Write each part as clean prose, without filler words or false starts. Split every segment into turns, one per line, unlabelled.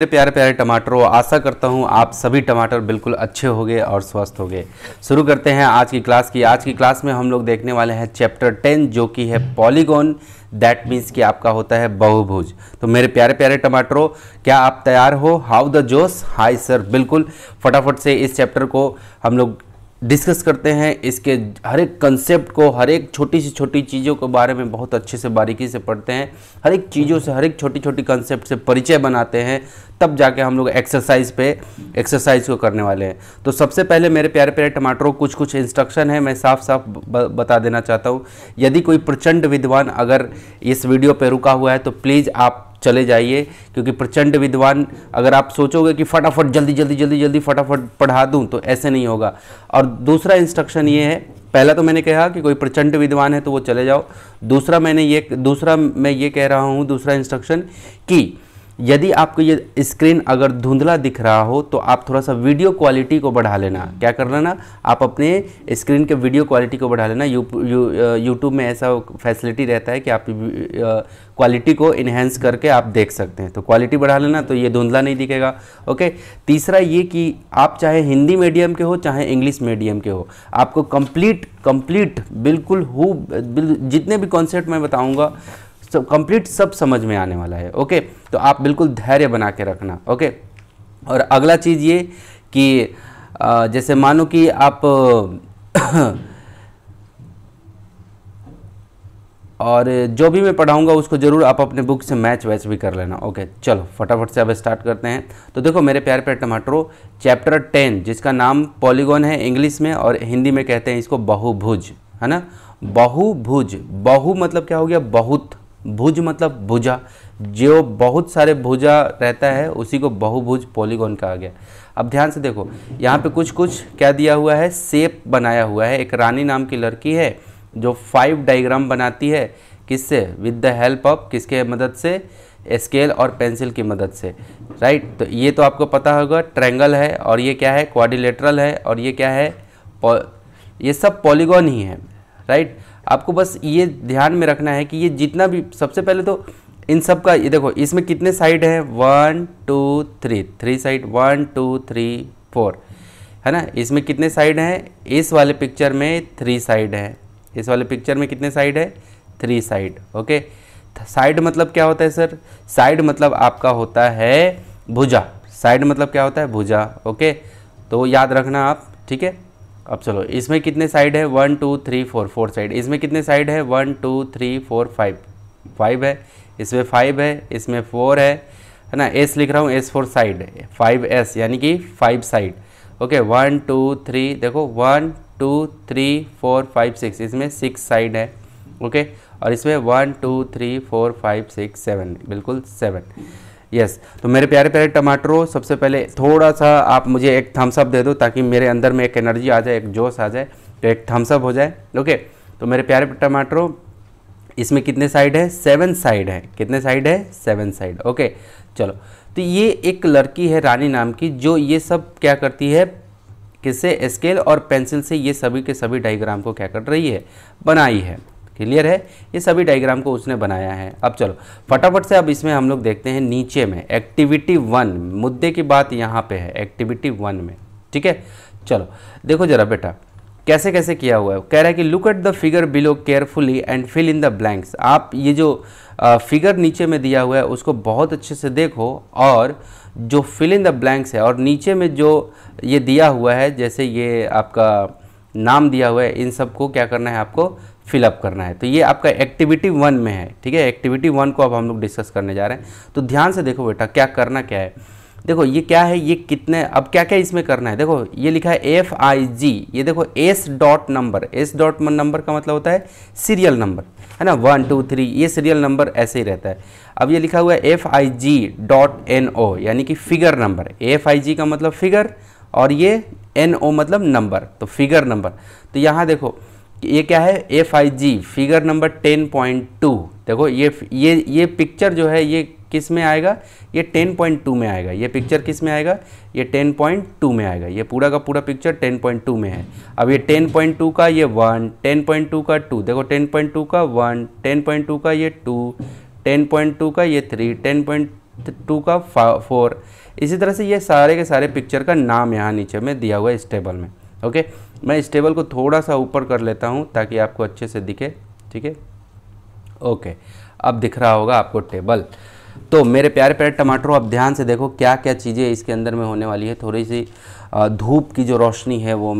मेरे प्यारे प्यारे टमाटरों, आशा करता हूँ आप सभी टमाटर बिल्कुल अच्छे होंगे और स्वस्थ होंगे। शुरू करते हैं आज की क्लास की। आज की क्लास में हम लोग देखने वाले हैं चैप्टर 10 जो कि है पॉलीगॉन। दैट मीन्स कि आपका होता है बहुभुज। तो मेरे प्यारे प्यारे टमाटरों, क्या आप तैयार हो? हाउ द जोश? हाय सर, बिल्कुल फटाफट से इस चैप्टर को हम लोग डिस्कस करते हैं। इसके हर एक कंसेप्ट को, हर एक छोटी से छोटी चीज़ों के बारे में बहुत अच्छे से बारीकी से पढ़ते हैं। हर एक चीज़ों से, हर एक छोटी छोटी कंसेप्ट से परिचय बनाते हैं, तब जाके हम लोग एक्सरसाइज को करने वाले हैं। तो सबसे पहले मेरे प्यारे प्यारे टमाटरों, कुछ इंस्ट्रक्शन है, मैं साफ साफ बता देना चाहता हूँ। यदि कोई प्रचंड विद्वान अगर इस वीडियो पर रुका हुआ है तो प्लीज़ आप चले जाइए, क्योंकि प्रचंड विद्वान अगर आप सोचोगे कि फटाफट जल्दी फटाफट पढ़ा दूं तो ऐसे नहीं होगा। और दूसरा इंस्ट्रक्शन ये है, पहला तो मैंने कहा कि कोई प्रचंड विद्वान है तो वो चले जाओ। दूसरा मैं ये कह रहा हूँ, दूसरा इंस्ट्रक्शन कि यदि आपको ये स्क्रीन अगर धुंधला दिख रहा हो तो आप थोड़ा सा वीडियो क्वालिटी को बढ़ा लेना। क्या कर लेना? आप अपने स्क्रीन के वीडियो क्वालिटी को बढ़ा लेना। यूट्यूब में ऐसा फैसिलिटी रहता है कि आप क्वालिटी को इन्हेंस करके आप देख सकते हैं, तो क्वालिटी बढ़ा लेना तो ये धुंधला नहीं दिखेगा। ओके। तीसरा ये कि आप चाहे हिंदी मीडियम के हो चाहे इंग्लिश मीडियम के हो, आपको कंप्लीट बिल्कुल जितने भी कॉन्सेप्ट मैं बताऊँगा कंप्लीट सब समझ में आने वाला है। ओके, तो आप बिल्कुल धैर्य बना के रखना। ओके। और अगला चीज़ ये कि जैसे मानो कि आप और जो भी मैं पढ़ाऊंगा उसको ज़रूर आप अपने बुक से मैच भी कर लेना। ओके, चलो फटाफट से अब स्टार्ट करते हैं। तो देखो मेरे प्यारे प्यारे टमाटरों, चैप्टर 10 जिसका नाम पॉलीगॉन है इंग्लिश में, और हिंदी में कहते हैं इसको बहुभुज, है ना। बहुभुज, बहु मतलब क्या हो गया? बहुत, भुज मतलब भुजा, जो बहुत सारे भुजा रहता है उसी को बहुभुज पॉलीगॉन कहा गया। अब ध्यान से देखो, यहाँ पे कुछ क्या दिया हुआ है, शेप बनाया हुआ है। एक रानी नाम की लड़की है जो 5 डायग्राम बनाती है, किससे? विद द हेल्प ऑफ, किसके मदद से? स्केल और पेंसिल की मदद से, राइट। तो ये तो आपको पता होगा, ट्रायंगल है, और ये क्या है? क्वाड्रिलेटरल है, और ये क्या है? ये सब पॉलीगॉन ही है, राइट। आपको बस ये ध्यान में रखना है कि ये जितना भी, सबसे पहले तो इन सब का ये देखो, इसमें कितने साइड हैं? 1 2 3 साइड, 1 2 3 4, है ना। इसमें कितने साइड हैं? इस वाले पिक्चर में 3 साइड है। इस वाले पिक्चर में कितने साइड है? 3 साइड। ओके। साइड मतलब क्या होता है सर? साइड मतलब आपका होता है भुजा। साइड मतलब क्या होता है? भुजा। ओके, तो याद रखना आप, ठीक है। अब चलो, इसमें कितने साइड है? 1 2 3 4 साइड। इसमें कितने साइड है? 1 2 3 4 5 है। इसमें 5 है, इसमें 4 है ना। एस लिख रहा हूँ, S फॉर साइड, 5S यानी कि 5 साइड। ओके, 1 2 3, देखो 1 2 3 4 5 6, इसमें 6 साइड है। ओके, और इसमें 1 2 3 4 5 6 7, बिल्कुल 7। यस। तो मेरे प्यारे प्यारे टमाटरों, सबसे पहले थोड़ा सा आप मुझे एक थम्स अप दे दो ताकि मेरे अंदर में एक एनर्जी आ जाए, एक जोश आ जाए, तो एक थम्स अप हो जाए। ओके। तो मेरे प्यारे टमाटरों, इसमें कितने साइड है? 7 साइड है। कितने साइड है? 7 साइड। ओके, चलो। तो ये एक लड़की है रानी नाम की, जो ये सब क्या करती है, किससे? स्केल और पेंसिल से ये सभी के सभी डायग्राम को क्या कर रही है? बनाई है। क्लियर है? ये सभी डायग्राम को उसने बनाया है। अब चलो फटाफट से अब इसमें हम लोग देखते हैं नीचे में एक्टिविटी 1, मुद्दे की बात यहाँ पे है एक्टिविटी 1 में, ठीक है। चलो देखो जरा बेटा, कैसे कैसे किया हुआ है। कह रहा है कि look at the figure below carefully and fill in the blanks. आप ये जो फिगर नीचे में दिया हुआ है उसको बहुत अच्छे से देखो, और जो फिल इन द ब्लैंक्स है, और नीचे में जो ये दिया हुआ है, जैसे ये आपका नाम दिया हुआ है, इन सबको क्या करना है? आपको फिलअप करना है। तो ये आपका एक्टिविटी 1 में है, ठीक है। एक्टिविटी 1 को अब हम लोग डिस्कस करने जा रहे हैं। तो ध्यान से देखो बेटा, क्या करना क्या है। देखो ये क्या है, ये कितने, अब क्या क्या इसमें करना है। देखो ये लिखा है FIG, ये देखो S dot number. S dot number का मतलब होता है सीरियल नंबर, है ना। 1 2 3 ये सीरियल नंबर ऐसे ही रहता है। अब ये लिखा हुआ है FIG.NO यानी कि फिगर नंबर। FIG का मतलब फिगर, और ये NO मतलब नंबर, तो फिगर नंबर। तो यहाँ देखो ये क्या है? FIG figure number 10.2। देखो ये पिक्चर जो है ये किस में आएगा? ये 10.2 में आएगा। ये पिक्चर किस में आएगा? ये 10.2 में आएगा। ये पूरा का पूरा पिक्चर 10.2 में है। अब ये 10.2 का ये 1, 10.2 का 2, देखो 10.2 का 1, 10.2 का ये 2, 10.2 का ये 3, 2 का 4। इसी तरह से ये सारे के सारे पिक्चर का नाम यहाँ नीचे में दिया हुआ है इस टेबल में। ओके, मैं इस टेबल को थोड़ा सा ऊपर कर लेता हूँ ताकि आपको अच्छे से दिखे। ठीक है, ओके, अब दिख रहा होगा आपको टेबल। तो मेरे प्यारे प्यारे टमाटरों, अब ध्यान से देखो क्या क्या चीज़ें इसके अंदर में होने वाली है। थोड़ी सी धूप की जो रोशनी है वो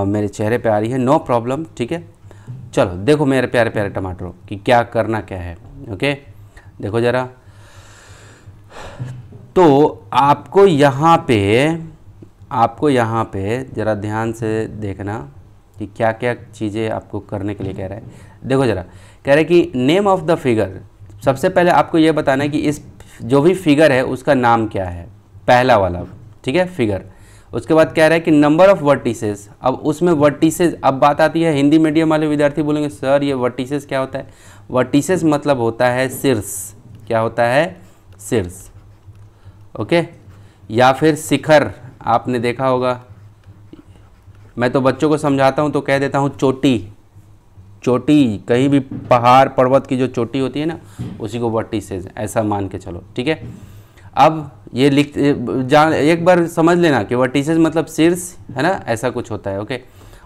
मेरे चेहरे पे आ रही है, नो प्रॉब्लम। ठीक है, चलो देखो मेरे प्यारे प्यारे टमाटरों कि क्या करना क्या है। ओके, देखो ज़रा, तो आपको यहाँ पे ज़रा ध्यान से देखना कि क्या क्या चीज़ें आपको करने के लिए कह रहा है। देखो ज़रा, कह रहा है कि नेम ऑफ द फिगर। सबसे पहले आपको ये बताना है कि इस जो भी फिगर है उसका नाम क्या है, पहला वाला। ठीक है, फिगर। उसके बाद कह रहा है कि नंबर ऑफ वर्टिसेस। अब उसमें वर्टिसेस, अब बात आती है, हिंदी मीडियम वाले विद्यार्थी बोलेंगे सर ये वर्टिसेस क्या होता है। वर्टिसेस मतलब होता है शीर्ष। क्या होता है? शीर्ष। ओके, या फिर शिखर, आपने देखा होगा। मैं तो बच्चों को समझाता हूँ तो कह देता हूँ चोटी। चोटी, कहीं भी पहाड़ पर्वत की जो चोटी होती है ना, उसी को वर्टिसेस ऐसा मान के चलो। ठीक है, अब ये एक बार समझ लेना कि वर्टिसेस मतलब शीर्ष है ना, ऐसा कुछ होता है। ओके,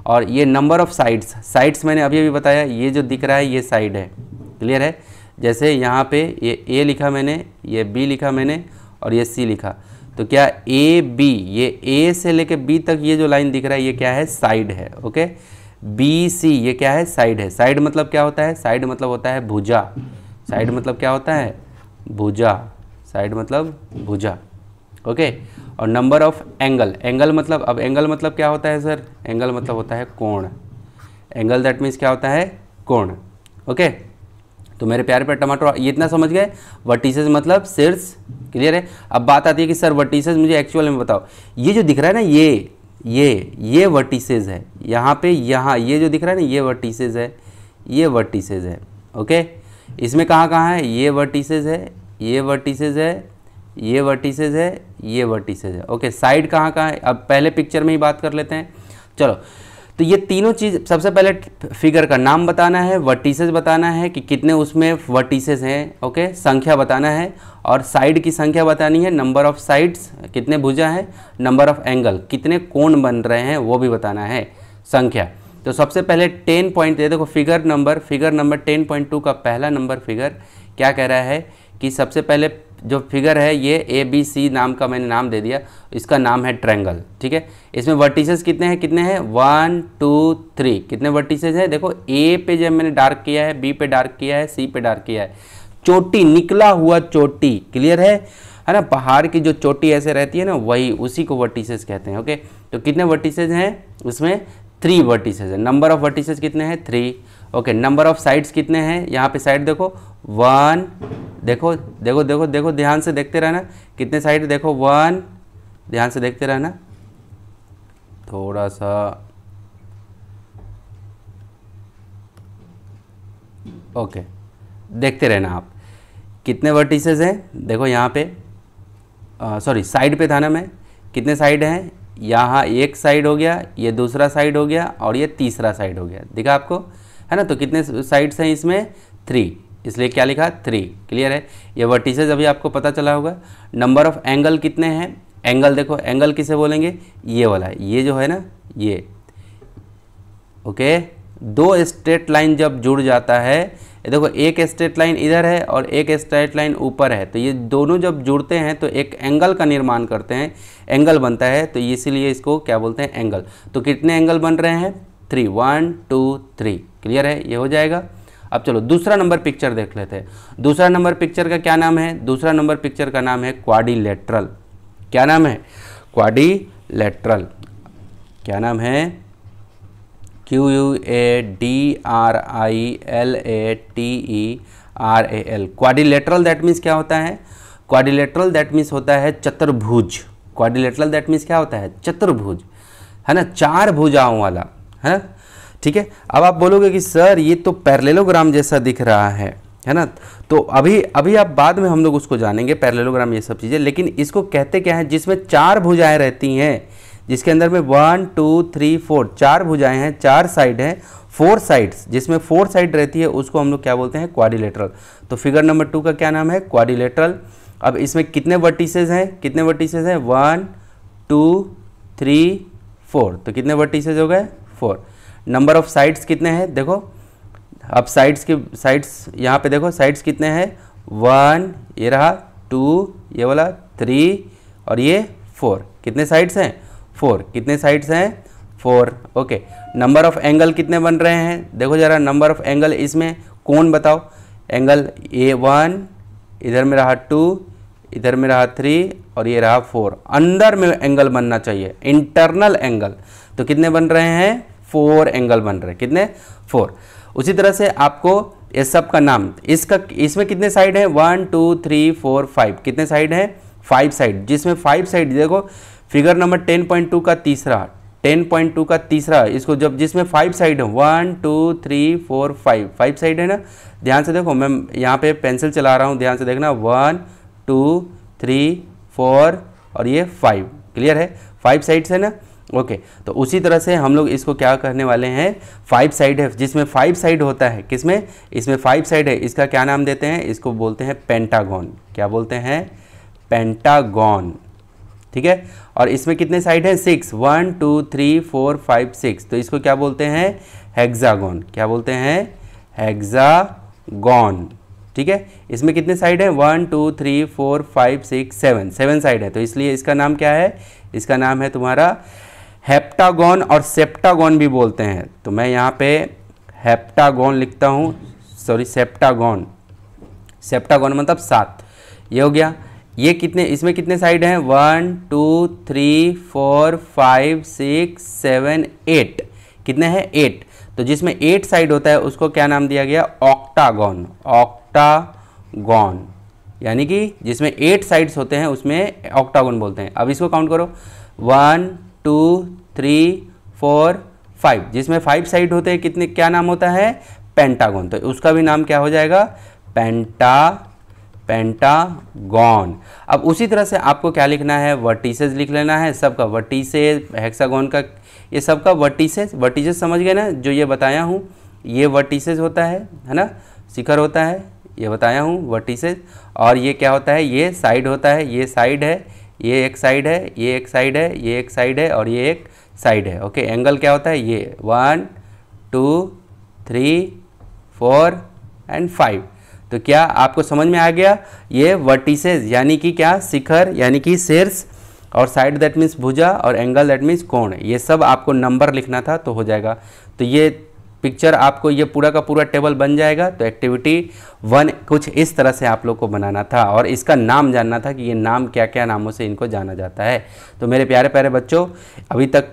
और ये नंबर ऑफ साइड्स। साइड्स मैंने अभी बताया, ये जो दिख रहा है ये साइड है। क्लियर है? जैसे यहाँ पे ये ए लिखा मैंने, ये बी लिखा मैंने और ये सी लिखा, तो क्या ए बी, ये ए से लेके बी तक ये जो लाइन दिख रहा है ये क्या है? साइड है। ओके, बी सी ये क्या है? साइड है। साइड मतलब क्या होता है? साइड मतलब होता है भुजा। साइड मतलब क्या होता है? भुजा। साइड मतलब भुजा। ओके, और नंबर ऑफ एंगल। एंगल मतलब, अब एंगल मतलब क्या होता है सर? एंगल मतलब होता है कोण। एंगल दैट मीन्स क्या होता है? कोण। ओके, तो मेरे प्यारे प्यारे टमाटर ये इतना समझ गए, वर्टिसेस मतलब शीर्ष। क्लियर है? अब बात आती है कि सर वर्टिसेस मुझे एक्चुअल में बताओ। ये जो दिख रहा है ना, ये वर्टिसेस है। यहाँ पे, यहाँ ये जो दिख रहा है ना, ये वर्टिसेस है, ये वर्टिसेस है। ओके, इसमें कहाँ है? ये वर्टिसेस है, ये वर्टिसेस है, ये वर्टिसेस है, ये वर्टिसेस है। ओके, साइड कहाँ है? अब पहले पिक्चर में ही बात कर लेते हैं। चलो, तो ये तीनों चीज़, सबसे पहले फिगर का नाम बताना है, वर्टिसेस बताना है कि कितने उसमें वर्टिसेस हैं। ओके, संख्या बताना है, और साइड की संख्या बतानी है, नंबर ऑफ साइड्स कितने भुजा हैं, नंबर ऑफ एंगल कितने कोण बन रहे हैं वो भी बताना है, संख्या। तो सबसे पहले 10 पॉइंट, देखो फिगर नंबर 10.2 का पहला नंबर फिगर क्या कह रहा है कि सबसे पहले जो फिगर है ये ABC नाम का मैंने नाम दे दिया, इसका नाम है ट्रायंगल। ठीक है, इसमें वर्टिसेस कितने हैं? 1 2 3। कितने वर्टिसेस हैं? देखो A पे जब मैंने डार्क किया है, B पे डार्क किया है, C पे डार्क किया है। चोटी, निकला हुआ चोटी। क्लियर है ना? पहाड़ की जो चोटी ऐसे रहती है ना, वही, उसी को वर्टिसेस कहते हैं। ओके, तो कितने वर्टिसेस हैं? उसमें 3 वर्टिसेस है। नंबर ऑफ वर्टिसेस कितने हैं? 3। ओके, नंबर ऑफ साइड्स कितने हैं? यहाँ पे साइड देखो 1, देखो देखो देखो देखो, ध्यान से देखते रहना कितने साइड, देखो 1, ध्यान से देखते रहना, थोड़ा सा। ओके, देखते रहना आप कितने वर्टिसेस हैं। देखो यहाँ पे, सॉरी साइड पे था ना मैं, कितने साइड हैं? यहाँ एक साइड हो गया, ये दूसरा साइड हो गया, और ये तीसरा साइड हो गया। दिखा आपको, है ना? तो कितने साइड्स हैं इसमें? 3, इसलिए क्या लिखा? 3। क्लियर है? ये वर्टिसेस अभी आपको पता चला होगा। नंबर ऑफ एंगल कितने हैं? एंगल देखो, एंगल किसे बोलेंगे? ये वाला, ये जो है ना, ये। ओके, 2 स्ट्रेट लाइन जब जुड़ जाता है, ये देखो एक स्ट्रेट लाइन इधर है और एक स्ट्रेट लाइन ऊपर है, तो ये दोनों जब जुड़ते हैं तो एक एंगल का निर्माण करते हैं, एंगल बनता है, तो इसीलिए इसको क्या बोलते हैं? एंगल। तो कितने एंगल बन रहे हैं? 3, 1 2 3। क्लियर है? ये हो जाएगा। अब चलो दूसरा नंबर पिक्चर देख लेते हैं। दूसरा नंबर पिक्चर का क्या नाम है? दूसरा नंबर पिक्चर का नाम है क्वाड्रिलेटरल। क्या नाम है? क्वाड्रिलेटरल। क्या नाम है? QUADRILATERAL। क्वाड्रिलेटरल दैट मीन्स क्या होता है? क्वाड्रिलेटरल दैट मीन्स होता है चतुर्भुज। क्वाड्रिलेटरल दैट मीन्स क्या होता है? चतुर्भुज, है ना? 4 भुजाओं वाला, है। ठीक है, अब आप बोलोगे कि सर ये तो पैरेललोग्राम जैसा दिख रहा है ना? तो अभी आप बाद में हम लोग उसको जानेंगे, पैरेललोग्राम ये सब चीज़ें। लेकिन इसको कहते क्या है? जिसमें 4 भुजाएं रहती हैं, जिसके अंदर में 1 2 3 4 4 भुजाएं हैं, 4 साइड हैं, 4 साइड्स, जिसमें 4 साइड रहती है, उसको हम लोग क्या बोलते हैं? क्वाड्रिलेटरल। तो फिगर नंबर 2 का क्या नाम है? क्वाड्रिलेटरल। अब इसमें कितने वर्टिसेस हैं, कितने वर्टिसेस हैं, 1 2 3 4, तो कितने वर्टिसेस हो गए, 4। नंबर ऑफ साइड्स कितने हैं, देखो अब साइड्स यहाँ पे देखो, साइड्स कितने हैं, 1 ये रहा, 2 ये वाला, 3 और ये 4, कितने साइड्स हैं, 4, कितने साइड्स हैं, 4। ओके, नंबर ऑफ एंगल कितने बन रहे हैं, देखो जरा नंबर ऑफ एंगल, इसमें कौन बताओ, एंगल A1 इधर में रहा 2, इधर में रहा 3 और ये रहा 4, अंदर में एंगल बनना चाहिए, इंटरनल एंगल, तो कितने बन रहे हैं, 4 एंगल बन रहे हैं, कितने, 4। उसी तरह से आपको ये सब का नाम, इसमें कितने साइड हैं, 1 2 3 4 5, कितने साइड हैं, 5 साइड, जिसमें 5 साइड देखो फिगर नंबर 10.2 का तीसरा, 10.2 का तीसरा, इसको जब जिसमें 5 साइड है, 1 2 3 4 5 साइड है ना, ध्यान से देखो, मैं यहाँ पे पेंसिल चला रहा हूँ, ध्यान से देखना, 1 2 3 4 और ये 5, क्लियर है, 5 साइड्स है ना। ओके, तो उसी तरह से हम लोग इसको क्या करने वाले हैं, 5 साइड है, जिसमें 5 साइड होता है, किसमें, इसमें 5 साइड है, इसका क्या नाम देते हैं, इसको बोलते हैं पेंटागन, क्या बोलते हैं, पेंटागन, ठीक है। और इसमें कितने साइड हैं, 6, 1 2 3 4 5 6, तो इसको क्या बोलते हैं, हेक्सागन, क्या बोलते हैं, हेक्सागन, ठीक है। इसमें कितने साइड हैं, 1 2 3 4 5 6 7 साइड है, तो इसलिए इसका नाम क्या है, इसका नाम है तुम्हारा हेप्टागन, और सेप्टागन भी बोलते हैं, तो मैं यहाँ पे हेप्टागन लिखता हूँ, सॉरी सेप्टागन, सेप्टागन मतलब 7, ये हो गया। ये कितने, इसमें कितने साइड हैं, 1 2 3 4 5 6 7 8, कितने हैं, 8, तो जिसमें 8 साइड होता है उसको क्या नाम दिया गया, ऑक्टागन, ऑक्टागन, यानी कि जिसमें 8 साइड्स होते हैं उसमें ऑक्टागन बोलते हैं। अब इसको काउंट करो, 1 2 3 4 5, जिसमें 5 साइड होते हैं, कितने, क्या नाम होता है, पेंटागन, तो उसका भी नाम क्या हो जाएगा, पेंटागन। अब उसी तरह से आपको क्या लिखना है, वर्टिसेस लिख लेना है, सबका वर्टिसेस, हेक्सागन का, ये सबका वर्टिसेस समझ गए ना, जो ये बताया हूँ, ये वर्टिसेस होता है ना, शिखर होता है, ये बताया हूँ वर्टिसेस, और ये क्या होता है, ये साइड होता है, ये साइड है, ये एक साइड है, ये एक साइड है, ये एक साइड है और ये एक साइड है। ओके, एंगल क्या होता है, ये 1 2 3 4 एंड 5, तो क्या आपको समझ में आ गया, ये वर्टिसेस यानी कि क्या, शिखर यानी कि शीर्ष, और साइड दैट मीन्स भुजा, और एंगल दैट मीन्स कोण, ये सब आपको नंबर लिखना था तो हो जाएगा। तो ये पिक्चर आपको, ये पूरा का पूरा टेबल बन जाएगा। तो एक्टिविटी 1 कुछ इस तरह से आप लोग को बनाना था, और इसका नाम जानना था कि ये नाम क्या क्या नामों से इनको जाना जाता है। तो मेरे प्यारे प्यारे बच्चों, अभी तक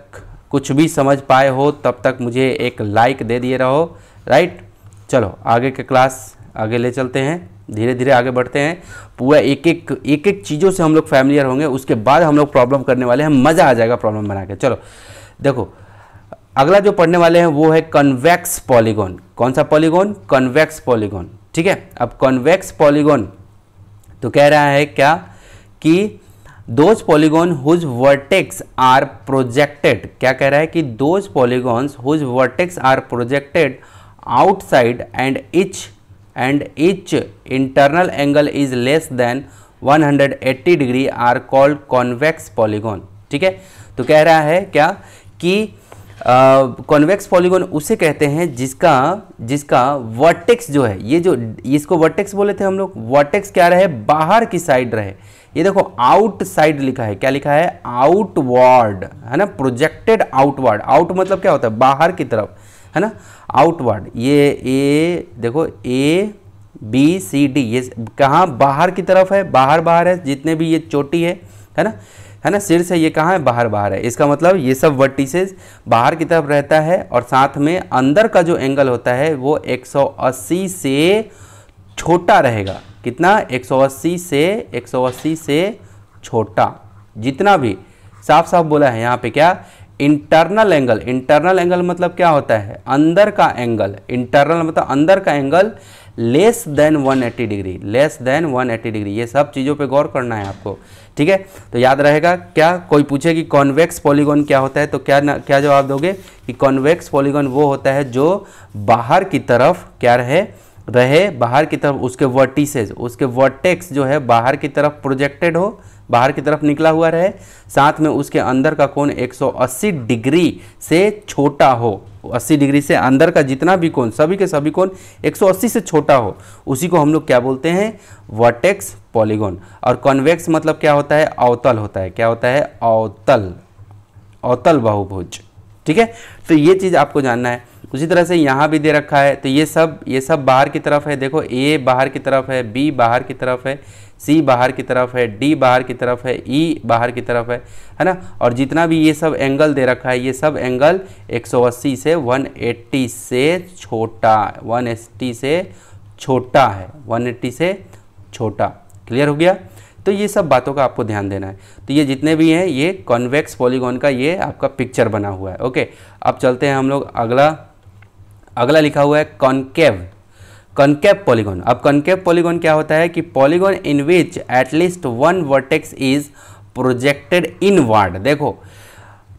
कुछ भी समझ पाए हो तब तक मुझे एक लाइक दे दिए रहो, राइट। चलो आगे के क्लास आगे ले चलते हैं, धीरे धीरे आगे बढ़ते हैं, पूरा एक एक चीज़ों से हम लोग फैमिलियर होंगे, उसके बाद हम लोग प्रॉब्लम करने वाले हैं, मज़ा आ जाएगा प्रॉब्लम बना के। चलो देखो, अगला जो पढ़ने वाले हैं वो है कन्वेक्स पॉलीगॉन। कौन सा पॉलीगॉन, कन्वेक्स पॉलीगॉन, ठीक है। अब कन्वेक्स पॉलीगॉन तो कह रहा है क्या कि those polygon whose vertex are projected, क्या कह रहा है कि those polygons whose vertex are projected outside and each internal angle is less than 180 degree are called convex polygon, ठीक है। तो कह रहा है क्या कि कॉन्वेक्स पॉलीगॉन उसे कहते हैं जिसका वर्टेक्स जो है, ये जो इसको वर्टेक्स बोले थे हम लोग, वर्टेक्स क्या रहे, बाहर की साइड रहे। ये देखो आउट साइड लिखा है, क्या लिखा है, आउटवर्ड, है ना, प्रोजेक्टेड आउटवर्ड, आउट मतलब क्या होता है, बाहर की तरफ, है ना, आउटवर्ड। ये ए देखो ABCD, ये कहाँ बाहर की तरफ है, बाहर है, जितने भी ये चोटी है ना, सिर से ये कहाँ है, बाहर है। इसका मतलब ये सब वर्टिसेस बाहर की तरफ रहता है, और साथ में अंदर का जो एंगल होता है वो 180 से छोटा रहेगा। कितना, 180 से छोटा, जितना भी साफ साफ बोला है यहाँ पे क्या, इंटरनल एंगल मतलब क्या होता है, अंदर का एंगल, इंटरनल मतलब अंदर का एंगल लेस देन 180 डिग्री, ये सब चीज़ों पे गौर करना है आपको, ठीक है। तो याद रहेगा, क्या कोई पूछे कि कॉन्वेक्स पॉलीगॉन क्या होता है तो क्या जवाब दोगे कि कॉन्वेक्स पॉलीगॉन वो होता है जो बाहर की तरफ क्या रहे, रहे बाहर की तरफ, उसके वर्टिसेस, उसके वर्टेक्स जो है बाहर की तरफ प्रोजेक्टेड हो, बाहर की तरफ निकला हुआ रहे, साथ में उसके अंदर का कोण 180 डिग्री से छोटा हो। 80 डिग्री से अंदर का जितना भी कोण, सभी के सभी कोण 180 से छोटा हो, उसी को हम लोग क्या बोलते हैं, वर्टेक्स पॉलीगॉन। और कॉन्वेक्स मतलब क्या होता है, अवतल होता है। क्या होता है, अवतल, अवतल बहुभुज। ठीक है, तो ये चीज़ आपको जानना है। उसी तरह से यहाँ भी दे रखा है, तो ये सब बाहर की तरफ है। देखो ए बाहर की तरफ है, बी बाहर की तरफ है, सी बाहर की तरफ है, डी बाहर की तरफ है, ई बाहर की तरफ है ना। और जितना भी ये सब एंगल दे रखा है, ये सब एंगल 180 से 180 से छोटा, 180 से छोटा है, 180 से छोटा। क्लियर हो गया। तो ये सब बातों का आपको ध्यान देना है। तो ये जितने भी हैं, ये कॉन्वेक्स पॉलीगॉन का ये आपका पिक्चर बना हुआ है। ओके, अब चलते हैं हम लोग अगला लिखा हुआ है कॉनकेव, कॉनकेव पॉलीगॉन। अब कॉनकेव पॉलीगॉन क्या होता है कि polygon in which at least one vertex is projected inward. देखो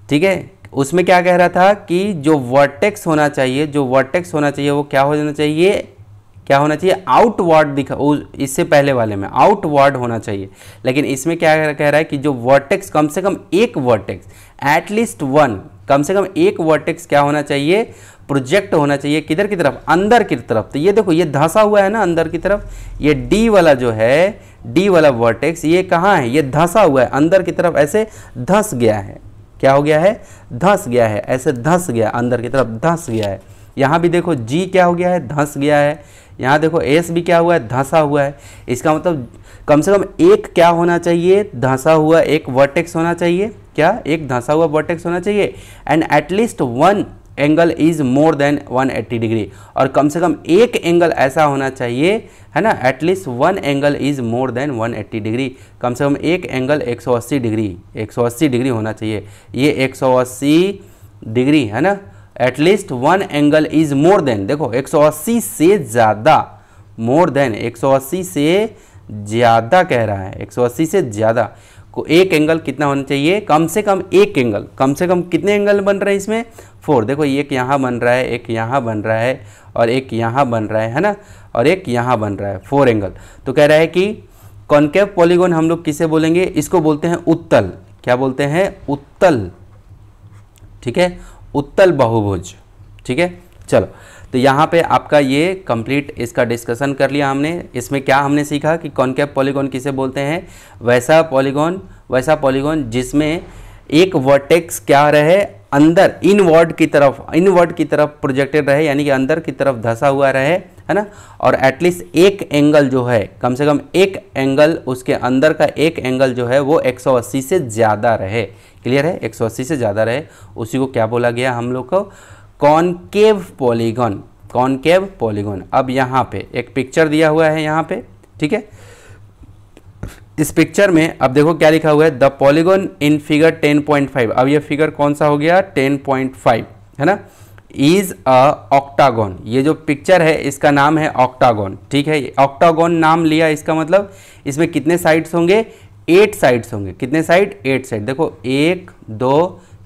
ठीक है, उसमें क्या कह रहा था कि जो वर्टेक्स होना चाहिए, जो वर्टेक्स होना चाहिए वो क्या होना चाहिए, क्या होना चाहिए, आउटवर्ड दिखा, इससे पहले वाले में आउटवर्ड होना चाहिए। लेकिन इसमें क्या कह रहा है कि जो वर्टेक्स, कम से कम एक वर्टेक्स, एटलीस्ट वन, कम से कम एक वर्टेक्स क्या होना चाहिए, प्रोजेक्ट होना चाहिए। किधर की तरफ, अंदर की तरफ। तो ये देखो ये धंसा हुआ है ना अंदर की तरफ, ये डी वाला जो है, डी वाला वर्टेक्स ये कहाँ है, ये धंसा हुआ है अंदर की तरफ, ऐसे धंस गया है। क्या हो गया है, धंस गया है, ऐसे धंस गया, अंदर की तरफ धंस गया है। यहाँ भी देखो जी क्या हो गया है, धंस गया है। यहाँ देखो एस भी क्या हुआ है, धंसा हुआ है। इसका मतलब कम से कम एक क्या होना चाहिए, धंसा हुआ एक वर्टेक्स होना चाहिए। क्या, एक धंसा हुआ वर्टेक्स होना चाहिए। And at least one angle is more than 180 degree, और कम से कम एक एंगल ऐसा होना चाहिए, है ना, at least one angle is more than 180 degree, कम से कम एक एंगल 180 डिग्री, 180 डिग्री होना चाहिए। ये 180 डिग्री है ना, at least one angle is more then, देखो 180 से ज़्यादा, मोर देन 180 से ज़्यादा कह रहा है, 180 से ज़्यादा को एक एंगल कितना होना चाहिए, कम से कम एक एंगल। कम से कम कितने एंगल बन रहे हैं इसमें, 4। देखो एक यहाँ बन रहा है, एक यहाँ बन रहा है, और एक यहाँ बन रहा है ना, और एक यहाँ बन रहा है, 4 एंगल। तो कह रहा है कि कॉनकेव पॉलीगॉन हम लोग किसे बोलेंगे, इसको बोलते हैं उत्तल। क्या बोलते हैं, उत्तल। ठीक है, उत्तल बहुभुज। ठीक है, चलो तो यहाँ पे आपका ये कंप्लीट इसका डिस्कशन कर लिया हमने। इसमें क्या हमने सीखा कि कॉनकेव पॉलीगॉन किसे बोलते हैं, वैसा पॉलीगॉन जिसमें एक वर्टेक्स क्या रहे, अंदर इनवर्ड की तरफ प्रोजेक्टेड रहे, यानी कि अंदर की तरफ धंसा हुआ रहे, है ना। और एटलीस्ट एक एंगल जो है, कम से कम एक एंगल, उसके अंदर का एक एंगल जो है वो 180 से ज़्यादा रहे। क्लियर है, 180 से ज़्यादा रहे, उसी को क्या बोला गया हम लोग को, कॉनकेव पॉलीगॉन, कॉनकेव पॉलीगॉन। अब यहाँ पे एक पिक्चर दिया हुआ है यहाँ पे, ठीक है। इस पिक्चर में अब देखो क्या लिखा हुआ है, द पॉलीगॉन इन फिगर 10.5। अब ये फिगर कौन सा हो गया, 10.5, है ना, इज अ ऑक्टागन। ये जो पिक्चर है इसका नाम है ऑक्टागन। ठीक है, ऑक्टागन नाम लिया, इसका मतलब इसमें कितने साइड्स होंगे, 8 साइड्स होंगे। कितने साइड, 8 साइड। देखो 1 2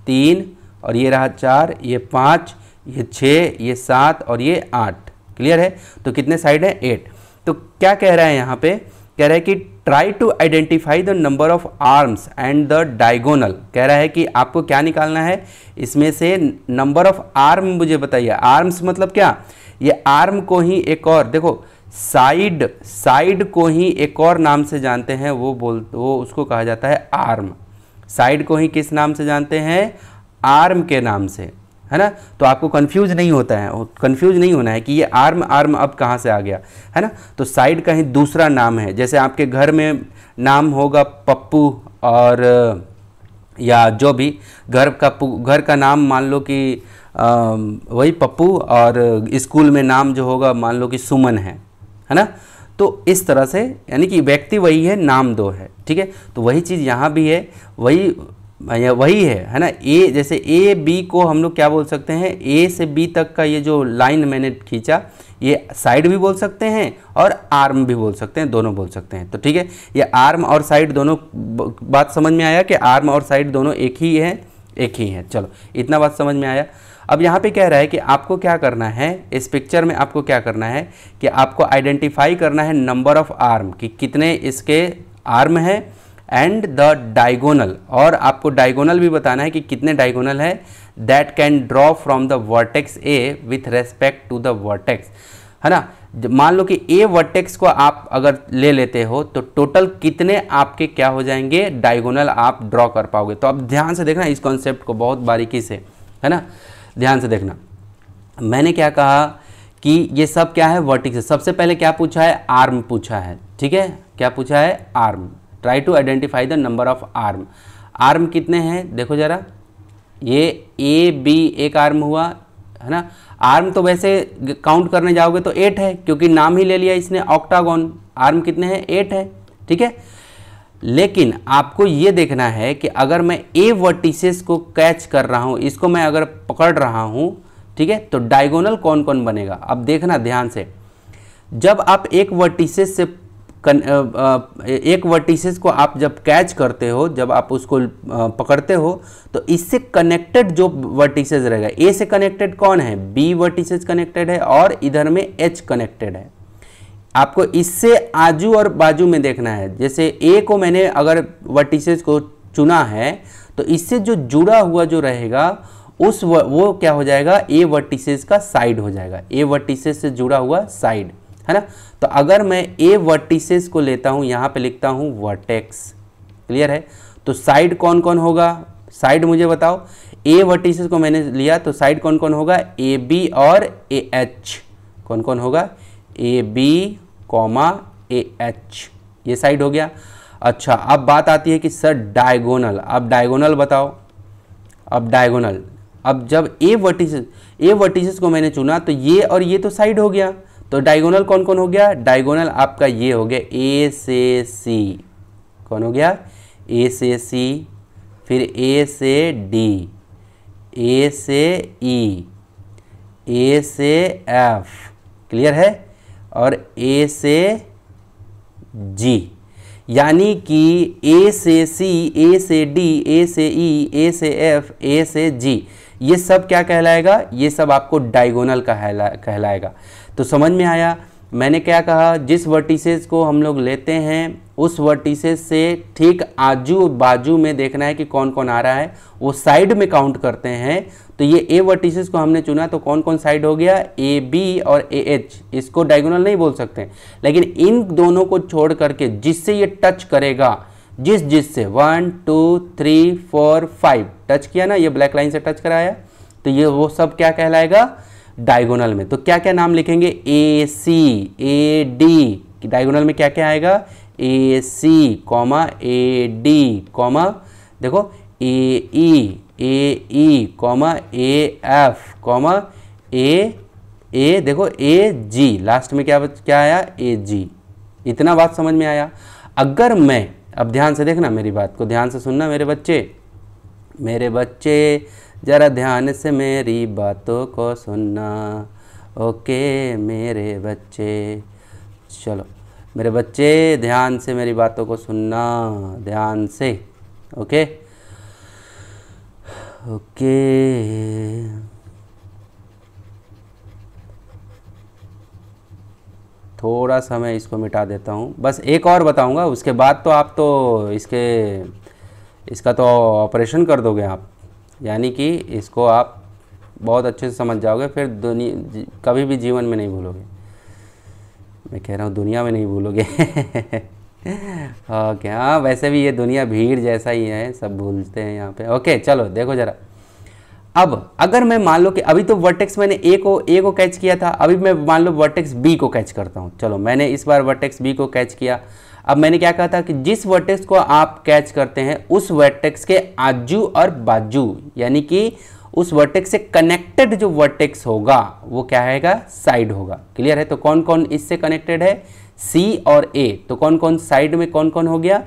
3 और ये रहा 4, ये 5, ये 6, ये 7 और ये 8। क्लियर है, तो कितने साइड है, 8। तो क्या कह रहा है यहाँ पे, कह रहा है कि try to identify the number of arms and the diagonal. कह रहा है कि आपको क्या निकालना है, इसमें से नंबर ऑफ आर्म मुझे बताइए। आर्म्स मतलब क्या, ये आर्म को ही एक और, देखो साइड को ही एक और नाम से जानते हैं, वो उसको कहा जाता है आर्म। साइड को ही किस नाम से जानते हैं, आर्म के नाम से, है ना। तो आपको कंफ्यूज नहीं होता है, कंफ्यूज नहीं होना है कि ये आर्म अब कहाँ से आ गया, है ना। तो साइड का ही दूसरा नाम है। जैसे आपके घर में नाम होगा पप्पू, और या जो भी घर का नाम मान लो कि वही पप्पू, और स्कूल में नाम जो होगा मान लो कि सुमन है ना। तो इस तरह से, यानी कि व्यक्ति वही है, नाम दो है। ठीक है, तो वही चीज़ यहाँ भी है, वही है ना। ए, जैसे ए बी को हम लोग क्या बोल सकते हैं, ए से बी तक का ये जो लाइन मैंने खींचा, ये साइड भी बोल सकते हैं और आर्म भी बोल सकते हैं, दोनों बोल सकते हैं। तो ठीक है, ये आर्म और साइड दोनों, बात समझ में आया कि आर्म और साइड दोनों एक ही है, एक ही है। चलो इतना बात समझ में आया। अब यहाँ पे कह रहा है कि आपको क्या करना है, इस पिक्चर में आपको क्या करना है कि आपको आइडेंटिफाई करना है नंबर ऑफ आर्म, कि कितने इसके आर्म है, एंड द डायगोनल, और आपको डायगोनल भी बताना है कि कितने डायगोनल है that can draw from the vertex A with respect to the vertex, है ना। मान लो कि ए वर्टेक्स को आप अगर ले लेते हो तो टोटल कितने आपके क्या हो जाएंगे, डायगोनल आप ड्रॉ कर पाओगे। तो अब ध्यान से देखना इस कॉन्सेप्ट को बहुत बारीकी से, है ना, ध्यान से देखना। मैंने क्या कहा कि ये सब क्या है, वर्टिक्स। सबसे पहले क्या पूछा है, आर्म पूछा है, ठीक है, क्या पूछा है, arm. Try to identify the number of arm. Arm कितने हैं देखो जरा, ये ए बी एक आर्म हुआ, है ना। आर्म तो वैसे काउंट करने जाओगे तो 8 है, क्योंकि नाम ही ले लिया इसने ऑक्टागोन। आर्म कितने हैं, 8 है, ठीक है। लेकिन आपको ये देखना है कि अगर मैं ए वर्टिसेस को कैच कर रहा हूँ, इसको मैं अगर पकड़ रहा हूँ, ठीक है, तो डायगोनल कौन कौन बनेगा। अब देखना ध्यान से, जब आप एक वर्टिसेस से एक वर्टिसेस को आप जब कैच करते हो, जब आप उसको पकड़ते हो, तो इससे कनेक्टेड जो वर्टिसेस रहेगा, ए से कनेक्टेड कौन है, बी वर्टिसेस कनेक्टेड है, और इधर में एच कनेक्टेड है। आपको इससे आजू और बाजू में देखना है। जैसे ए को मैंने अगर वर्टिसेस को चुना है, तो इससे जो जुड़ा हुआ जो रहेगा वो क्या हो जाएगा, ए वर्टिसेस का साइड हो जाएगा, ए वर्टिसेस से जुड़ा हुआ साइड, है ना। तो अगर मैं ए वर्टिसेस को लेता हूं, यहां पे लिखता हूं वर्टेक्स, क्लियर है। तो साइड कौन कौन होगा, साइड मुझे बताओ। ए वर्टिसेस को मैंने लिया तो साइड कौन कौन होगा, ए बी और ए एच। कौन कौन होगा, A B comma A H, ये साइड हो गया। अच्छा, अब बात आती है कि सर डायगोनल। अब डायगोनल बताओ। अब डायगोनल, अब जब ए वर्टिसेस को मैंने चुना तो ये और ये तो साइड हो गया, तो डायगोनल कौन कौन हो गया, डायगोनल आपका ये हो गया ए से सी। कौन हो गया, ए से सी, फिर ए से डी, ए से ई, ए से एफ, क्लियर है, और ए से जी। यानी कि ए से सी, ए से डी, ए से ई, ए से एफ, ए से जी, ये सब क्या कहलाएगा, ये सब आपको डायगोनल कहलाएगा। तो समझ में आया मैंने क्या कहा, जिस वर्टिसेस को हम लोग लेते हैं उस वर्टिसेस से ठीक आजू बाजू में देखना है कि कौन कौन आ रहा है, वो साइड में काउंट करते हैं। तो ये ए वर्टिसेस को हमने चुना तो कौन कौन साइड हो गया, ए बी और ए एच। इसको डायगोनल नहीं बोल सकते, लेकिन इन दोनों को छोड़ करके जिससे ये टच करेगा, जिससे 1 2 3 4 5 टच किया ना, ये ब्लैक लाइन से टच कराया, तो ये वो सब क्या कहलाएगा, डायगोनल में। तो क्या क्या नाम लिखेंगे, ए सी, ए डी, डायगोनल में क्या क्या आएगा, ए C comma A D comma, देखो ए ई कॉमा ए एफ कॉमा ए देखो ए जी, लास्ट में क्या आया, ए जी। इतना बात समझ में आया। अगर मैं, अब ध्यान से देखना मेरी बात को, ध्यान से सुनना मेरे बच्चे जरा ध्यान से मेरी बातों को सुनना, ओके मेरे बच्चे, चलो मेरे बच्चे ध्यान से मेरी बातों को सुनना, ध्यान से, ओके ओके। थोड़ा सा मैं इसको मिटा देता हूँ, बस एक और बताऊँगा, उसके बाद तो आप तो इसका तो ऑपरेशन कर दोगे आप, यानी कि इसको आप बहुत अच्छे से समझ जाओगे, फिर कभी भी जीवन में नहीं भूलोगे। मैं कह रहा हूँ दुनिया में नहीं भूलोगे। ओके, हाँ वैसे भी ये दुनिया भीड़ जैसा ही है, सब भूलते हैं यहाँ पे। ओके चलो देखो ज़रा, अब अगर मैं मान लो कि अभी तो वर्टेक्स मैंने ए को कैच किया था, अभी मैं मान लो वर्टेक्स बी को कैच करता हूँ। चलो मैंने इस बार वर्टेक्स बी को कैच किया। अब मैंने क्या कहा था कि जिस वर्टेक्स को आप कैच करते हैं उस वर्टेक्स के आजू और बाजू, यानी कि उस वर्टेक्स से कनेक्टेड जो वर्टेक्स होगा वो क्या हैगा, साइड होगा। क्लियर है। तो कौन कौन इससे कनेक्टेड है, सी और ए। तो कौन कौन साइड में कौन कौन हो गया,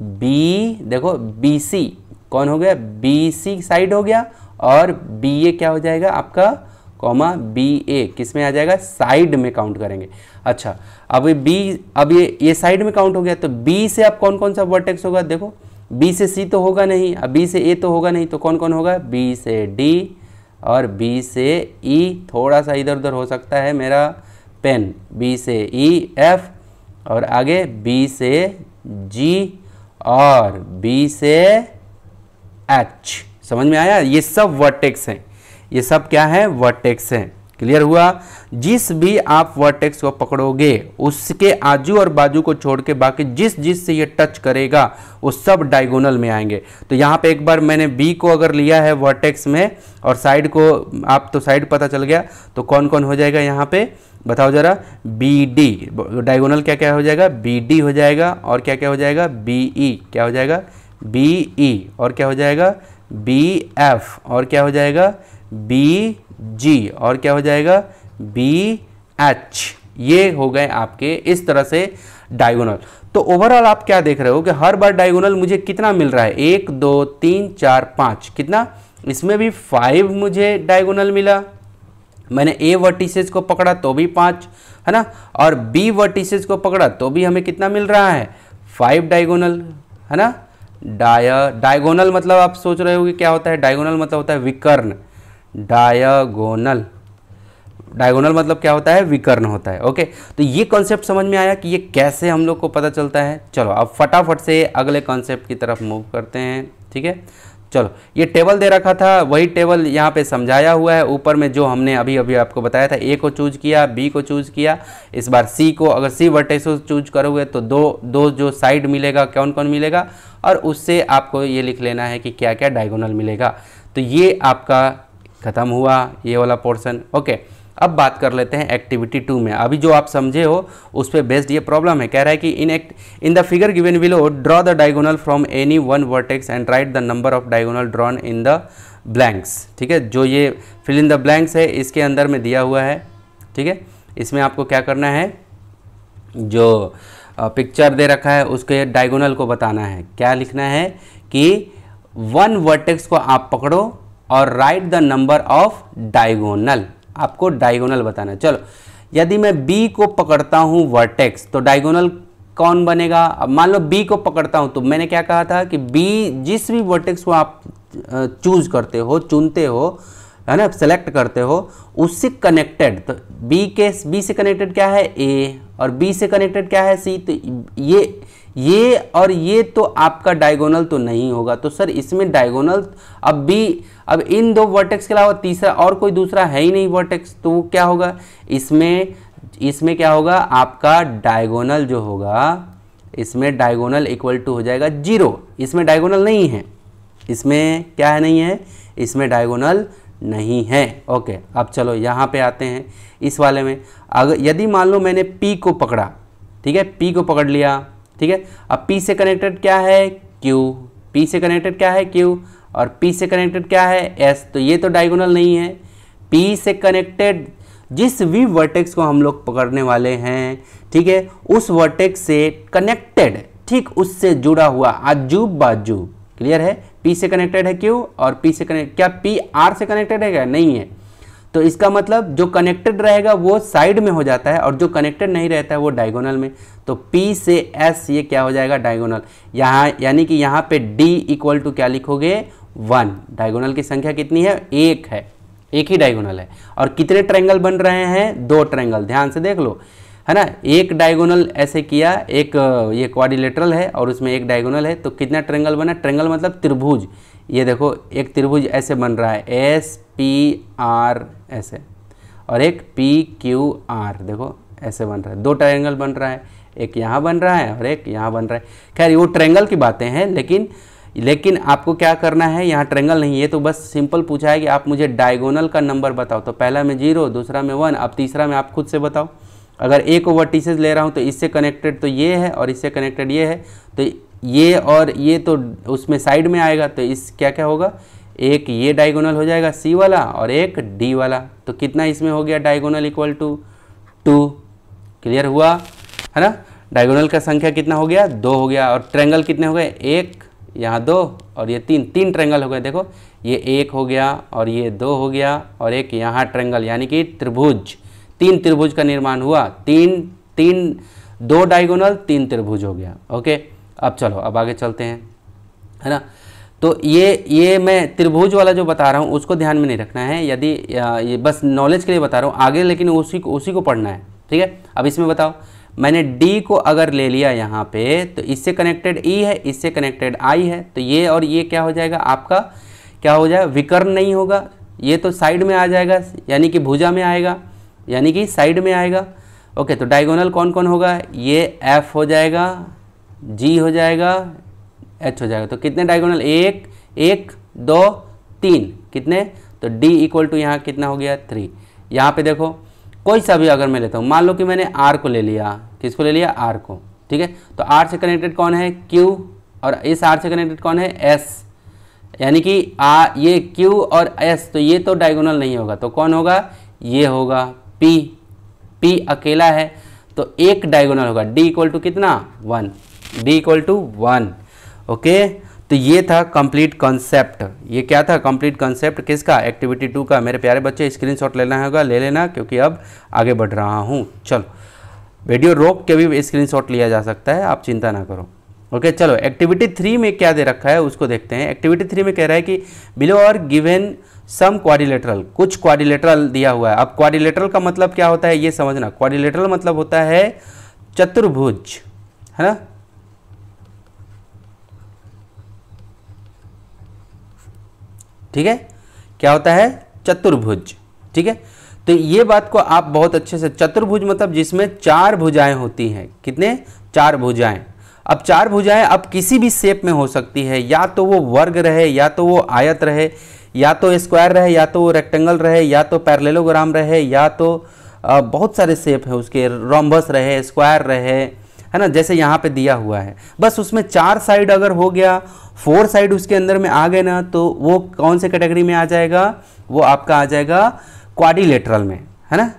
बी, देखो बी सी कौन हो गया, बी सी साइड हो गया, और बी ए क्या हो जाएगा आपका, कॉमा बी ए किस में आ जाएगा, साइड में काउंट करेंगे। अच्छा अब ये साइड में काउंट हो गया, तो बी से अब कौन कौन सा वर्टेक्स होगा, देखो बी से सी तो होगा नहीं, अब बी से ए तो होगा नहीं, तो कौन कौन होगा, बी से डी और बी से ई, थोड़ा सा इधर उधर हो सकता है मेरा पेन, बी से ई एफ और आगे बी से जी और बी से एच। समझ में आया? ये सब वर्टेक्स हैं, ये सब क्या है, वर्टेक्स हैं। क्लियर हुआ? जिस भी आप वर्टेक्स को पकड़ोगे उसके आजू और बाजू को छोड़ के बाकी जिस जिस से ये टच करेगा वो सब डायगोनल में आएंगे। तो यहाँ पे एक बार मैंने बी को अगर लिया है वर्टेक्स में और साइड को, आप तो साइड पता चल गया, तो कौन कौन हो जाएगा यहाँ पे बताओ जरा, बी डी, डायगोनल क्या क्या हो जाएगा, बी डी हो जाएगा और क्या क्या हो जाएगा, बी ई, क्या हो जाएगा, बी ई और क्या हो जाएगा, बी एफ और क्या हो जाएगा, बी जी और क्या हो जाएगा, बी एच। ये हो गए आपके इस तरह से डायगोनल। तो ओवरऑल आप क्या देख रहे हो कि हर बार डायगोनल मुझे कितना मिल रहा है, 1 2 3 4 5, कितना, इसमें भी 5 मुझे डायगोनल मिला। मैंने ए वर्टिसेस को पकड़ा तो भी 5 है ना, और बी वर्टिसेस को पकड़ा तो भी हमें कितना मिल रहा है, 5 डायगोनल है ना। डायगोनल मतलब आप सोच रहे हो कि क्या होता है, डायगोनल मतलब होता है विकर्ण, डायगोनल, डायगोनल मतलब क्या होता है, विकर्ण होता है। ओके, तो ये कॉन्सेप्ट समझ में आया कि ये कैसे हम लोग को पता चलता है। चलो अब फटाफट से अगले कॉन्सेप्ट की तरफ मूव करते हैं। ठीक है, चलो ये टेबल दे रखा था, वही टेबल यहाँ पे समझाया हुआ है। ऊपर में जो हमने अभी अभी आपको बताया था, ए को चूज किया, बी को चूज किया, इस बार सी को, अगर सी वर्टेक्स को चूज करोगे तो दो जो साइड मिलेगा कौन कौन मिलेगा, और उससे आपको ये लिख लेना है कि क्या क्या डायगोनल मिलेगा। तो ये आपका खत्म हुआ ये वाला पोर्शन। ओके, अब बात कर लेते हैं एक्टिविटी 2 में। अभी जो आप समझे हो उस पर बेस्ड ये प्रॉब्लम है। कह रहा है कि in the figure given below draw the diagonal from any one vertex and right the number of diagonal drawn in the blanks. ठीक है, जो ये फिल इन द ब्लैंक्स है इसके अंदर में दिया हुआ है। ठीक है, इसमें आपको क्या करना है, जो पिक्चर दे रखा है उसके डायगोनल को बताना है। क्या लिखना है कि वन वर्टेक्स को आप पकड़ो और right the number of diagonal, आपको डायगोनल बताना है। चलो, यदि मैं B को पकड़ता हूँ वर्टेक्स तो डायगोनल कौन बनेगा। अब मान लो B को पकड़ता हूँ तो मैंने क्या कहा था कि B जिस भी वर्टेक्स को आप चूज करते हो, चुनते हो है ना, सेलेक्ट करते हो, उससे कनेक्टेड, तो B से कनेक्टेड क्या है, A, और B से कनेक्टेड क्या है, C। तो ये और ये तो आपका डायगोनल तो नहीं होगा। तो सर इसमें डायगोनल अब इन दो वर्टेक्स के अलावा तीसरा और कोई दूसरा है ही नहीं वर्टेक्स, तो वो क्या होगा, इसमें क्या होगा, आपका डायगोनल जो होगा, इसमें डायगोनल इक्वल टू हो जाएगा 0। इसमें डायगोनल नहीं है, इसमें क्या है, नहीं है, इसमें डायगोनल नहीं है। ओके, अब चलो यहाँ पे आते हैं इस वाले में। अगर यदि मान लो मैंने P को पकड़ा, ठीक है, P को पकड़ लिया, ठीक है, अब P से कनेक्टेड क्या है, Q, P से कनेक्टेड क्या है, Q, और P से कनेक्टेड क्या है, S। तो ये तो डायगोनल नहीं है। P से कनेक्टेड जिस भी वर्टेक्स को हम लोग पकड़ने वाले हैं, ठीक है, उस वर्टेक्स से कनेक्टेड, ठीक उससे जुड़ा हुआ आजू बाजू, क्लियर है, P से कनेक्टेड है Q और P से कनेक्ट, क्या P R से कनेक्टेड है क्या, नहीं है। तो इसका मतलब जो कनेक्टेड रहेगा वो साइड में हो जाता है और जो कनेक्टेड नहीं रहता है वो डायगोनल में। तो P से S ये क्या हो जाएगा, डायगोनल। यहाँ यानी कि यहाँ पे D इक्वल टू क्या लिखोगे, 1। डायगोनल की संख्या कितनी है, 1 है, एक ही डायगोनल है। और कितने ट्रायंगल बन रहे हैं, 2 ट्रायंगल, ध्यान से देख लो, है ना। एक डायगोनल ऐसे किया, एक ये क्वाड्रिलेटरल है और उसमें एक डायगोनल है, तो कितना ट्रायंगल बना, ट्रायंगल मतलब त्रिभुज। ये देखो एक त्रिभुज ऐसे बन रहा है, SPR ऐसे, और एक PQR, देखो ऐसे बन रहा है, 2 ट्रायंगल बन रहा है, एक यहाँ बन रहा है और एक यहाँ बन रहा है। खैर वो ट्रायंगल की बातें हैं, लेकिन आपको क्या करना है, यहाँ ट्रायंगल नहीं, ये तो बस सिंपल पूछा है कि आप मुझे डायगोनल का नंबर बताओ। तो पहला में 0, दूसरा में 1, अब तीसरा में आप खुद से बताओ। अगर एक वर्टिसेस ले रहा हूँ तो इससे कनेक्टेड तो ये है और इससे कनेक्टेड ये है, तो ये और ये तो उसमें साइड में आएगा, तो इस क्या क्या होगा, एक ये डायगोनल हो जाएगा C वाला और एक D वाला। तो कितना इसमें हो गया, डायगोनल इक्वल टू 2। क्लियर हुआ, है ना। डायगोनल का संख्या कितना हो गया, 2 हो गया। और ट्रायंगल कितने हो गए, 1, यहाँ 2 और ये 3 ट्रायंगल हो गए। देखो ये 1 हो गया और ये 2 हो गया और एक यहाँ ट्रायंगल, यानी कि त्रिभुज, 3 त्रिभुज का निर्माण हुआ। 2 डायगोनल 3 त्रिभुज हो गया। ओके, अब चलो अब आगे चलते हैं। है ना। तो ये मैं त्रिभुज वाला जो बता रहा हूँ उसको ध्यान में नहीं रखना है, यदि ये बस नॉलेज के लिए बता रहा हूँ आगे, लेकिन उसी को पढ़ना है, ठीक है। अब इसमें बताओ, मैंने D को अगर ले लिया यहाँ पे, तो इससे कनेक्टेड E है, इससे कनेक्टेड I है, तो ये और ये क्या हो जाएगा आपका, क्या हो जाएगा, विकर्ण नहीं होगा, ये तो साइड में आ जाएगा, यानी कि भुजा में आएगा, यानी कि साइड में आएगा। ओके, तो डायगोनल कौन कौन होगा, ये F हो जाएगा, G हो जाएगा, H हो जाएगा। तो कितने डायगोनल, 1 1 2 3, कितने, तो D इक्वल टू यहाँ कितना हो गया 3। यहाँ पे देखो कोई सा भी अगर मैं लेता हूँ, मान लो कि मैंने R को ले लिया, किसको ले लिया, R को, ठीक है। तो R से कनेक्टेड कौन है, Q, और इस R से कनेक्टेड कौन है, S, यानी कि ये Q और S, तो ये तो डायगोनल नहीं होगा, तो कौन होगा, ये होगा P। P अकेला है तो एक डायगोनल होगा, D इक्वल टू कितना 1, D इक्वल टू 1। ओके, तो ये था कंप्लीट कॉन्सेप्ट। ये क्या था, कंप्लीट कॉन्सेप्ट किसका, एक्टिविटी 2 का। मेरे प्यारे बच्चे स्क्रीनशॉट लेना होगा, ले लेना, क्योंकि अब आगे बढ़ रहा हूँ। चलो, वीडियो रोक के भी स्क्रीनशॉट लिया जा सकता है, आप चिंता ना करो। ओके, चलो एक्टिविटी 3 में क्या दे रखा है उसको देखते हैं। एक्टिविटी 3 में कह रहा है कि below are given some quadrilateral, कुछ क्वाड्रिलेटरल दिया हुआ है। अब क्वाड्रिलेटरल का मतलब क्या होता है ये समझना। क्वाड्रिलेटरल मतलब होता है चतुर्भुज, है ना। ठीक है, क्या होता है, चतुर्भुज, ठीक है। तो ये बात को आप बहुत अच्छे से, चतुर्भुज मतलब जिसमें 4 भुजाएं होती हैं, कितने, 4 भुजाएं। अब 4 भुजाएं अब किसी भी शेप में हो सकती है, या तो वो वर्ग रहे, या तो वो आयत रहे, या तो स्क्वायर रहे, या तो वो रेक्टेंगल रहे, या तो पैरेललोग्राम रहे, या तो बहुत सारे शेप है उसके, रोम्बस रहे, स्क्वायर रहे, है ना, जैसे यहाँ पे दिया हुआ है। बस उसमें 4 साइड अगर हो गया, 4 साइड उसके अंदर में आ गए ना, तो वो कौन से कैटेगरी में आ जाएगा, वो आपका आ जाएगा क्वाड्रिलेटरल में, है ना।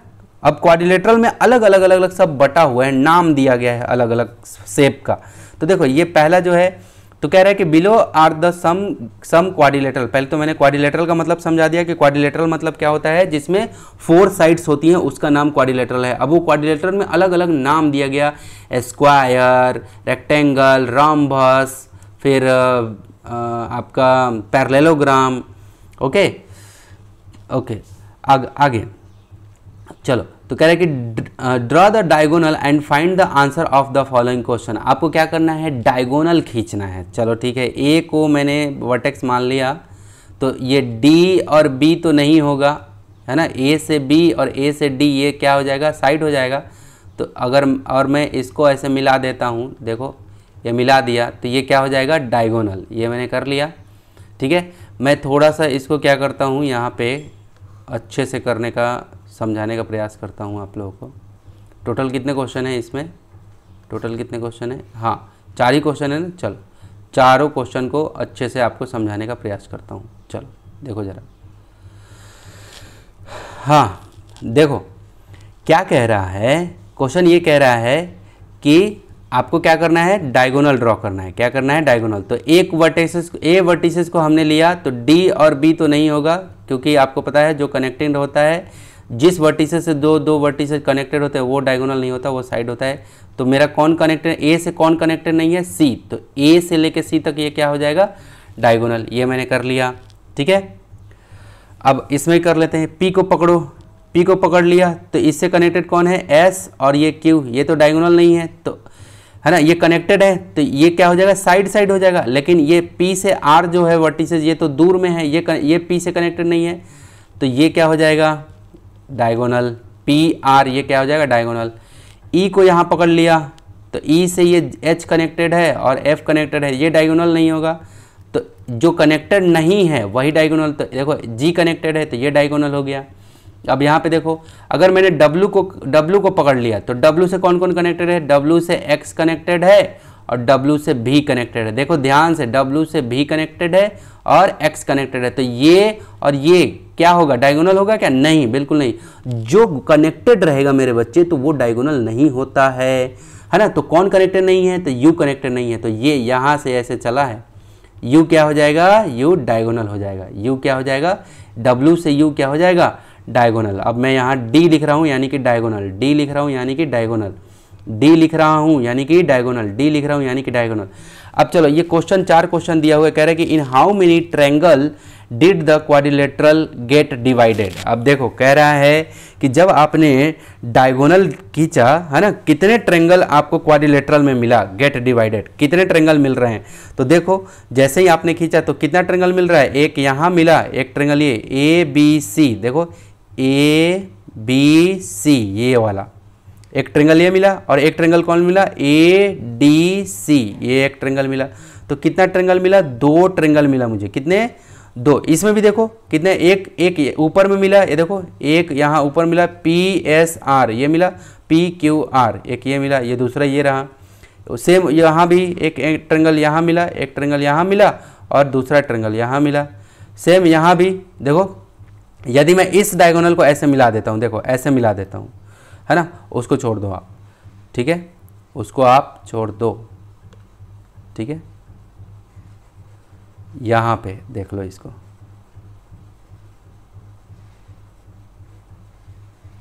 अब क्वाड्रिलेटरल में अलग अलग सब बटा हुआ है, नाम दिया गया है अलग अलग शेप का। तो देखो ये पहला जो है, तो कह रहा है कि below are the some quadrilateral. पहले तो मैंने क्वाड्रिलेटरल का मतलब समझा दिया कि क्वाड्रिलेटरल मतलब क्या होता है, जिसमें 4 साइड्स होती हैं, उसका नाम क्वाड्रिलेटरल है। अब वो क्वाड्रिलेटरल में अलग अलग नाम दिया गया, स्क्वायर, रेक्टेंगल, रोम्बस, फिर आपका पैरेललोग्राम। ओके ओके, आगे चलो। तो कह रहे हैं कि draw the diagonal and find the answer of the following question. आपको क्या करना है, डायगोनल खींचना है। चलो ठीक है, ए को मैंने वर्टेक्स मान लिया, तो ये डी और बी तो नहीं होगा, है ना। ए से बी और ए से डी ये क्या हो जाएगा, साइड हो जाएगा। तो अगर और मैं इसको ऐसे मिला देता हूँ, देखो ये मिला दिया, तो ये क्या हो जाएगा, डायगोनल। ये मैंने कर लिया, ठीक है। मैं थोड़ा सा इसको क्या करता हूँ, यहाँ पे अच्छे से करने का, समझाने का प्रयास करता हूँ आप लोगों को। टोटल कितने क्वेश्चन है इसमें, टोटल कितने क्वेश्चन है, हाँ 4 ही क्वेश्चन है ना। चलो, चारों क्वेश्चन को अच्छे से आपको समझाने का प्रयास करता हूँ। चलो देखो ज़रा, हाँ देखो क्या कह रहा है क्वेश्चन, ये कह रहा है कि आपको क्या करना है, डायगोनल ड्रॉ करना है। क्या करना है, डायगोनल। तो एक वर्टिसेस, ए वर्टिसेस को हमने लिया, तो डी और बी तो नहीं होगा, क्योंकि आपको पता है जो कनेक्टिंग होता है, जिस वर्टिसेस से दो वर्टिसेस कनेक्टेड होते हैं वो डायगोनल नहीं होता, वो साइड होता है। तो मेरा कौन कनेक्टेड, ए से कौन कनेक्टेड नहीं है, सी। तो ए से लेके सी तक ये क्या हो जाएगा, डायगोनल। ये मैंने कर लिया, ठीक है। अब इसमें कर लेते हैं, पी को पकड़ो, पी को पकड़ लिया, तो इससे कनेक्टेड कौन है, एस, और ये क्यू, ये तो डायगोनल नहीं है, तो है ना, ये कनेक्टेड है, तो ये क्या हो जाएगा, साइड साइड हो जाएगा। लेकिन ये पी से आर जो है वर्टिसेस, ये तो दूर में है, ये पी से कनेक्टेड नहीं है, तो ये क्या हो जाएगा, डायगोनल। पी आर ये क्या हो जाएगा, डायगोनल। ई को यहाँ पकड़ लिया, तो ई से ये एच कनेक्टेड है और एफ कनेक्टेड है, ये डायगोनल नहीं होगा। तो जो कनेक्टेड नहीं है वही डायगोनल। तो देखो जी कनेक्टेड है, तो ये डायगोनल हो गया। अब यहाँ पे देखो, अगर मैंने W को पकड़ लिया, तो W से कौन कौन कनेक्टेड है, W से X कनेक्टेड है और W से V कनेक्टेड है। देखो ध्यान से, W से V कनेक्टेड है और X कनेक्टेड है, तो ये और ये क्या होगा, डायगोनल होगा क्या, नहीं, बिल्कुल नहीं। जो कनेक्टेड रहेगा मेरे बच्चे, तो वो डायगोनल नहीं होता है ना। तो कौन कनेक्टेड नहीं है, तो U कनेक्टेड नहीं है, तो ये यहाँ से ऐसे चला है, U क्या हो जाएगा, U डायगोनल हो जाएगा। U क्या हो जाएगा, W से U क्या हो जाएगा, डायगोनल। अब मैं यहाँ D लिख रहा हूँ यानी कि डायगोनल, D लिख रहा हूँ यानी कि डायगोनल। डी लिख रहा हूँ यानी कि डायगोनल, डी लिख रहा हूँ यानी कि डायगोनल। अब चलो ये क्वेश्चन 4 क्वेश्चन दिया हुआ है, कह रहे हैं कि in how many triangle did the quadrilateral gate divided. अब देखो कह रहा है कि जब आपने डायगोनल खींचा है ना, कितने ट्रायंगल आपको क्वाड्रिलेटरल में मिला, गेट डिवाइडेड, कितने ट्रायंगल मिल रहे हैं। तो देखो जैसे ही आपने खींचा तो कितना ट्रायंगल मिल रहा है, एक यहाँ मिला, एक ट्रायंगल ये ए बी सी, देखो ए बी सी ये वाला, एक ट्रायंगल ये मिला और एक ट्रायंगल कौन मिला, ए डी सी, ये एक ट्रायंगल मिला। तो कितना ट्रायंगल मिला, 2 ट्रायंगल मिला मुझे, कितने, 2। इसमें भी देखो कितने, एक ऊपर में मिला, ये देखो एक यहाँ ऊपर मिला पी एस आर, ये मिला पी क्यू आर, एक ये मिला, ये दूसरा ये रहा। सेम यहाँ भी एक ट्रायंगल यहाँ मिला, एक ट्रायंगल यहाँ मिला और दूसरा ट्रायंगल यहाँ मिला। सेम यहाँ भी देखो, यदि मैं इस डायगोनल को ऐसे मिला देता हूँ, देखो ऐसे मिला देता हूँ, है ना, उसको छोड़ दो आप, ठीक है, उसको आप छोड़ दो, ठीक है, यहाँ पे देख लो इसको,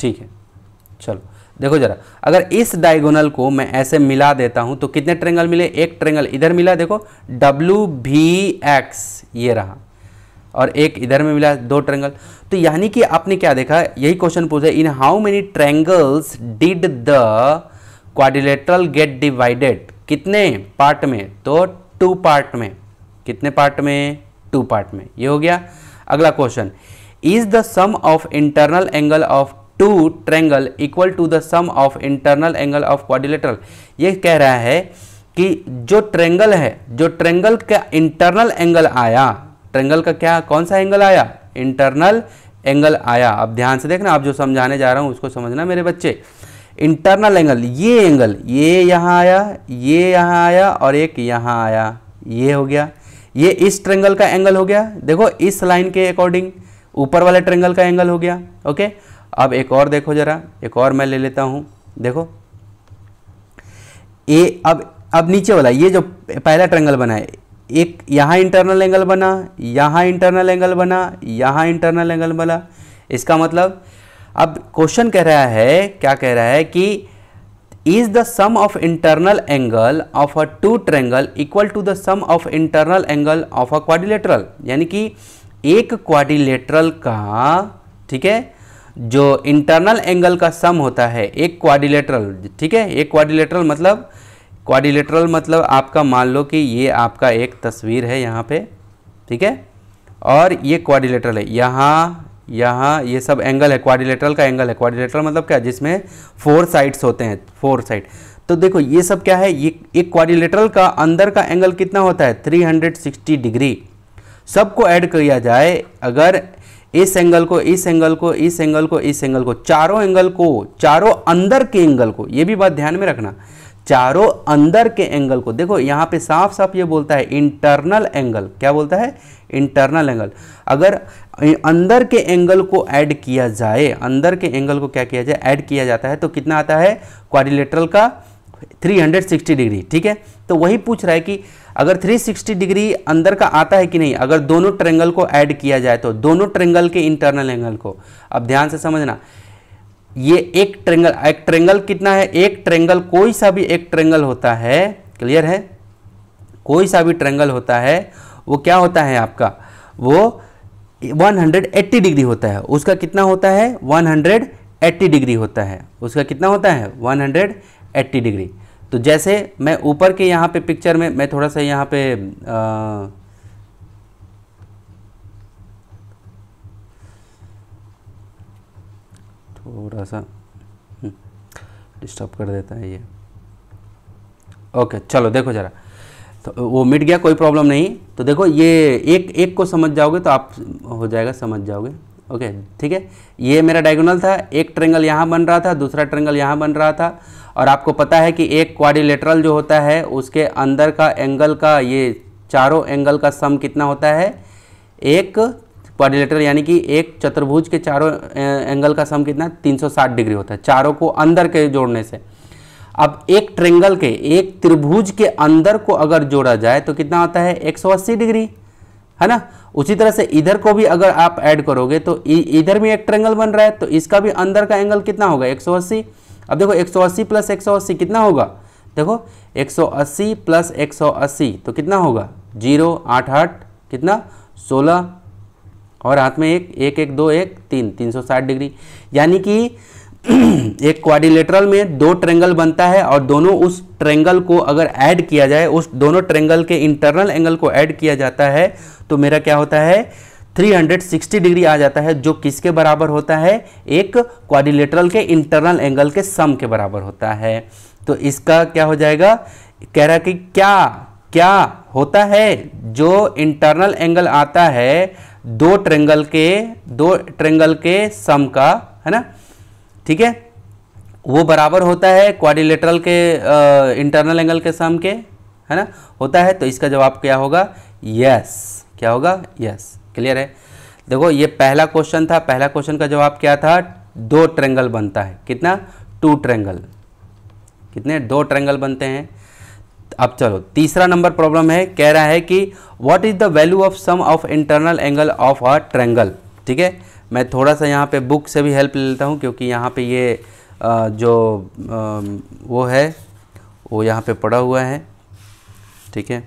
ठीक है। चलो देखो जरा, अगर इस डायगोनल को मैं ऐसे मिला देता हूं तो कितने ट्रायंगल मिले, एक ट्रायंगल इधर मिला, देखो डब्ल्यू भी एक्स ये रहा, और एक इधर में मिला, 2 ट्रायंगल। तो यानी कि आपने क्या देखा, यही क्वेश्चन पूछा, in how many triangles did the quadrilateral gate divided, कितने पार्ट में, तो 2 पार्ट में, कितने पार्ट में, 2 पार्ट में, ये हो गया। अगला question, is the sum of internal angle of 2 triangle equal to the sum of internal angle of quadrilateral. ये कह रहा है कि जो ट्रायंगल है, जो ट्रायंगल का इंटरनल एंगल आया, ट्रायंगल का क्या, कौन सा एंगल आया, इंटरनल एंगल आया। अब ध्यान से देखना, आप जो समझाने जा रहा हूं उसको समझना मेरे बच्चे। इंटरनल एंगल, ये एंगल, ये यहाँ आया, ये यहाँ आया और एक यहाँ आया, ये हो गया, ये इस ट्रायंगल का एंगल हो गया, देखो इस लाइन के अकॉर्डिंग ऊपर वाले ट्रायंगल का एंगल हो गया। ओके, अब एक और देखो जरा, एक और मैं ले लेता हूं, देखो ये अब नीचे वाला, ये जो पहला ट्रायंगल बना है, एक यहाँ इंटरनल एंगल बना, यहाँ इंटरनल एंगल बना, यहाँ इंटरनल एंगल बना। इसका मतलब अब क्वेश्चन कह रहा है, क्या कह रहा है कि is the sum of internal angle of a 2 triangle equal to the sum of internal angle of a quadrilateral. यानी कि एक क्वाड्रिलेटरल का, ठीक है, जो इंटरनल एंगल का सम होता है, एक क्वाड्रिलेटरल, ठीक है, एक क्वाड्रिलेटरल मतलब आपका, मान लो कि ये आपका एक तस्वीर है यहाँ पे, ठीक है, और ये क्वाड्रिलेटरल है, यहाँ ये सब एंगल है, क्वाड्रिलेटरल का एंगल है। क्वाड्रिलेटरल मतलब क्या, जिसमें 4 साइड्स होते हैं, 4 साइड। तो देखो ये सब क्या है, ये एक क्वाड्रिलेटरल का अंदर का एंगल कितना होता है, 360 डिग्री। सबको ऐड किया जाए, अगर इस एंगल को, इस एंगल को, इस एंगल को, इस एंगल को, चारों एंगल को, चारों अंदर के एंगल को, ये भी बात ध्यान में रखना, चारों अंदर के एंगल को, देखो यहाँ पे साफ साफ ये बोलता है इंटरनल एंगल, क्या बोलता है, इंटरनल एंगल। अगर अंदर के एंगल को ऐड किया जाए, अंदर के एंगल को क्या किया जाए, ऐड किया जाता है, तो कितना आता है क्वाड्रिलेटरल का, 360 डिग्री, ठीक है। तो वही पूछ रहा है कि अगर 360 डिग्री अंदर का आता है कि नहीं, अगर दोनों ट्रायंगल को ऐड किया जाए तो, दोनों ट्रायंगल के इंटरनल एंगल को। अब ध्यान से समझना, ये एक ट्रायंगल कितना है, एक ट्रायंगल, कोई सा भी एक ट्रायंगल होता है, क्लियर है, कोई सा भी ट्रायंगल होता है वो क्या होता है आपका, वो 180 डिग्री होता है। उसका कितना होता है, 180 डिग्री होता है, उसका कितना होता है, 180 डिग्री। तो जैसे मैं ऊपर के यहाँ पे पिक्चर में, मैं थोड़ा सा यहाँ पे थोड़ा सा डिस्टर्ब कर देता है ये। ओके चलो देखो जरा, तो वो मिट गया, कोई प्रॉब्लम नहीं। तो देखो ये एक को समझ जाओगे तो आप हो जाएगा, समझ जाओगे। ओके ठीक है, ये मेरा डायगोनल था, एक ट्रायंगल यहाँ बन रहा था, दूसरा ट्रायंगल यहाँ बन रहा था, और आपको पता है कि एक क्वाड्रिलेटरल जो होता है उसके अंदर का एंगल का, ये चारों एंगल का सम कितना होता है, एक क्वाड्रिलेटरल यानी कि एक चतुर्भुज के चारों एंगल का सम कितना, 360 डिग्री होता है, चारों को अंदर के जोड़ने से। अब एक ट्रायंगल के, एक त्रिभुज के अंदर को अगर जोड़ा जाए तो कितना आता है, 180 डिग्री, है ना। उसी तरह से इधर को भी अगर आप ऐड करोगे तो इधर भी एक ट्रायंगल बन रहा है, तो इसका भी अंदर का एंगल कितना होगा, 180। अब देखो 180 प्लस 180 कितना होगा, देखो 180 प्लस 180 तो कितना होगा 0, 8 8 कितना 16 और हाथ में 1 1 1 2 1 3 360 डिग्री। यानी कि एक क्वाड्रिलेटरल में दो ट्रेंगल बनता है और दोनों उस ट्रेंगल को अगर ऐड किया जाए, उस दोनों ट्रेंगल के इंटरनल एंगल को ऐड किया जाता है तो मेरा क्या होता है 360 डिग्री आ जाता है, जो किसके बराबर होता है, एक क्वाड्रिलेटरल के इंटरनल एंगल के सम के बराबर होता है। तो इसका क्या हो जाएगा, कह रहा कि क्या क्या होता है, जो इंटरनल एंगल आता है दो ट्रेंगल के सम का, है ना, ठीक है, वो बराबर होता है क्वाड्रिलेटरल के इंटरनल एंगल के सम के, है ना, होता है। तो इसका जवाब क्या होगा, यस, क्या होगा, यस। क्लियर है। देखो ये पहला क्वेश्चन था, पहला क्वेश्चन का जवाब क्या था, दो ट्रेंगल बनता है, कितना 2 ट्रेंगल, कितने 2 ट्रेंगल बनते हैं। अब चलो तीसरा नंबर प्रॉब्लम है, कह रहा है कि what is the value of sum of internal angle of a triangle. ठीक है, मैं थोड़ा सा यहाँ पे बुक से भी हेल्प ले लेता हूँ, क्योंकि यहाँ पे ये जो वो है वो यहाँ पे पड़ा हुआ है। ठीक है,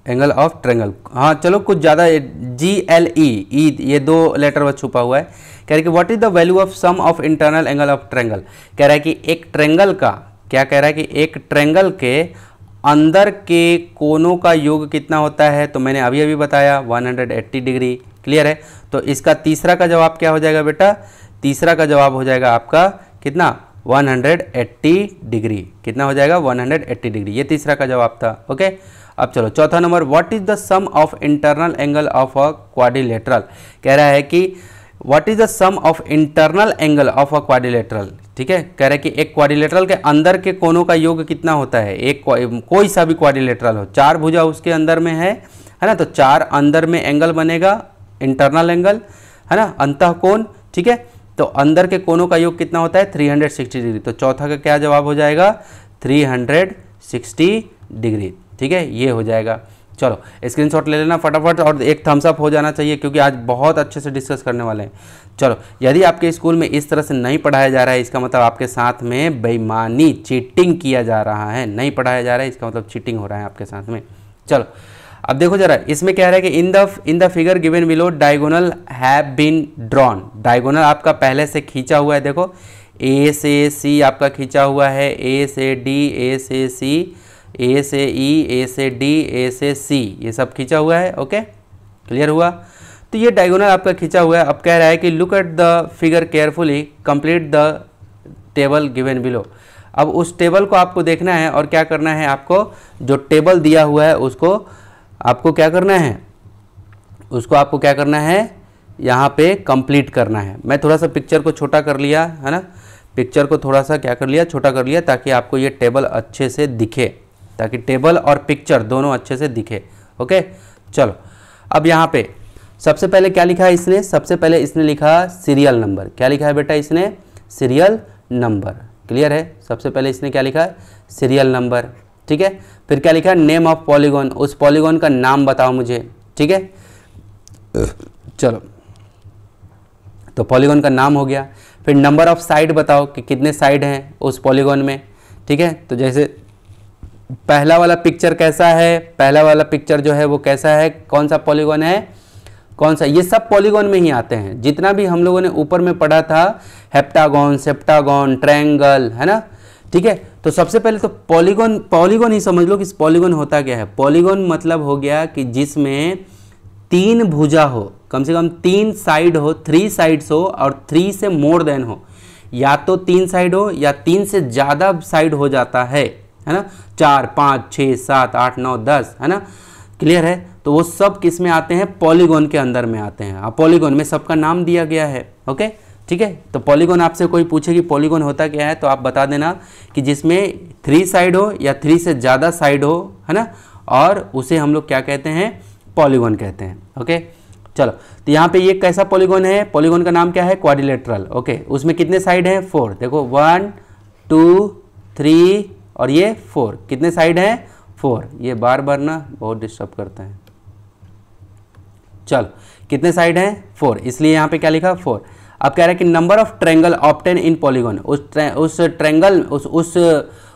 एंगल ऑफ ट्रेंगल, हाँ चलो कुछ ज़्यादा GLE ये 2 लेटर वह छुपा हुआ है। कह रहा है कि what is the value of sum of internal angle of triangle. कह रहा है कि एक ट्रेंगल का, क्या कह रहा है कि एक ट्रेंगल के अंदर के कोनों का योग कितना होता है, तो मैंने अभी अभी बताया 180 डिग्री। क्लियर है। तो इसका तीसरा का जवाब क्या हो जाएगा बेटा, तीसरा का जवाब हो जाएगा आपका कितना 180 डिग्री, कितना हो जाएगा 180 डिग्री, ये तीसरा का जवाब था। ओके, अब चलो चौथा number, what is the sum of internal angle of a quadrilateral. कह रहा है कि what is the sum of internal angle of a quadrilateral. ठीक है, कह रहा है कि एक क्वाड्रिलेटरल के अंदर के कोनों का योग कितना होता है, एक कोई सा भी क्वाड्रिलेटरल हो, 4 भुजा उसके अंदर में है ना, तो 4 अंदर में एंगल बनेगा, इंटरनल एंगल, है ना, अंतःकोण। ठीक है, तो अंदर के कोनों का योग कितना होता है 360 डिग्री। तो चौथा का क्या जवाब हो जाएगा 360 डिग्री। ठीक है, ये हो जाएगा। चलो स्क्रीनशॉट ले लेना फटाफट और एक थम्स अप हो जाना चाहिए, क्योंकि आज बहुत अच्छे से डिस्कस करने वाले हैं। चलो, यदि आपके स्कूल में इस तरह से नहीं पढ़ाया जा रहा है, इसका मतलब आपके साथ में बेईमानी, चीटिंग किया जा रहा है। नहीं पढ़ाया जा रहा है, इसका मतलब चीटिंग हो रहा है आपके साथ में। चलो अब देखो जरा, इसमें क्या रहा है कि in the figure given below diagonal have been drawn. Diagonal आपका पहले से खींचा हुआ है, देखो A से C आपका खींचा हुआ है, A से D, A से C, A से E, A से D, A से C, ये सब खींचा हुआ है। ओके, क्लियर हुआ। तो ये डायगोनल आपका खींचा हुआ है। अब कह रहा है कि look at the figure carefully, complete the table given below. अब उस टेबल को आपको देखना है और क्या करना है, आपको जो टेबल दिया हुआ है उसको आपको क्या करना है, उसको आपको क्या करना है, यहाँ पे कंप्लीट करना है। मैं थोड़ा सा पिक्चर को छोटा कर लिया है ना, पिक्चर को थोड़ा सा क्या कर लिया, छोटा कर लिया, ताकि आपको ये टेबल अच्छे से दिखे, ताकि टेबल और पिक्चर दोनों अच्छे से दिखे। ओके, चलो अब यहाँ पे सबसे पहले क्या लिखा है इसने, सबसे पहले इसने लिखा सीरियल नंबर। क्या लिखा है बेटा इसने, सीरियल नंबर। क्लियर है, सबसे पहले इसने क्या लिखा है, सीरियल नंबर। ठीक है, फिर क्या लिखा है, नेम ऑफ पॉलीगॉन, उस पॉलीगॉन का नाम बताओ मुझे। ठीक है, चलो तो पॉलीगॉन का नाम हो गया। फिर नंबर ऑफ साइड बताओ कि कितने साइड हैं उस पॉलीगॉन में। ठीक है, तो जैसे पहला वाला पिक्चर कैसा है, पहला वाला पिक्चर जो है वो कैसा है, कौन सा पॉलीगॉन है, कौन सा, ये सब पॉलीगॉन में ही आते हैं, जितना भी हम लोगों ने ऊपर में पढ़ा था, हेप्टागॉन, सेप्टागॉन, ट्रायंगल, है ना। ठीक है, तो सबसे पहले तो पॉलीगॉन, पॉलीगॉन ही समझ लो कि पॉलीगॉन होता क्या है। पॉलीगॉन मतलब हो गया कि जिसमें 3 भुजा हो, कम से कम 3 साइड हो, 3 साइड्स हो और 3 से मोर देन हो, या तो 3 साइड हो या 3 से ज़्यादा साइड हो जाता है ना, 4 5 6 7 8 9 10, है ना। क्लियर है, तो वो सब किस में आते हैं, पॉलीगॉन के अंदर में आते हैं। अब पॉलीगॉन में सबका नाम दिया गया है। ओके, ठीक है, तो पॉलीगॉन आपसे कोई पूछे कि पॉलीगॉन होता क्या है, तो आप बता देना कि जिसमें 3 साइड हो या 3 से ज़्यादा साइड हो, है ना, और उसे हम लोग क्या कहते हैं, पॉलीगॉन कहते हैं। ओके, चलो तो यहाँ पे ये कैसा पॉलीगॉन है, पॉलीगॉन का नाम क्या है, क्वाड्रिलेटरल। ओके, उसमें कितने साइड हैं, 4। देखो 1 2 3 और ये 4, कितने साइड हैं, 4। ये बार बार ना बहुत डिस्टर्ब करता है। चलो कितने साइड हैं, 4, इसलिए यहाँ पे क्या लिखा, 4। अब कह रहा है कि number of triangle obtain in polygon, उस ट्रायंगल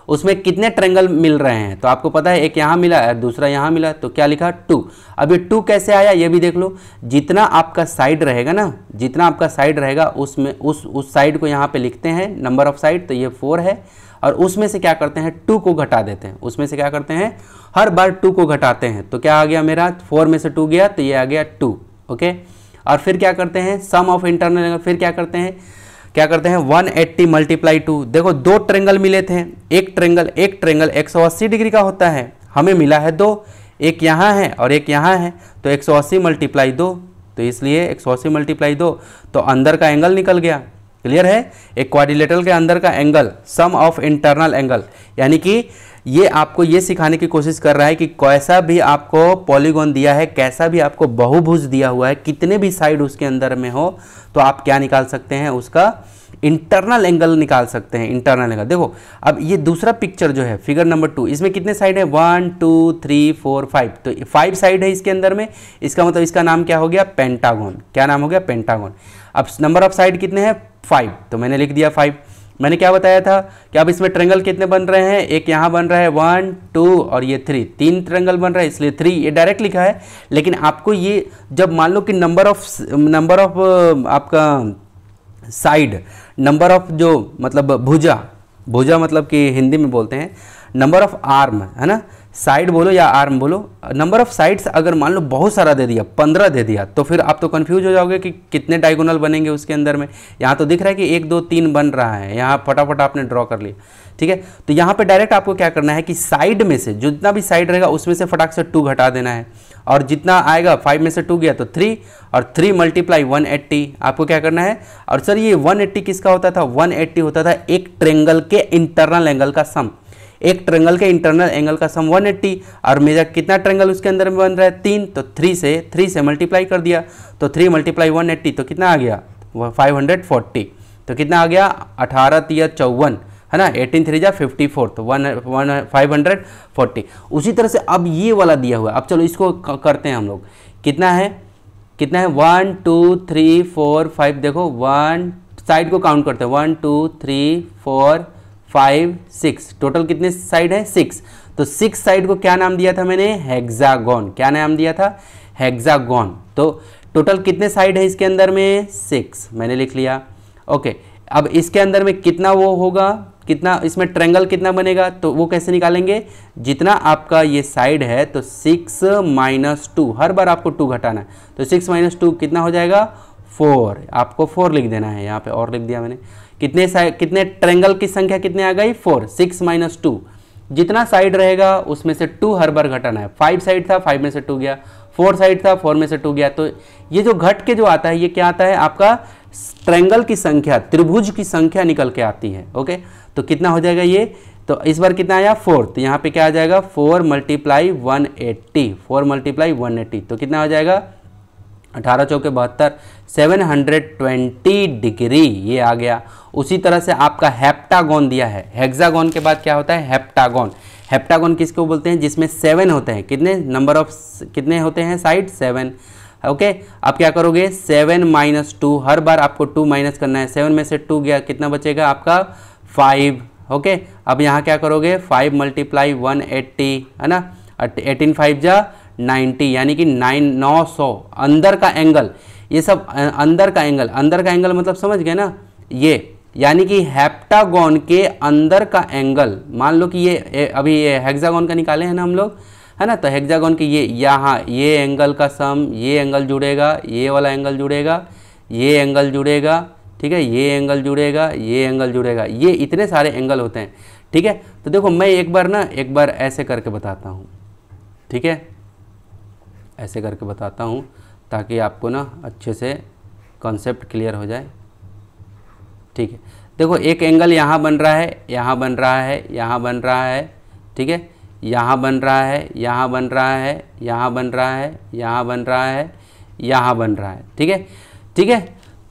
उसमें कितने ट्रायंगल मिल रहे हैं। तो आपको पता है एक यहाँ मिला और दूसरा यहाँ मिला, तो क्या लिखा 2। अब ये 2 कैसे आया ये भी देख लो। जितना आपका साइड रहेगा ना, जितना आपका साइड रहेगा उसमें उस साइड को यहाँ पे लिखते हैं नंबर ऑफ साइड, तो ये 4 है। और उसमें से क्या करते हैं 2 को घटा देते हैं, उसमें से क्या करते हैं हर बार 2 को घटाते हैं। तो क्या आ गया मेरा 4 में से 2 गया तो ये आ गया 2। ओके, और फिर क्या करते हैं सम ऑफ इंटरनल एंगल, फिर क्या करते हैं 180 मल्टीप्लाई 2। देखो 2 ट्रायंगल मिले थे, एक ट्रायंगल 180 डिग्री का होता है, हमें मिला है 2, एक यहाँ है और एक यहाँ है, तो 180 मल्टीप्लाई 2, तो इसलिए 180 मल्टीप्लाई 2 तो अंदर का एंगल निकल गया। क्लियर है, एक क्वाड्रिलेटरल के अंदर का angle sum of internal angle, यानी कि ये आपको ये सिखाने की कोशिश कर रहा है कि कैसा भी आपको पॉलीगॉन दिया है, कैसा भी आपको बहुभुज दिया हुआ है, कितने भी साइड उसके अंदर में हो, तो आप क्या निकाल सकते हैं उसका इंटरनल एंगल निकाल सकते हैं, इंटरनल एंगल। देखो अब ये दूसरा पिक्चर जो है फिगर नंबर 2, इसमें कितने साइड है 1 2 3 4 5, तो 5 साइड है इसके अंदर में, इसका मतलब इसका नाम क्या हो गया पेंटागन। क्या नाम हो गया पेंटागन। अब नंबर ऑफ साइड कितने हैं 5, तो मैंने लिख दिया 5। मैंने क्या बताया था कि अब इसमें ट्रायंगल कितने बन रहे हैं, एक यहाँ बन रहा है 1 2 और ये 3, 3 ट्रायंगल बन रहा है इसलिए 3, ये डायरेक्ट लिखा है। लेकिन आपको ये जब मान लो कि नंबर ऑफ आपका साइड, नंबर ऑफ जो मतलब भुजा मतलब कि हिंदी में बोलते हैं नंबर ऑफ आर्म, है ना, साइड बोलो या आर्म बोलो, नंबर ऑफ साइड्स अगर मान लो बहुत सारा दे दिया 15 दे दिया, तो फिर आप तो कंफ्यूज हो जाओगे कि कितने डायगोनल बनेंगे उसके अंदर में। यहाँ तो दिख रहा है कि 1 2 3 बन रहा है, यहाँ फटाफट आपने ड्रॉ कर लिया। ठीक है, तो यहाँ पे डायरेक्ट आपको क्या करना है कि साइड में से जितना भी साइड रहेगा उसमें से फटाक से 2 घटा देना है, और जितना आएगा 5 में से 2 गया तो 3, और 3 मल्टीप्लाई 180 आपको क्या करना है। और सर ये 180 किसका होता था, 180 होता था एक ट्रायंगल के इंटरनल एंगल का सम, एक ट्रायंगल के इंटरनल एंगल का सम 180, और मेरा कितना ट्रायंगल उसके अंदर में बन रहा है 3, तो 3 से मल्टीप्लाई कर दिया, तो 3 मल्टीप्लाई 180 तो कितना आ गया 540, तो कितना आ गया 18 3 54, है ना, 18 3 जा 54, तो 540। उसी तरह से अब ये वाला दिया हुआ है, अब चलो इसको करते हैं हम लोग। कितना है 1 2 3 4 5, देखो 1 साइड को काउंट करते हैं 1 2 3 4 5 6, टोटल कितने साइड है 6, तो 6 साइड को क्या नाम दिया था मैंने हेक्सागोन। क्या नाम दिया था हेक्सागोन। तो टोटल कितने साइड है इसके अंदर में 6, मैंने लिख लिया। ओके, अब इसके अंदर में कितना वो होगा, कितना इसमें ट्रायंगल कितना बनेगा, तो वो कैसे निकालेंगे, जितना आपका ये साइड है तो 6 - 2, हर बार आपको 2 घटाना है, तो 6 - 2 कितना हो जाएगा 4, आपको 4 लिख देना है, यहाँ पे और लिख दिया मैंने। कितने ट्रायंगल की संख्या कितने आ गई 4, 6 - 2, जितना साइड रहेगा उसमें से 2 हर बार घटाना है। 5 साइड था 5 में से 2 गया, 4 साइड था 4 में से 2 गया, तो ये जो घट के जो आता है ये क्या आता है आपका ट्रायंगल की संख्या, त्रिभुज की संख्या निकल के आती है। ओके, तो कितना हो जाएगा ये, तो इस बार कितना आया 4, तो यहाँ पे क्या आ जाएगा 4 मल्टीप्लाई 180, 4 मल्टीप्लाई 180, तो कितना हो जाएगा 18 चौके 72, 720 डिग्री ये आ गया। उसी तरह से आपका हेप्टागोन दिया है, हेक्सागोन के बाद क्या होता है हेप्टागोन। हेप्टागोन किसको बोलते हैं, जिसमें 7 होते हैं, कितने नंबर ऑफ कितने होते हैं साइड 7। ओके, अब क्या करोगे 7 - 2, हर बार आपको 2 माइनस करना है, 7 में से 2 गया कितना बचेगा आपका 5। ओके, अब यहाँ क्या करोगे 5 मल्टीप्लाई 180, है ना, 18 5 जा 90, यानी कि 900 अंदर का एंगल, ये सब अंदर का एंगल मतलब समझ गए ना, ये यानी कि हेप्टागोन के अंदर का एंगल। मान लो कि ये अभी ये हेक्सागोन का निकाले हैं ना हम लोग, है ना, तो हेक्सागोन के ये यहाँ ये एंगल का सम, ये एंगल जुड़ेगा, ये वाला एंगल जुड़ेगा, ये एंगल जुड़ेगा, ठीक है, ये एंगल जुड़ेगा, ये एंगल जुड़ेगा, ये इतने सारे एंगल होते हैं। ठीक है, तो देखो मैं एक बार ऐसे करके बताता हूँ, ठीक है, ऐसे करके बताता हूँ ताकि आपको ना अच्छे से कॉन्सेप्ट क्लियर हो जाए। ठीक है, देखो एक एंगल यहाँ बन रहा है, यहाँ बन रहा है, यहाँ बन रहा है, ठीक है, यहाँ बन रहा है, यहाँ बन रहा है, यहाँ बन रहा है, यहाँ बन रहा है, यहाँ बन रहा है, ठीक है, ठीक है।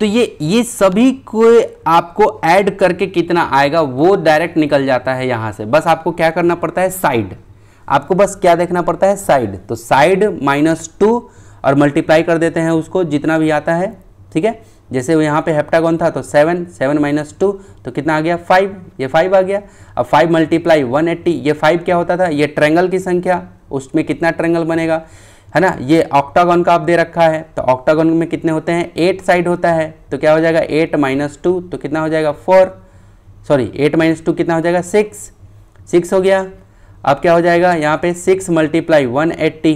तो ये सभी को आपको ऐड करके कितना आएगा वो डायरेक्ट निकल जाता है यहाँ से। बस आपको क्या करना पड़ता है साइड, आपको बस क्या देखना पड़ता है साइड, तो साइड -2 और मल्टीप्लाई कर देते हैं उसको जितना भी आता है, ठीक है, जैसे यहाँ पे हेप्टागोन था तो 7, 7 माइनस 2 तो कितना आ गया 5, ये 5 आ गया। अब 5 मल्टीप्लाई 180, ये 5 क्या होता था, ये ट्रायंगल की संख्या, उसमें कितना ट्रायंगल बनेगा, है ना। ये ऑक्टागन का आप दे रखा है, तो ऑक्टागन में कितने होते हैं, 8 साइड होता है, तो क्या हो जाएगा 8 माइनस 2 तो कितना हो जाएगा 4, सॉरी 8 माइनस 2 कितना हो जाएगा 6 हो गया। अब क्या हो जाएगा यहाँ पे 6 मल्टीप्लाई 180,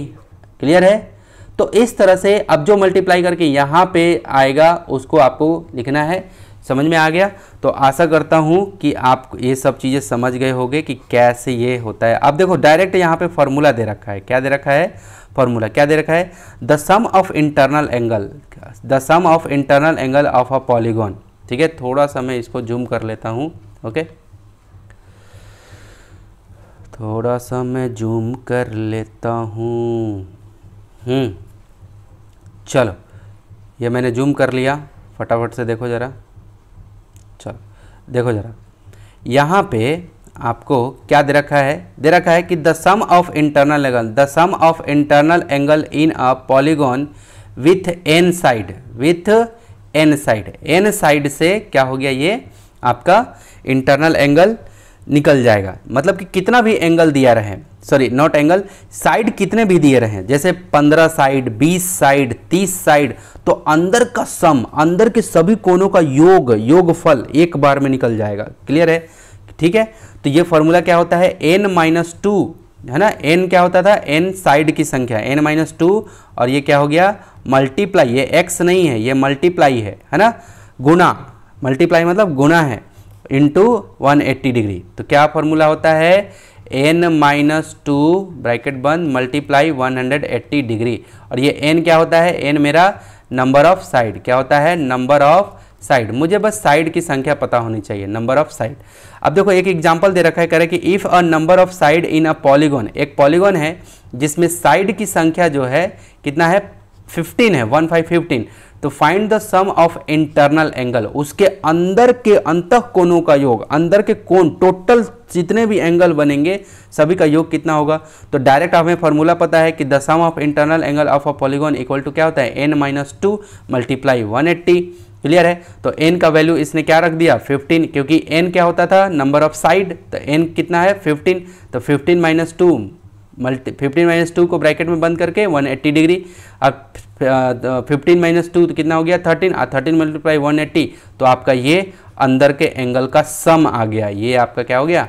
क्लियर है। तो इस तरह से अब जो मल्टीप्लाई करके यहाँ पे आएगा उसको आपको लिखना है। समझ में आ गया? तो आशा करता हूँ कि आप ये सब चीज़ें समझ गए होंगे कि कैसे ये होता है। अब देखो डायरेक्ट यहाँ पे फॉर्मूला दे रखा है, क्या दे रखा है, फॉर्मूला क्या दे रखा है, the sum of internal angle, the sum of internal angle of a polygon. ठीक है, थोड़ा सा मैं इसको जूम कर लेता हूँ, ओके, थोड़ा सा मैं जूम कर लेता हूँ। चलो ये मैंने जूम कर लिया, फटाफट से देखो ज़रा, चलो देखो ज़रा, यहाँ पे आपको क्या दे रखा है, दे रखा है कि the sum of internal angle, the sum of internal angle in a polygon with n side, with n side, n side से क्या हो गया, ये आपका इंटरनल एंगल निकल जाएगा। मतलब कि कितना भी एंगल दिया रहे, सॉरी नॉट एंगल, साइड कितने भी दिए रहे, जैसे 15 साइड, 20 साइड, 30 साइड, तो अंदर का सम, अंदर के सभी कोनों का योगफल एक बार में निकल जाएगा। क्लियर है? ठीक है, तो ये फॉर्मूला क्या होता है, n माइनस 2, है ना। n क्या होता था, n साइड की संख्या, n माइनस 2, और ये क्या हो गया मल्टीप्लाई, ये x नहीं है, ये मल्टीप्लाई है ना, गुना, मल्टीप्लाई मतलब गुना है, इंटू 180 डिग्री। तो क्या फॉर्मूला होता है, n माइनस 2 ब्रैकेट बंद मल्टीप्लाई 180 डिग्री, और ये n क्या होता है, n मेरा नंबर ऑफ साइड, क्या होता है, नंबर ऑफ साइड। मुझे बस साइड की संख्या पता होनी चाहिए, नंबर ऑफ साइड। अब देखो एक एग्जांपल दे रखा है, कह रहा है कि if a number of side in a polygon, एक पॉलीगॉन है जिसमें साइड की संख्या जो है कितना है, 15 है, 15, तो find the sum of internal angle, उसके अंदर के अंतः कोणों का योग, अंदर के कोण टोटल जितने भी एंगल बनेंगे सभी का योग कितना होगा। तो डायरेक्ट हमें फॉर्मूला पता है कि the sum of internal angle of a polygon equal to क्या होता है, n माइनस 2 मल्टीप्लाई 180। क्लियर है? तो n का वैल्यू इसने क्या रख दिया 15, क्योंकि n क्या होता था, नंबर ऑफ साइड, तो n कितना है 15, तो 15 माइनस 2 15 माइनस 2 को ब्रैकेट में बंद करके 180 डिग्री। अब 15 माइनस 2 तो कितना हो गया 13, 13 मल्टीप्लाई 180, तो आपका ये अंदर के एंगल का सम आ गया, ये आपका क्या हो गया,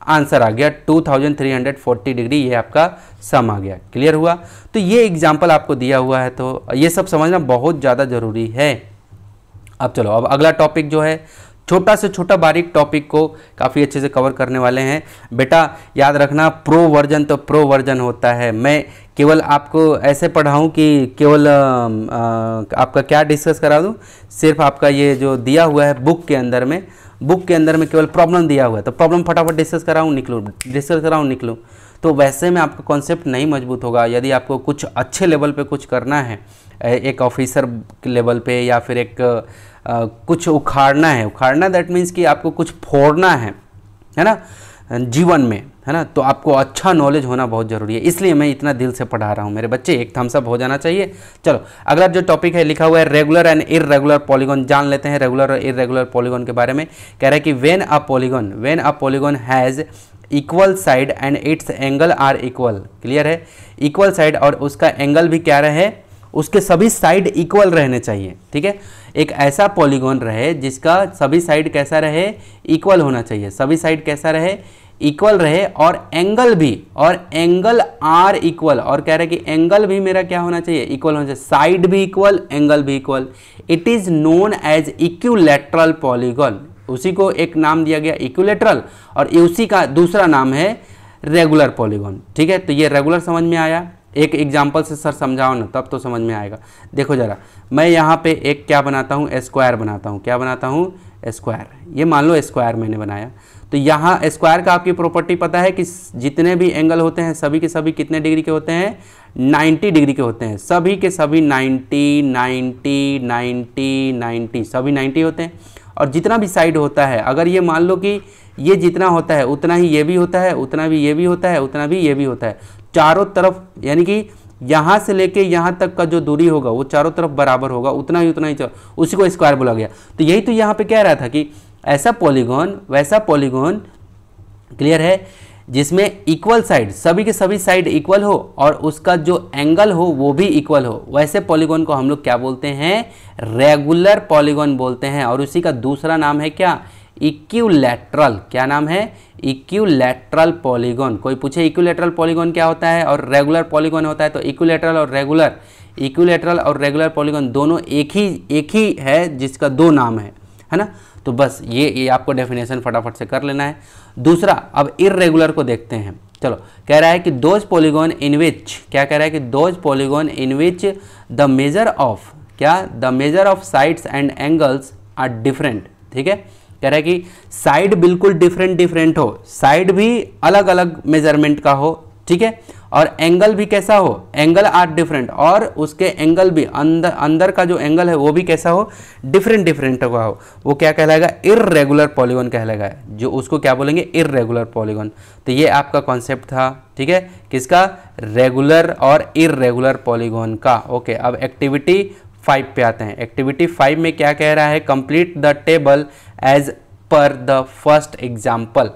आंसर आ गया 2340 डिग्री, ये आपका सम आ गया। क्लियर हुआ? तो ये एग्जाम्पल आपको दिया हुआ है, तो ये सब समझना बहुत ज़्यादा ज़रूरी है। अब चलो, अब अगला टॉपिक जो है, छोटा से छोटा बारीक टॉपिक को काफ़ी अच्छे से कवर करने वाले हैं। बेटा याद रखना, प्रो वर्जन तो प्रो वर्जन होता है। मैं केवल आपको ऐसे पढ़ाऊँ कि केवल आपका क्या डिस्कस करा दूँ, सिर्फ आपका ये जो दिया हुआ है बुक के अंदर में, बुक के अंदर में केवल प्रॉब्लम दिया हुआ है, तो प्रॉब्लम फटाफट डिस्कस कराऊँ निकलूँ, तो वैसे में आपका कॉन्सेप्ट नहीं मजबूत होगा। यदि आपको कुछ अच्छे लेवल पे कुछ करना है, एक ऑफिसर लेवल पे, या फिर एक कुछ उखाड़ना दैट मीन्स कि आपको कुछ फोड़ना है ना जीवन में, है ना, तो आपको अच्छा नॉलेज होना बहुत ज़रूरी है। इसलिए मैं इतना दिल से पढ़ा रहा हूँ मेरे बच्चे, एक थम्स अप हो जाना चाहिए। चलो अगला जो टॉपिक है लिखा हुआ है रेगुलर एंड इररेगुलर पॉलीगॉन, जान लेते हैं रेगुलर और इररेगुलर पॉलीगॉन के बारे में। कह रहा है कि when a polygon has equal side and its angle are equal. Clear है? इक्वल साइड और उसका एंगल भी क्या रहे, उसके सभी साइड इक्वल रहने चाहिए। ठीक है, एक ऐसा पॉलीगॉन रहे जिसका सभी साइड कैसा रहे, इक्वल होना चाहिए, सभी साइड कैसा रहे, इक्वल रहे, और एंगल भी, और एंगल आर इक्वल, और कह रहे हैं कि एंगल भी मेरा क्या होना चाहिए, इक्वल होना चाहिए, साइड भी इक्वल, एंगल भी equal. It is known as equilateral polygon, उसी को एक नाम दिया गया इक्विलैटरल, और उसी का दूसरा नाम है रेगुलर पॉलीगॉन। ठीक है, तो ये रेगुलर समझ में आया। एक एग्जाम्पल से सर समझाओ ना, तब तो समझ में आएगा। देखो जरा, मैं यहाँ पे एक क्या बनाता हूँ, स्क्वायर बनाता हूँ। क्या बनाता हूँ? स्क्वायर। ये मान लो स्क्वायर मैंने बनाया, तो यहाँ स्क्वायर का आपकी प्रॉपर्टी पता है कि जितने भी एंगल होते हैं सभी के सभी कितने डिग्री के होते हैं, 90 डिग्री के होते हैं, सभी के सभी 90 90 90 90 सभी 90 होते हैं। और जितना भी साइड होता है, अगर ये मान लो कि ये जितना होता है उतना ही ये भी होता है, उतना भी ये भी होता है, उतना भी ये भी होता है, चारों तरफ, यानी कि यहाँ से लेके यहाँ तक का जो दूरी होगा वो चारों तरफ बराबर होगा, उतना ही उसी को स्क्वायर बोला गया। तो यही तो यहाँ पे कह रहा था कि ऐसा पॉलीगॉन, वैसा पॉलीगॉन, क्लियर है, जिसमें इक्वल साइड, सभी के सभी साइड इक्वल हो और उसका जो एंगल हो वो भी इक्वल हो, वैसे पॉलीगॉन को हम लोग क्या बोलते हैं? रेगुलर पॉलीगॉन बोलते हैं। और उसी का दूसरा नाम है क्या? इक्विलैटरल। क्या नाम है? Equilateral polygon. कोई पूछे इक्विलैटरल पॉलीगॉन क्या होता है और रेगुलर पॉलीगॉन होता है, तो इक्विलैटरल और रेगुलर पॉलीगॉन दोनों एक ही है जिसका दो नाम है ना। तो बस ये आपको डेफिनेशन फटाफट से कर लेना है। दूसरा, अब इर्रेगुलर को देखते हैं। चलो, कह रहा है कि दोज पॉलीगॉन इन विच, क्या कह रहा है कि those polygon in which the measure of, क्या, the measure of sides and angles are different. ठीक है, कह रहा है कि साइड बिल्कुल डिफरेंट हो, साइड भी अलग अलग मेजरमेंट का हो, ठीक है, और एंगल भी कैसा हो? एंगल आर डिफरेंट, और उसके एंगल भी अंदर का जो एंगल है वो भी कैसा हो? डिफरेंट का हो। वो क्या कहलाएगा? इर्रेगुलर पॉलीगॉन कहलाएगा, जो उसको क्या बोलेंगे? Irregular polygon. तो ये आपका कॉन्सेप्ट था, ठीक है, किसका? रेगुलर और इर्रेगुलर पॉलीगॉन का। ओके, अब एक्टिविटी 5 पे आते हैं। एक्टिविटी 5 में क्या कह रहा है? Complete the table as per the first example.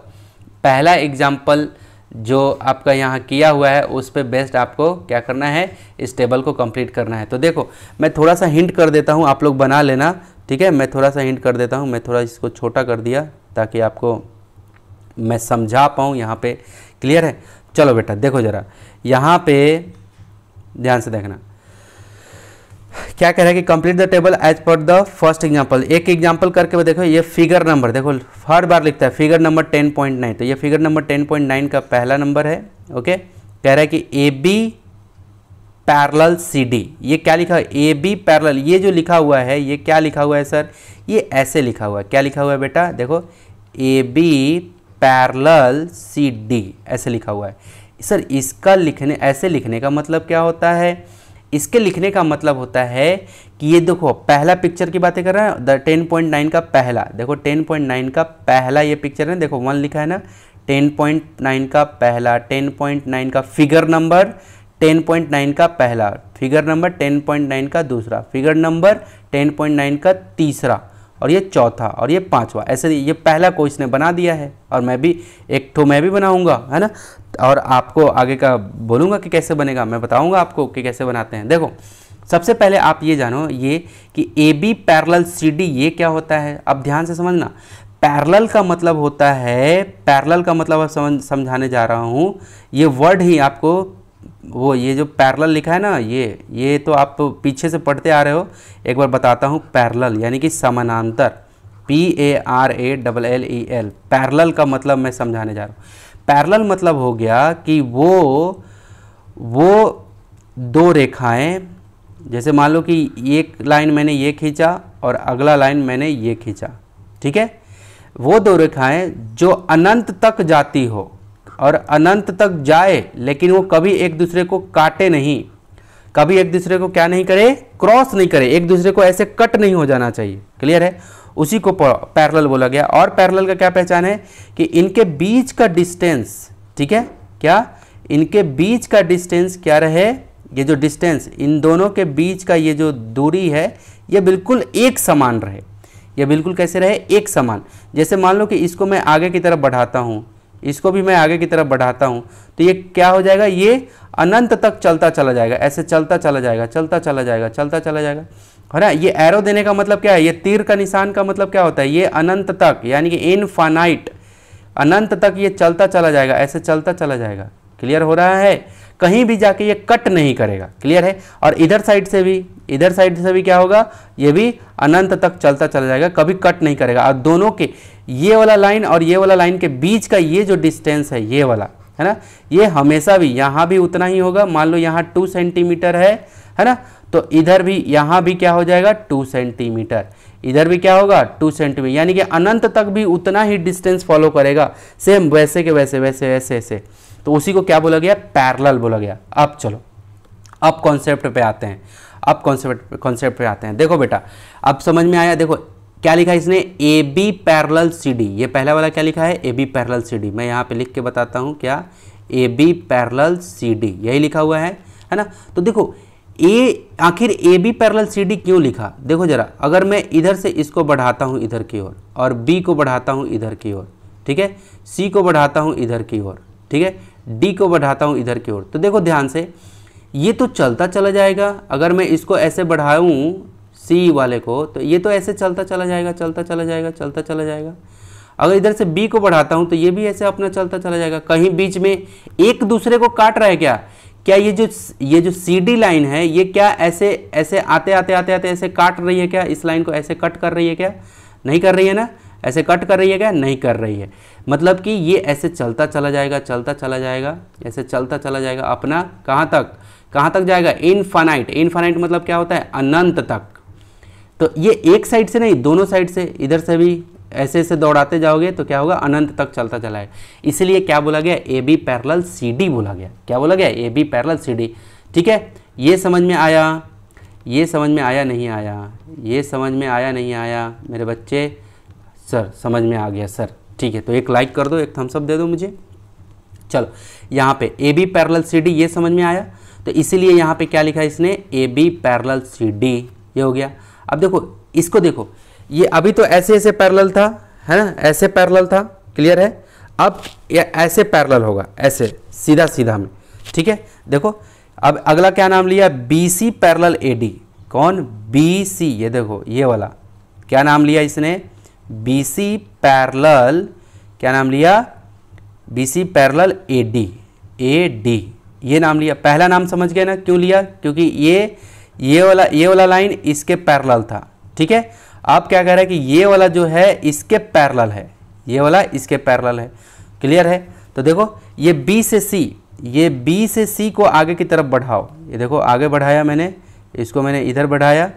पहला एग्जाम्पल जो आपका यहाँ किया हुआ है उस पे बेस्ड आपको क्या करना है? इस टेबल को कंप्लीट करना है। तो देखो, मैं थोड़ा सा हिंट कर देता हूँ, आप लोग बना लेना, ठीक है। मैं थोड़ा सा हिंट कर देता हूँ, मैं थोड़ा इसको छोटा कर दिया ताकि आपको मैं समझा पाऊँ यहाँ पे। क्लियर है? चलो बेटा देखो ज़रा, यहाँ पे ध्यान से देखना, क्या कह रहा है कि complete the table as per the first example. एक एग्जांपल करके देखो, ये फिगर नंबर देखो, हर बार लिखता है फिगर नंबर 10.9, तो ये फिगर नंबर 10.9 का पहला नंबर है। ओके, कह रहा है कि A B parallel C D. ये क्या लिखा है? ए बी पैरेलल, ये जो लिखा हुआ है ये क्या लिखा हुआ है सर? ये ऐसे लिखा हुआ है। क्या लिखा हुआ है बेटा? देखो, A B parallel C D ऐसे लिखा हुआ है। सर इसका लिखने, ऐसे लिखने का मतलब क्या होता है? इसके लिखने का मतलब होता है कि ये देखो, पहला पिक्चर की बातें कर रहे हैं, द 10.9 का पहला, देखो 10.9 का पहला ये पिक्चर है, देखो 1 लिखा है ना, 10.9 का पहला, 10.9 का फिगर नंबर, 10.9 का पहला, फिगर नंबर 10.9 का दूसरा, फिगर नंबर 10.9 का तीसरा, और ये चौथा, और ये पांचवा। ऐसे ये पहला को इसने बना दिया है, और मैं भी एक ठो मैं भी बनाऊंगा, है ना, और आपको आगे का बोलूँगा कि कैसे बनेगा, मैं बताऊंगा आपको कि कैसे बनाते हैं। देखो, सबसे पहले आप ये जानो ये कि A B parallel C D ये क्या होता है। अब ध्यान से समझना, पैरेलल का मतलब होता है, पैरेलल का मतलब अब समझाने जा रहा हूँ, ये वर्ड ही आपको, वो ये जो पैरेलल लिखा है ना, ये तो आप पीछे से पढ़ते आ रहे हो, एक बार बताता हूँ। पैरेलल यानी कि समानांतर, PARALLEL, पैरेलल का मतलब मैं समझाने जा रहा हूँ। पैरेलल मतलब हो गया कि वो दो रेखाएं, जैसे मान लो कि एक लाइन मैंने ये खींचा और अगला लाइन मैंने ये खींचा, ठीक है, वो दो रेखाएं जो अनंत तक जाती हो और अनंत तक जाए, लेकिन वो कभी एक दूसरे को काटे नहीं, कभी एक दूसरे को क्या नहीं करे? क्रॉस नहीं करे, एक दूसरे को ऐसे कट नहीं हो जाना चाहिए। क्लियर है? उसी को पैरेलल बोला गया। और पैरेलल का क्या पहचान है? कि इनके बीच का डिस्टेंस, ठीक है, क्या इनके बीच का डिस्टेंस क्या रहे? ये जो डिस्टेंस इन दोनों के बीच का ये जो दूरी है ये बिल्कुल एक समान रहे। ये बिल्कुल कैसे रहे? एक समान। जैसे मान लो कि इसको मैं आगे की तरफ बढ़ाता हूँ, इसको भी मैं आगे की तरफ बढ़ाता हूँ, तो ये क्या हो जाएगा? ये अनंत तक चलता चला जाएगा, ऐसे चलता चला जाएगा, चलता चला जाएगा, चलता चला जाएगा, है ना। ये एरो देने का मतलब क्या है? ये तीर का निशान का मतलब क्या होता है? ये अनंत तक, यानी कि इनफाइनाइट, अनंत तक ये चलता चला जाएगा, ऐसे चलता चला जाएगा। क्लियर हो रहा है? कहीं भी जाके ये कट नहीं करेगा। क्लियर है? और इधर साइड से भी क्या होगा? ये भी अनंत तक चलता चला जाएगा, कभी कट नहीं करेगा। और दोनों के ये वाला लाइन और ये वाला लाइन के बीच का ये जो डिस्टेंस है, ये वाला, है ना, ये हमेशा भी यहाँ भी उतना ही होगा। मान लो यहाँ 2 सेंटीमीटर है ना, तो इधर भी यहाँ भी क्या हो जाएगा? 2 सेंटीमीटर, इधर भी क्या होगा? 2 सेंटीमीटर, यानी कि अनंत तक भी उतना ही डिस्टेंस फॉलो करेगा, सेम वैसे के वैसे वैसे ऐसे ऐसे। तो उसी को क्या बोला गया? पैरेलल बोला गया। अब चलो, अब कॉन्सेप्ट पे आते हैं, अब कॉन्सेप्ट पे आते हैं। देखो बेटा, अब समझ में आया? देखो क्या लिखा है इसने? A B parallel C D. ये पहला वाला क्या लिखा है? A B parallel C D. मैं यहाँ पे लिख के बताता हूँ, क्या? A B parallel C D, यही लिखा हुआ है। है ना। तो देखो आखिर A B parallel C D क्यों लिखा, देखो जरा, अगर मैं इधर से इसको बढ़ाता हूँ इधर की ओर, और बी को बढ़ाता हूँ इधर की ओर, ठीक है, सी को बढ़ाता हूँ इधर की ओर, ठीक है, डी को बढ़ाता हूँ इधर की ओर, तो देखो ध्यान से ये तो चलता चला जाएगा। अगर मैं इसको ऐसे बढ़ाऊँ सी वाले को, तो ये तो ऐसे चलता चला जाएगा, चलता चला जाएगा, चलता चला जाएगा। अगर इधर से बी को बढ़ाता हूँ तो ये भी ऐसे अपना चलता चला जाएगा। कहीं बीच में एक दूसरे को काट रहा है क्या? क्या ये जो सी डी लाइन है ये क्या ऐसे ऐसे आते आते आते आते ऐसे काट रही है क्या? इस लाइन को ऐसे कट कर रही है क्या? नहीं कर रही है ना। ऐसे कट कर रही है क्या? नहीं कर रही है। मतलब कि ये ऐसे चलता चला जाएगा, चलता चला जाएगा, ऐसे चलता चला जाएगा अपना कहाँ तक जाएगा? इनफाइनाइट। इनफाइनाइट मतलब क्या होता है? अनंत तक। तो ये एक साइड से नहीं, दोनों साइड से, इधर से भी ऐसे ऐसे दौड़ाते जाओगे तो क्या होगा? अनंत तक चलता चला है। इसलिए क्या बोला गया? A B parallel C D बोला गया। क्या बोला गया? A B parallel C D. ठीक है, ये समझ में आया? ये समझ में आया नहीं आया? ये समझ में आया नहीं आया मेरे बच्चे? सर समझ में आ गया सर। ठीक है, तो एक लाइक कर दो, एक थम्स अप दे दो मुझे। चलो यहाँ पे A B parallel C D ये समझ में आया, तो इसीलिए यहाँ पे क्या लिखा है इसने? A B parallel C D, ये हो गया। अब देखो इसको, देखो ये अभी तो ऐसे ऐसे पैरेलल था, है ना, ऐसे पैरेलल था, क्लियर है। अब ये ऐसे पैरेलल होगा, ऐसे सीधा सीधा में। ठीक है, देखो अब अगला क्या नाम लिया? B C parallel A D. कौन? B C. ये देखो ये वाला क्या नाम लिया इसने? बी सी पैरेलल, क्या नाम लिया? B C parallel A D. A D ये नाम लिया। पहला नाम समझ गए ना क्यों लिया? क्योंकि ये वाला लाइन इसके पैरेलल था। ठीक है, आप क्या कह रहे हैं कि ये वाला जो है इसके पैरेलल है, ये वाला इसके पैरेलल है, क्लियर है। तो देखो ये बी से सी, ये बी से सी को आगे की तरफ बढ़ाओ। ये देखो आगे बढ़ाया मैंने, इसको मैंने इधर बढ़ाया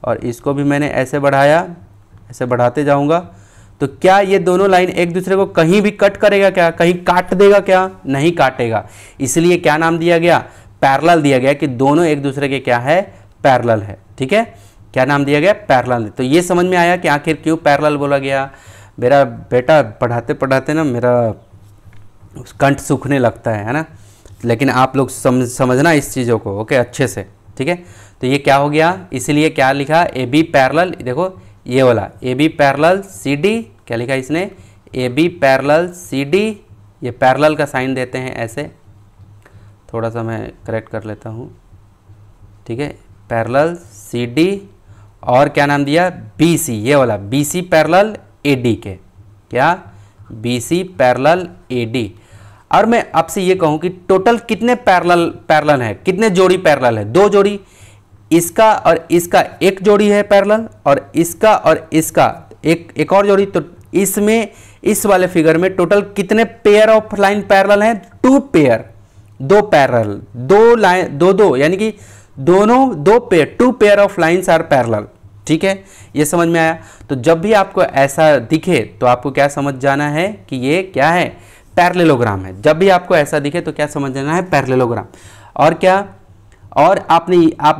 और इसको भी मैंने ऐसे बढ़ाया, ऐसे बढ़ाते जाऊंगा। तो क्या ये दोनों लाइन एक दूसरे को कहीं भी कट करेगा क्या? कहीं काट देगा क्या? नहीं काटेगा। इसलिए क्या नाम दिया गया? पैरेलल दिया गया, कि दोनों एक दूसरे के क्या है? पैरेलल है। ठीक है, क्या नाम दिया गया? पैरेलल। तो ये समझ में आया कि आखिर क्यों पैरेलल बोला गया। मेरा बेटा पढ़ाते पढ़ाते ना मेरा कंठ सूखने लगता है ना, लेकिन आप लोग समझना इस चीज़ों को, ओके, अच्छे से। ठीक है, तो ये क्या हो गया? इसलिए क्या लिखा? ए बी पैरेलल, देखो ये वाला A B parallel C D, क्या लिखा इसने? A B parallel C D. ये पैरेलल का साइन देते हैं ऐसे, थोड़ा सा मैं करेक्ट कर लेता हूँ। ठीक है, पैरेलल सी डी, और क्या नाम दिया? बी सी, ये वाला B C parallel A D के, क्या? B C parallel A D. और मैं आपसे ये कहूँ कि टोटल कितने पैरेलल है? कितने जोड़ी पैरेलल है? 2 जोड़ी। इसका और इसका एक जोड़ी है पैरेलल, और इसका और इसका एक और जोड़ी। तो इसमें, इस वाले फिगर में टोटल कितने पेयर ऑफ लाइन पैरेलल हैं? 2 पेयर, 2 पैरेलल, 2 लाइन, 2 यानी कि दोनों 2 pair, 2 pair of lines are parallel. ठीक है, ये समझ में आया। तो जब भी आपको ऐसा दिखे तो आपको क्या समझ जाना है कि ये क्या है? पैरेललोग्राम है। जब भी आपको ऐसा दिखे तो क्या समझ जाना है? पैरेललोग्राम। और क्या? और आप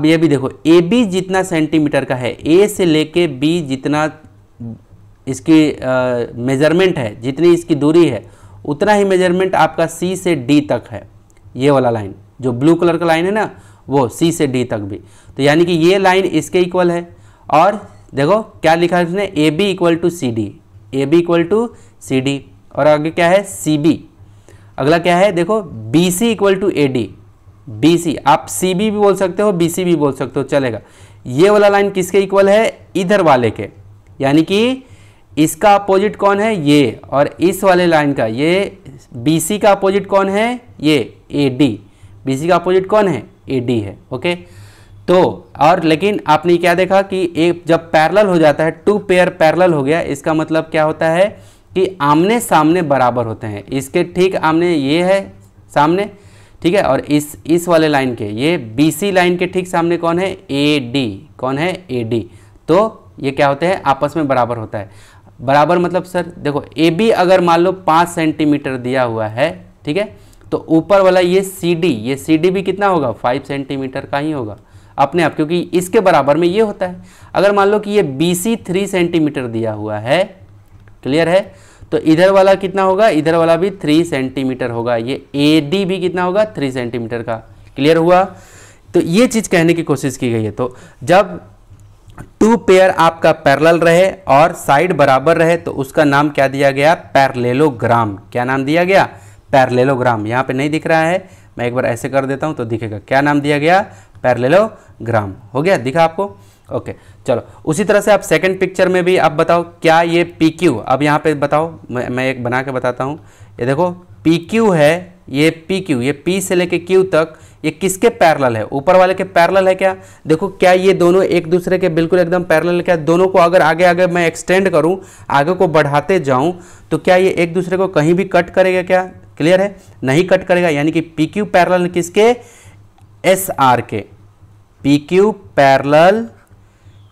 ये भी देखो, ए बी जितना सेंटीमीटर का है, ए से लेके बी जितना इसकी मेजरमेंट है, जितनी इसकी दूरी है, उतना ही मेजरमेंट आपका सी से डी तक है। ये वाला लाइन जो ब्लू कलर का लाइन है ना, वो सी से डी तक भी। तो यानी कि ये लाइन इसके इक्वल है। और देखो क्या लिखा है इसने? A B equal to C D, A B equal to C D. और आगे क्या है? C B. अगला क्या है? देखो B C equal to A D. B C, आप सी बी भी बोल सकते हो, बी सी भी बोल सकते हो, चलेगा। ये वाला लाइन किसके इक्वल है? इधर वाले के। यानी कि इसका अपोजिट कौन है? ये। और इस वाले लाइन का, ये बी सी का अपोजिट कौन है? ये ए डी। बी सी का अपोजिट कौन है? ए डी है। ओके, तो और लेकिन आपने क्या देखा कि एक जब पैरेलल हो जाता है, 2 पेयर पैरेलल हो गया, इसका मतलब क्या होता है कि आमने सामने बराबर होते हैं। इसके ठीक आमने ये है सामने, ठीक है, और इस वाले लाइन के, ये बी सी लाइन के ठीक सामने कौन है? ए डी। कौन है? A D. तो ये क्या होते हैं? आपस में बराबर होता है। बराबर मतलब सर देखो, ए बी अगर मान लो 5 सेंटीमीटर दिया हुआ है, ठीक है, तो ऊपर वाला ये सी डी, ये सी डी भी कितना होगा? 5 सेंटीमीटर का ही होगा अपने आप, क्योंकि इसके बराबर में ये होता है। अगर मान लो कि ये बी सी 3 सेंटीमीटर दिया हुआ है, क्लियर है, तो इधर वाला कितना होगा? इधर वाला भी 3 सेंटीमीटर होगा। ये ए डी भी कितना होगा? 3 सेंटीमीटर का। क्लियर हुआ? तो ये चीज़ कहने की कोशिश की गई है। तो जब टू पेयर आपका पैरेलल रहे और साइड बराबर रहे तो उसका नाम क्या दिया गया, पैरेललोग्राम। क्या नाम दिया गया, पैरेललोग्राम। यहाँ पे नहीं दिख रहा है, मैं एक बार ऐसे कर देता हूँ तो दिखेगा। क्या नाम दिया गया, पैरेललोग्राम। हो गया, दिखा आपको? ओके चलो, उसी तरह से आप सेकंड पिक्चर में भी आप बताओ क्या ये पी क्यू, अब यहाँ पे बताओ, मैं एक बना के बताता हूँ। ये देखो पी क्यू है, ये पी क्यू, ये पी से लेके क्यू तक ये किसके पैरेलल है, ऊपर वाले के पैरेलल है क्या? देखो क्या ये दोनों एक दूसरे के बिल्कुल एकदम पैरेलल है क्या? दोनों को अगर आगे आगे मैं एक्सटेंड करूं, आगे को बढ़ाते जाऊं तो क्या ये एक दूसरे को कहीं भी कट करेगा क्या? क्लियर है, नहीं कट करेगा। यानी कि पी क्यू पैरेलल किसके, एस आर के। पी क्यू पैरेलल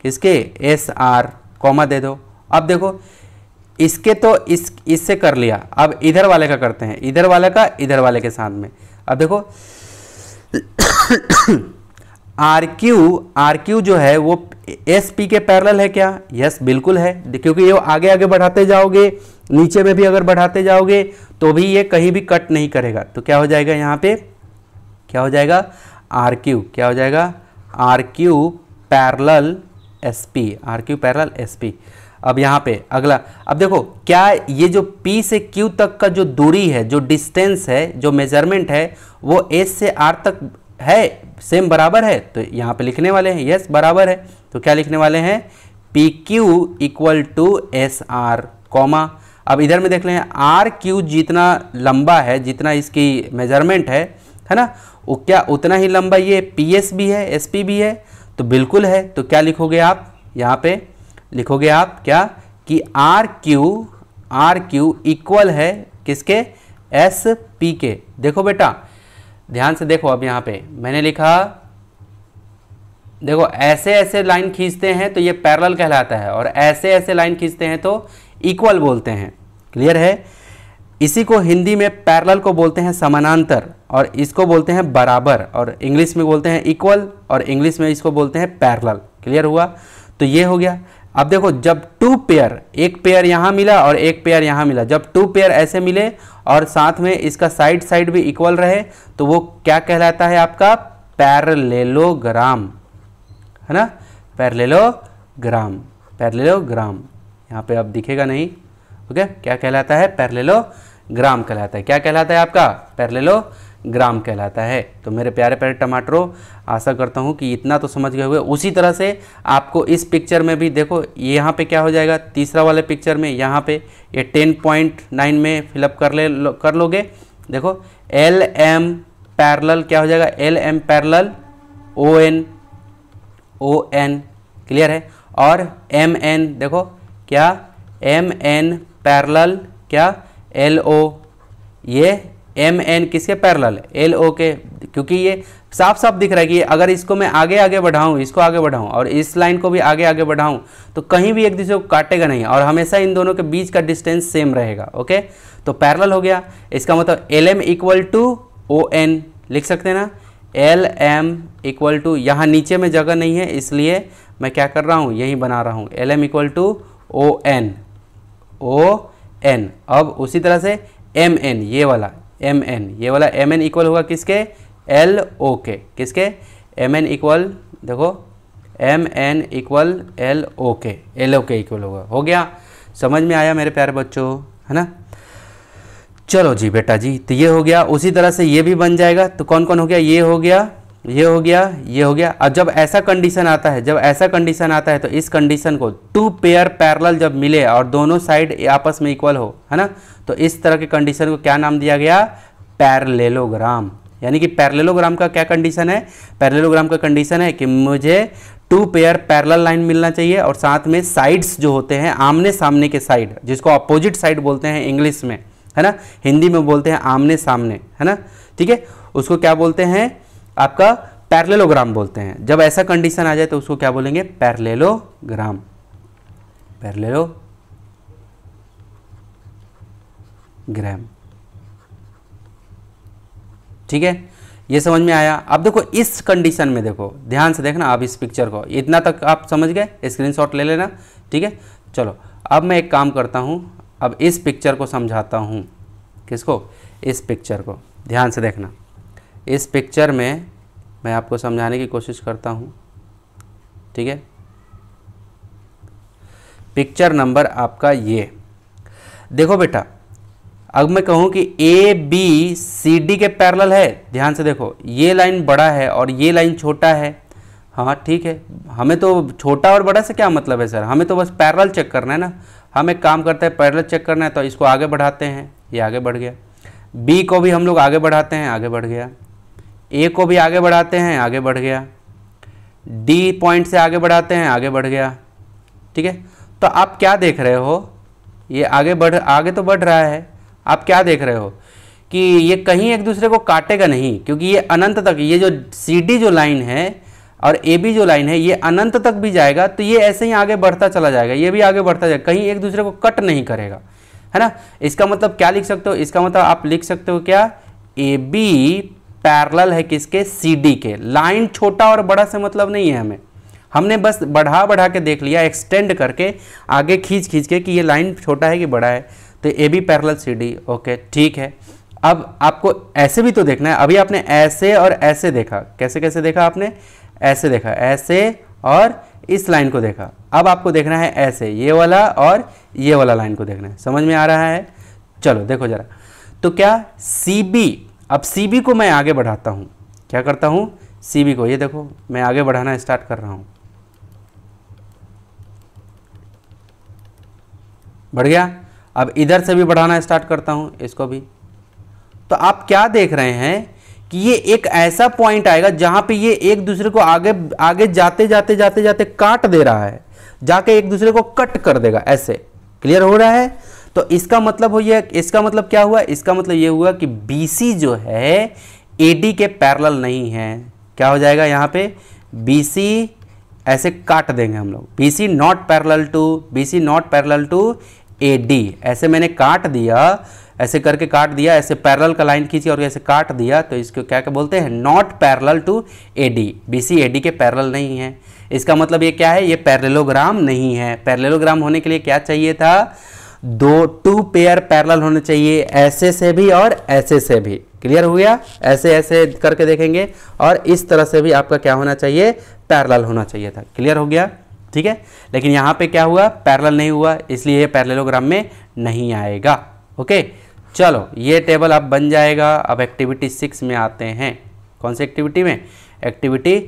किसके, एस आर, कॉमा दे दो। अब देखो इसके तो इससे कर लिया, अब इधर वाले का करते हैं, इधर वाले का इधर वाले के साथ में। अब देखो आर क्यू जो है वो एस पी के पैरेलल है क्या? यस बिल्कुल है, क्योंकि ये आगे आगे बढ़ाते जाओगे, नीचे में भी अगर बढ़ाते जाओगे तो भी ये कहीं भी कट नहीं करेगा। तो क्या हो जाएगा यहाँ पे, क्या हो जाएगा, आर क्यू, क्या हो जाएगा, R Q parallel S P, R Q parallel S P. अब यहाँ पे अगला, अब देखो क्या ये जो P से Q तक का जो दूरी है, जो डिस्टेंस है, जो मेजरमेंट है, वो S से R तक है, सेम बराबर है? तो यहाँ पे लिखने वाले हैं यस बराबर है। तो क्या लिखने वाले हैं, PQ equal to SR, comma. अब इधर में देख लें, RQ जितना लंबा है, जितना इसकी मेजरमेंट है ना, वो क्या उतना ही लंबा ये PS भी है, SP भी है? तो बिल्कुल है। तो क्या लिखोगे आप, यहाँ पे लिखोगे आप क्या कि आर क्यू इक्वल है किसके, एस पी के। देखो बेटा ध्यान से देखो, अब यहाँ पे मैंने लिखा, देखो ऐसे ऐसे लाइन खींचते हैं तो ये पैरेलल कहलाता है, और ऐसे ऐसे लाइन खींचते हैं तो इक्वल बोलते हैं। क्लियर है? इसी को हिंदी में पैरेलल को बोलते हैं समानांतर, और इसको बोलते हैं बराबर, और इंग्लिश में बोलते हैं इक्वल, और इंग्लिश में इसको बोलते हैं पैरेलल। क्लियर हुआ? तो ये हो गया। अब देखो जब टू पेयर, एक पेयर यहाँ मिला और एक पेयर यहाँ मिला, जब टू पेयर ऐसे मिले और साथ में इसका साइड साइड भी इक्वल रहे तो वो क्या कहलाता है आपका, पैरेललोग्राम, है ना, पैरेललोग्राम, पैरेललोग्राम। यहाँ पे अब दिखेगा नहीं, ओके। क्या कहलाता है, पैरेललोग्राम कहलाता है। क्या कहलाता है आपका, पैरेललोग्राम कहलाता है। तो मेरे प्यारे प्यारे टमाटरों, आशा करता हूँ कि इतना तो समझ गए हुए। उसी तरह से आपको इस पिक्चर में भी देखो, यहाँ पे क्या हो जाएगा, तीसरा वाले पिक्चर में यहाँ पे ये 10.9 में फिलअप कर लोगे। देखो एल एम पैरेलल क्या हो जाएगा, L M parallel O N, clear है। और एम एन देखो क्या, एम एन पैरेलल क्या, एल ओ, ये एम एन किसके पैरेलल, एल ओ के। क्योंकि ये साफ साफ दिख रहा है कि अगर इसको मैं आगे आगे बढ़ाऊं, इसको आगे बढ़ाऊं और इस लाइन को भी आगे आगे बढ़ाऊं तो कहीं भी एक दूसरे को काटेगा नहीं, और हमेशा इन दोनों के बीच का डिस्टेंस सेम रहेगा। ओके, तो पैरेलल हो गया। इसका मतलब L M equal to O N लिख सकते हैं ना, एल एम इक्वल टू, यहाँ नीचे में जगह नहीं है इसलिए मैं क्या कर रहा हूँ, यही बना रहा हूँ, L M equal to O N, O N. अब उसी तरह से एम एन, ये वाला एम एन, ये वाला एम एन इक्वल होगा किसके, एल ओ के, किसके, एम एन इक्वल, देखो M N equal L O के, एल ओ के इक्वल होगा। हो गया, समझ में आया मेरे प्यारे बच्चों, है ना। चलो जी बेटा जी, तो ये हो गया। उसी तरह से ये भी बन जाएगा। तो कौन कौन हो गया, ये हो गया, ये हो गया, ये हो गया। अब जब ऐसा कंडीशन आता है, जब ऐसा कंडीशन आता है तो इस कंडीशन को टू पेयर पैरेलल जब मिले और दोनों साइड आपस में इक्वल हो, है ना, तो इस तरह के कंडीशन को क्या नाम दिया गया, पैरेललोग्राम। यानी कि पैरेललोग्राम का क्या कंडीशन है, पैरेललोग्राम का कंडीशन है कि मुझे टू पेयर पैरेलल लाइन मिलना चाहिए और साथ में साइड्स जो होते हैं, आमने सामने के साइड, जिसको अपोजिट साइड बोलते हैं इंग्लिश में, है ना, हिंदी में बोलते हैं आमने सामने, है ना, ठीक है, उसको क्या बोलते हैं आपका, पैरेललोग्राम बोलते हैं। जब ऐसा कंडीशन आ जाए तो उसको क्या बोलेंगे, पैरेललोग्राम, पैरेललोग्राम, ठीक है। ये समझ में आया। अब देखो इस कंडीशन में, देखो ध्यान से देखना आप इस पिक्चर को, इतना तक आप समझ गए, स्क्रीनशॉट ले लेना, ठीक है। चलो अब मैं एक काम करता हूँ, अब इस पिक्चर को समझाता हूँ। किसको, इस पिक्चर को ध्यान से देखना। इस पिक्चर में मैं आपको समझाने की कोशिश करता हूँ, ठीक है। पिक्चर नंबर आपका ये देखो बेटा, अब मैं कहूँ कि ए बी सी डी के पैरेलल है, ध्यान से देखो, ये लाइन बड़ा है और ये लाइन छोटा है। हाँ ठीक है, हमें तो छोटा और बड़ा से क्या मतलब है सर, हमें तो बस पैरेलल चेक करना है ना। हम एक काम करते हैं, पैरेलल चेक करना है तो इसको आगे बढ़ाते हैं, ये आगे बढ़ गया। बी को भी हम लोग आगे बढ़ाते हैं, आगे बढ़ गया। ए को भी आगे बढ़ाते हैं, आगे बढ़ गया। डी पॉइंट से आगे बढ़ाते हैं, आगे बढ़ गया, ठीक है। तो आप क्या देख रहे हो, ये आगे तो बढ़ रहा है। आप क्या देख रहे हो कि ये कहीं एक दूसरे को काटेगा नहीं, क्योंकि ये अनंत तक, ये जो सी डी जो लाइन है और ए बी जो लाइन है ये अनंत तक भी जाएगा, तो ये ऐसे ही आगे बढ़ता चला जाएगा, ये भी आगे बढ़ता जाएगा, कहीं एक दूसरे को कट नहीं करेगा, है ना। इसका मतलब क्या लिख सकते हो, इसका मतलब आप लिख सकते हो क्या, ए बी पैरेलल है किसके, सी डी के। लाइन छोटा और बड़ा से मतलब नहीं है हमें, हमने बस बढ़ा के देख लिया, एक्सटेंड करके आगे खींच के कि ये लाइन छोटा है कि बड़ा है, तो A B parallel C D, okay ठीक है। अब आपको ऐसे भी तो देखना है, अभी आपने ऐसे और ऐसे देखा, कैसे कैसे देखा आपने, ऐसे देखा, ऐसे और इस लाइन को देखा। अब आपको देखना है ऐसे, ये वाला और ये वाला लाइन को देखना है, समझ में आ रहा है। चलो देखो जरा, तो क्या सी बी, अब सी बी को मैं आगे बढ़ाता हूँ, क्या करता हूँ, सी बी को, ये देखो मैं आगे बढ़ाना स्टार्ट कर रहा हूँ, बढ़ गया। अब इधर से भी बढ़ाना स्टार्ट करता हूं, इसको भी। तो आप क्या देख रहे हैं कि ये एक ऐसा पॉइंट आएगा जहां पे ये एक दूसरे को आगे जाते काट दे रहा है, जाके एक दूसरे को कट कर देगा, ऐसे क्लियर हो रहा है। तो इसका मतलब इसका मतलब क्या हुआ, इसका मतलब ये हुआ कि BC जो है AD के पैरेलल नहीं है। क्या हो जाएगा यहाँ पे, BC ऐसे काट देंगे हम लोग, BC not parallel to AD, ऐसे मैंने काट दिया, ऐसे करके काट दिया, ऐसे पैरेलल का लाइन खींची और ऐसे काट दिया, तो इसको क्या बोलते हैं, not parallel to AD। BC AD के पैरेलल नहीं है, इसका मतलब ये क्या है, ये पैरेललोग्राम नहीं है। पैरेललोग्राम होने के लिए क्या चाहिए था, टू पेयर पैरेलल होने चाहिए, ऐसे से भी और ऐसे से भी। क्लियर हो गया, ऐसे ऐसे करके देखेंगे और इस तरह से भी आपका क्या होना चाहिए, पैरेलल होना चाहिए था। क्लियर हो गया, ठीक है। लेकिन यहाँ पे क्या हुआ, पैरेलल नहीं हुआ, इसलिए ये पैरेललोग्राम में नहीं आएगा। ओके, चलो ये टेबल अब बन जाएगा। अब एक्टिविटी 6 में आते हैं। कौन सी एक्टिविटी में, एक्टिविटी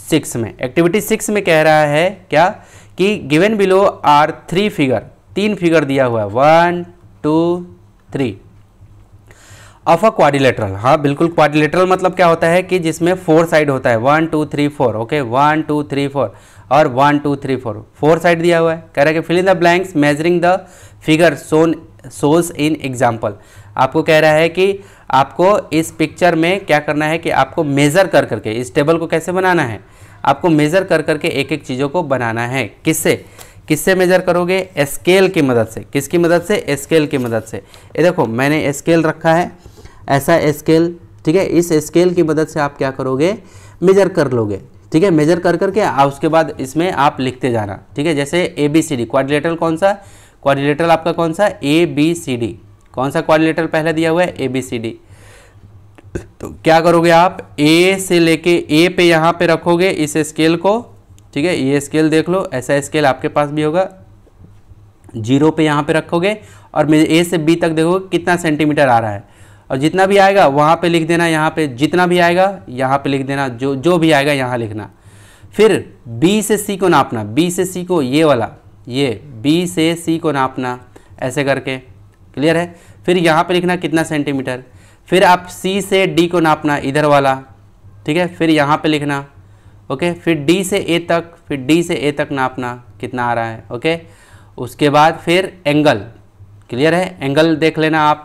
6 में। एक्टिविटी 6 में कह रहा है क्या कि given below are 3 figure, 3 figure दिया हुआ है, 1 2 3 ऑफ अ क्वाड्रिलेटरल। हाँ बिल्कुल, क्वाड्रिलेटरल मतलब क्या होता है कि जिसमें 4 साइड होता है, 1 2 3 4। ओके, 1 2 3 4 और 1 2 3 4, 4 साइड दिया हुआ है। कह रहा है कि fill in the blanks measuring the figure shows in example. आपको कह रहा है कि आपको इस पिक्चर में क्या करना है कि आपको मेज़र कर करके इस टेबल को कैसे बनाना है, आपको मेज़र कर करके एक एक चीज़ों को बनाना है। किससे मेज़र करोगे, स्केल की मदद से। किसकी मदद से, स्केल की मदद से। ये देखो मैंने स्केल रखा है, ऐसा स्केल, ठीक है। इस स्केल की मदद से आप क्या करोगे, मेज़र कर लोगे, ठीक है। मेज़र कर करके उसके बाद इसमें आप लिखते जाना, ठीक है। जैसे ABCD, क्वाड्रिलेटरल कौन सा, क्वाड्रिलेटरल आपका कौन सा, ABCD। कौन सा क्वाड्रिलेटरल पहले दिया हुआ है, ABCD। तो क्या करोगे आप, A से लेके A पे यहाँ पे रखोगे इस स्केल को, ठीक है। ये स्केल देख लो, ऐसा स्केल आपके पास भी होगा। 0 पे यहाँ पे रखोगे और A से B तक देखो कितना सेंटीमीटर आ रहा है, और जितना भी आएगा वहाँ पे लिख देना, यहाँ पे जितना भी आएगा यहाँ पे लिख देना, जो भी आएगा यहाँ लिखना। फिर B से C को नापना, B से C को, ये वाला, ये B से C को नापना, ऐसे करके। क्लियर है। फिर यहाँ पे लिखना कितना सेंटीमीटर। फिर आप C से D को नापना, इधर वाला, ठीक है। फिर यहाँ पे लिखना, ओके। फिर D से A तक, फिर D से A तक नापना कितना आ रहा है, ओके। उसके बाद फिर एंगल, क्लियर है। एंगल देख लेना आप,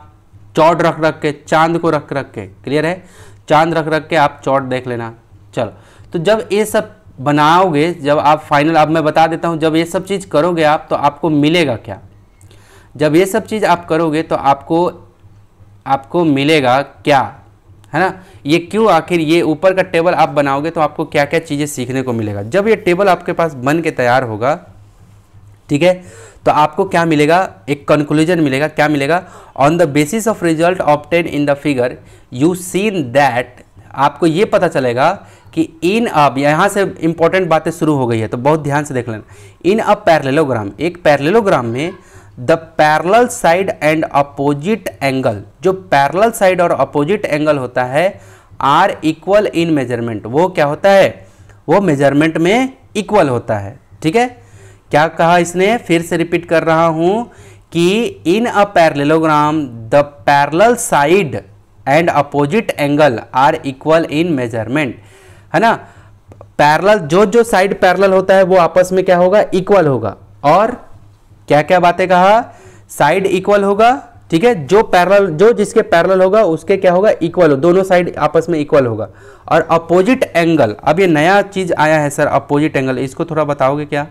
चौड़ रख के, चांद को रख के, क्लियर है। चांद रख के आप चौड़ देख लेना। चलो, तो जब ये सब बनाओगे, जब आप फाइनल, अब मैं बता देता हूँ, जब ये सब चीज़ करोगे आप तो आपको मिलेगा क्या, जब ये सब चीज़ आप करोगे तो आपको मिलेगा क्या, है ना। ये क्यों, आखिर ये ऊपर का टेबल आप बनाओगे तो आपको क्या क्या चीज़ें सीखने को मिलेगा। जब ये टेबल आपके पास बन के तैयार होगा, ठीक है, तो आपको क्या मिलेगा, एक कंक्लूजन मिलेगा। क्या मिलेगा, on the basis of result obtain in the figure you seen that, आपको ये पता चलेगा कि इन अब यहाँ से इंपॉर्टेंट बातें शुरू हो गई है, तो बहुत ध्यान से देख लेना। इन अ पैरेललोग्राम, एक पैरेललोग्राम में the parallel side and opposite angle, जो पैरेलल साइड और अपोजिट एंगल होता है आर इक्वल इन मेजरमेंट, वो क्या होता है, वो मेजरमेंट में इक्वल होता है। ठीक है, क्या कहा इसने, फिर से रिपीट कर रहा हूं कि in a parallelogram the parallel side and opposite angle are equal in measurement, है ना। पैरेलल, जो साइड पैरेलल होता है वो आपस में क्या होगा, इक्वल होगा। और क्या क्या बातें कहा, साइड इक्वल होगा, ठीक है, जो पैरेलल, जो जिसके पैरेलल होगा उसके क्या होगा, इक्वल हो, दोनों साइड आपस में इक्वल होगा। और अपोजिट एंगल, अब ये नया चीज आया है सर, अपोजिट एंगल, इसको थोड़ा बताओगे क्या।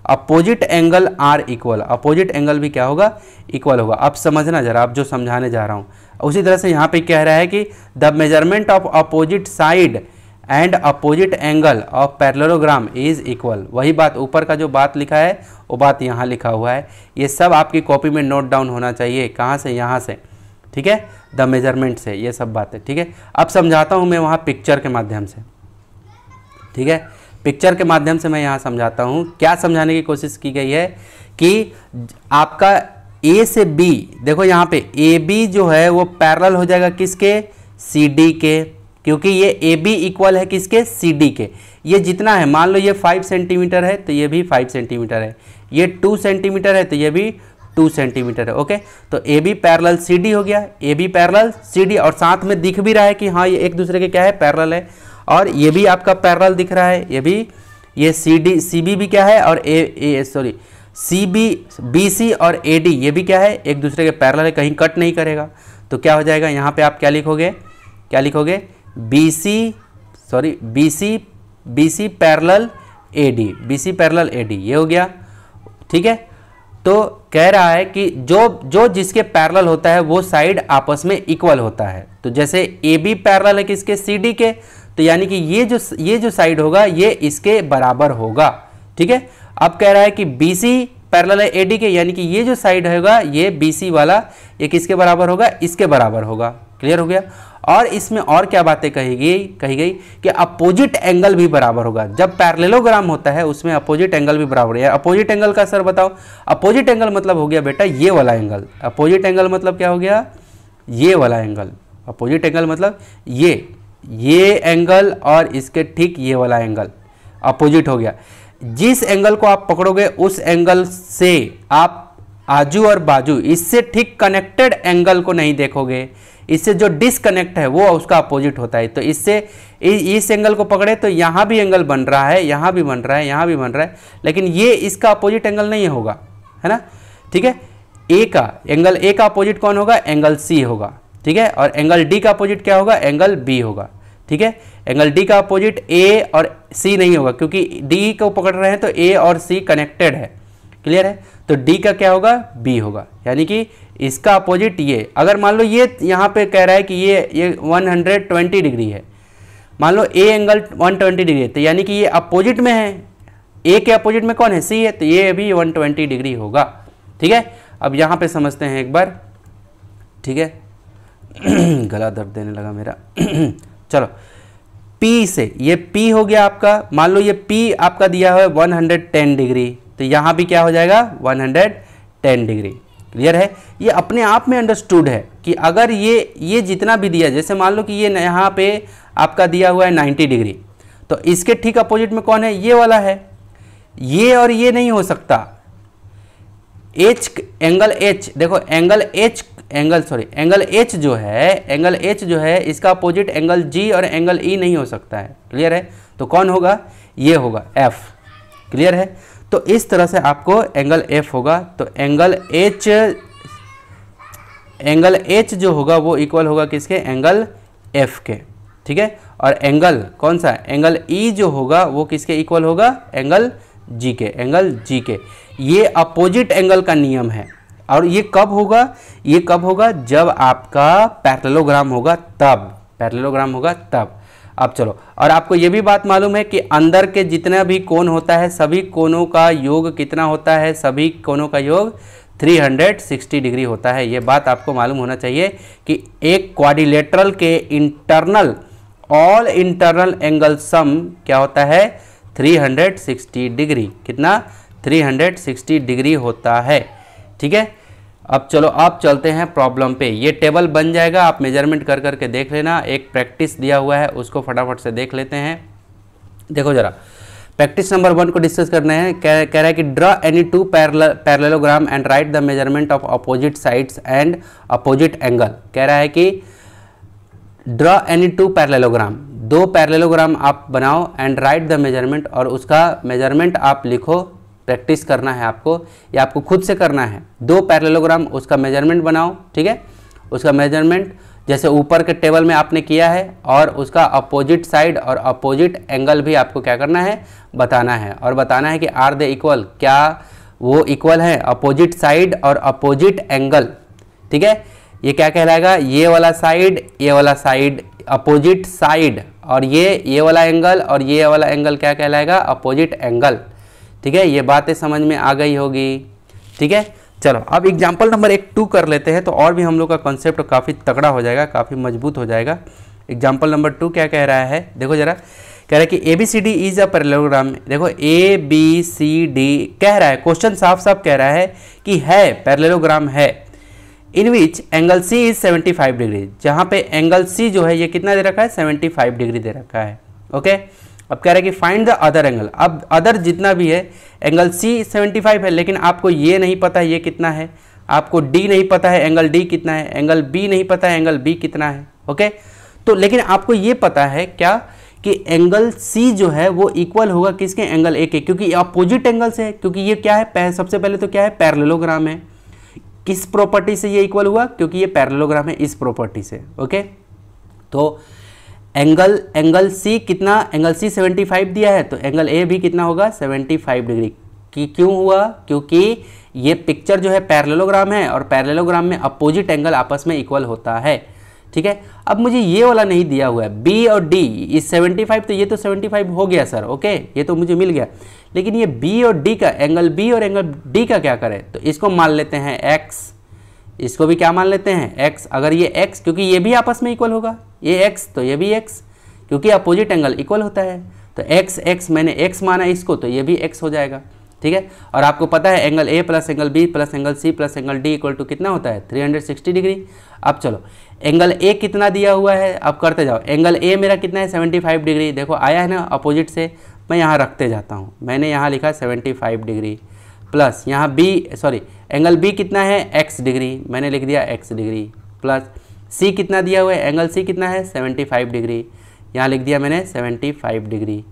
Opposite angle are equal, opposite angle भी क्या होगा, इक्वल होगा। अब समझना जरा, आप जो समझाने जा रहा हूं उसी तरह से यहाँ पे कह रहा है कि the measurement of opposite side and opposite angle of parallelogram is equal. वही बात, ऊपर का जो बात लिखा है वो बात यहाँ लिखा हुआ है। ये सब आपकी कॉपी में नोट डाउन होना चाहिए। कहाँ से, यहाँ से, ठीक है, द मेजरमेंट से, ये सब बातें। ठीक है, अब समझाता हूँ मैं वहाँ पिक्चर के माध्यम से। ठीक है, पिक्चर के माध्यम से मैं यहाँ समझाता हूँ। क्या समझाने की कोशिश की गई है कि आपका ए से बी, देखो यहाँ पे ए बी जो है वो पैरेलल हो जाएगा किसके, सी डी के, क्योंकि ये ए बी इक्वल है किसके, सी डी के। ये जितना है, मान लो ये 5 सेंटीमीटर है तो ये भी 5 सेंटीमीटर है, ये 2 सेंटीमीटर है तो ये भी 2 सेंटीमीटर है। ओके, तो A B parallel C D हो गया, A B parallel C D, और साथ में दिख भी रहा है कि हाँ ये एक दूसरे के क्या है, पैरेलल है। और ये भी आपका पैरेलल दिख रहा है, ये भी, ये सी डी, सी बी भी क्या है, और सी बी, बी सी और ए डी ये भी क्या है, एक दूसरे के पैरेलल है, कहीं कट नहीं करेगा। तो क्या हो जाएगा, यहाँ पे आप क्या लिखोगे, क्या लिखोगे, B C parallel A D, B C parallel A D, ये हो गया। ठीक है, तो कह रहा है कि जो जिसके पैरेलल होता है वो साइड आपस में इक्वल होता है। तो जैसे ए बी पैरेलल है किसके, सी डी के, तो यानी कि ये जो साइड होगा ये इसके बराबर होगा। ठीक है, अब कह रहा है कि बी सी पैरेलल है ए डी के, यानी कि ये जो साइड होगा ये बी सी वाला, ये किसके बराबर होगा, इसके बराबर होगा। क्लियर हो गया। और इसमें और क्या बातें कही गई कि अपोजिट एंगल भी बराबर होगा। जब पैरेललोग्राम होता है उसमें अपोजिट एंगल भी बराबर है। अपोजिट एंगल का सर बताओ, अपोजिट एंगल मतलब हो गया बेटा ये वाला एंगल। अपोजिट एंगल मतलब क्या हो गया, ये वाला एंगल। अपोजिट एंगल मतलब ये एंगल और इसके ठीक ये वाला एंगल अपोजिट हो गया। जिस एंगल को आप पकड़ोगे उस एंगल से आप आजू और बाजू इससे ठीक कनेक्टेड एंगल को नहीं देखोगे, इससे जो डिसकनेक्ट है वो उसका अपोजिट होता है। तो इससे इस एंगल को पकड़े तो यहाँ भी एंगल बन रहा है, यहाँ भी बन रहा है, यहाँ भी बन रहा है, लेकिन ये इसका अपोजिट एंगल नहीं होगा, है ना। ठीक है, एंगल ए का अपोजिट कौन होगा, एंगल सी होगा। ठीक है, और एंगल डी का अपोजिट क्या होगा, एंगल बी होगा। ठीक है, एंगल डी का अपोजिट ए और सी नहीं होगा, क्योंकि डी को पकड़ रहे हैं तो ए और सी कनेक्टेड है। क्लियर है, तो डी का क्या होगा, बी होगा, यानी कि इसका अपोजिट ये। अगर मान लो ये यहाँ पे कह रहा है कि ये 120 डिग्री है, मान लो ए एंगल 120 डिग्री है, तो यानी कि ये अपोजिट में है, ए के अपोजिट में कौन है, सी है, तो ये भी 120 डिग्री होगा। ठीक है, अब यहाँ पे समझते हैं एक बार। ठीक है, गला दर्द देने लगा मेरा। चलो, P से, ये P हो गया आपका, मान लो ये P आपका दिया हुआ है 110 डिग्री, तो यहाँ भी क्या हो जाएगा 110 डिग्री। क्लियर है, ये अपने आप में अंडरस्टूड है कि अगर ये जितना भी दिया, जैसे मान लो कि ये यहाँ पे आपका दिया हुआ है 90 डिग्री, तो इसके ठीक अपोजिट में कौन है, ये वाला है। ये और ये नहीं हो सकता। एंगल H, देखो एंगल H जो है इसका अपोजिट एंगल G और एंगल E नहीं हो सकता है। क्लियर है, तो कौन होगा, ये होगा F। क्लियर है, तो इस तरह से आपको एंगल F होगा, तो एंगल H जो होगा वो इक्वल होगा किसके, एंगल F के। ठीक है, और एंगल कौन सा, एंगल E जो होगा वो किसके इक्वल होगा, एंगल G के, एंगल G के। ये अपोजिट एंगल का नियम है। और ये कब होगा, ये कब होगा, जब आपका पैरेललोग्राम होगा तब। अब चलो, और आपको ये भी बात मालूम है कि अंदर के जितना भी कोण होता है सभी कोणों का योग कितना होता है, सभी कोणों का योग 360 डिग्री होता है। ये बात आपको मालूम होना चाहिए कि एक क्वाड्रिलेटरल के internal all internal angle sum क्या होता है 360 डिग्री। कितना 360 डिग्री होता है। ठीक है, अब चलो आप चलते हैं प्रॉब्लम पे। ये टेबल बन जाएगा, आप मेजरमेंट कर करके देख लेना। एक प्रैक्टिस दिया हुआ है उसको फटाफट से देख लेते हैं। देखो जरा, प्रैक्टिस नंबर 1 को डिस्कस करना है। कह रहा है कि draw any two parallelogram and right the measurement of opposite sides and opposite angle. कह रहा है कि draw any two parallelogram, 2 parallelogram आप बनाओ एंड राइट द मेजरमेंट, और उसका मेजरमेंट आप लिखो। प्रैक्टिस करना है आपको, या आपको खुद से करना है। 2 पैरेललोग्राम उसका मेजरमेंट बनाओ। ठीक है, उसका मेजरमेंट जैसे ऊपर के टेबल में आपने किया है, और उसका अपोजिट साइड और अपोजिट एंगल भी आपको क्या करना है, बताना है। और बताना है कि आर दे इक्वल, क्या वो इक्वल है अपोजिट साइड और अपोजिट एंगल। ठीक है, ये क्या कहलाएगा, ये वाला साइड अपोजिट साइड, और ये वाला एंगल और ये वाला एंगल क्या कहलाएगा, अपोजिट एंगल। ठीक है, ये बातें समझ में आ गई होगी। ठीक है, चलो अब एग्जाम्पल नंबर 2 कर लेते हैं, तो और भी हम लोग का कॉन्सेप्ट काफ़ी तगड़ा हो जाएगा, काफ़ी मजबूत हो जाएगा। एग्जाम्पल नंबर 2 क्या कह रहा है, देखो जरा। कह रहा है कि ABCD इज अ पैरेललोग्राम। देखो ABCD कह रहा है, क्वेश्चन साफ साफ कह रहा है कि है पैरेललोग्राम है। In which angle C is 75 degree, जहाँ पे एंगल C जो है ये कितना दे रखा है, 75 डिग्री दे रखा है। ओके, अब कह रहा है कि फाइंड द अदर एंगल। अब अदर जितना भी है, एंगल C 75 है, लेकिन आपको ये नहीं पता है ये कितना है, आपको D नहीं पता है एंगल D कितना है, एंगल B नहीं पता है एंगल B कितना है। ओके, तो लेकिन आपको ये पता है क्या कि एंगल C जो है वो इक्वल होगा किसके, एंगल A के, क्योंकि अपोजिट एंगल से है। क्योंकि ये क्या है, सबसे पहले तो क्या है, पैरेललोग्राम है। किस प्रॉपर्टी से ये इक्वल हुआ, क्योंकि ये पैरेललोग्राम है, इस प्रॉपर्टी से। ओके, तो एंगल C कितना, एंगल C 75 दिया है, तो एंगल A भी कितना होगा, 75 डिग्री। कि क्यों हुआ, क्योंकि ये पिक्चर जो है पैरेललोग्राम है, और पैरेललोग्राम में अपोजिट एंगल आपस में इक्वल होता है। ठीक है, अब मुझे ये वाला नहीं दिया हुआ है, B और D इस 75, तो ये तो 75 हो गया सर। ओके, ये तो मुझे मिल गया, लेकिन ये B और D का, एंगल B और एंगल D का क्या करें, तो इसको मान लेते हैं X, इसको भी क्या मान लेते हैं, X। अगर ये X, क्योंकि ये भी आपस में इक्वल होगा, ये X तो ये भी X, क्योंकि अपोजिट एंगल इक्वल होता है। तो X मैंने X माना इसको, तो ये भी X हो जाएगा। ठीक है, और आपको पता है angle A plus angle B plus angle C plus angle D equal to कितना होता है, 360 डिग्री। अब चलो एंगल A कितना दिया हुआ है, अब करते जाओ। एंगल A मेरा कितना है, 75 डिग्री। देखो आया है ना अपोजिट से, मैं यहाँ रखते जाता हूँ। मैंने यहाँ लिखा 75 डिग्री प्लस यहाँ एंगल B कितना है, x डिग्री, मैंने लिख दिया x डिग्री, प्लस C कितना दिया हुआ है, एंगल C कितना है, 75 डिग्री, यहाँ लिख दिया मैंने 75 डिग्री,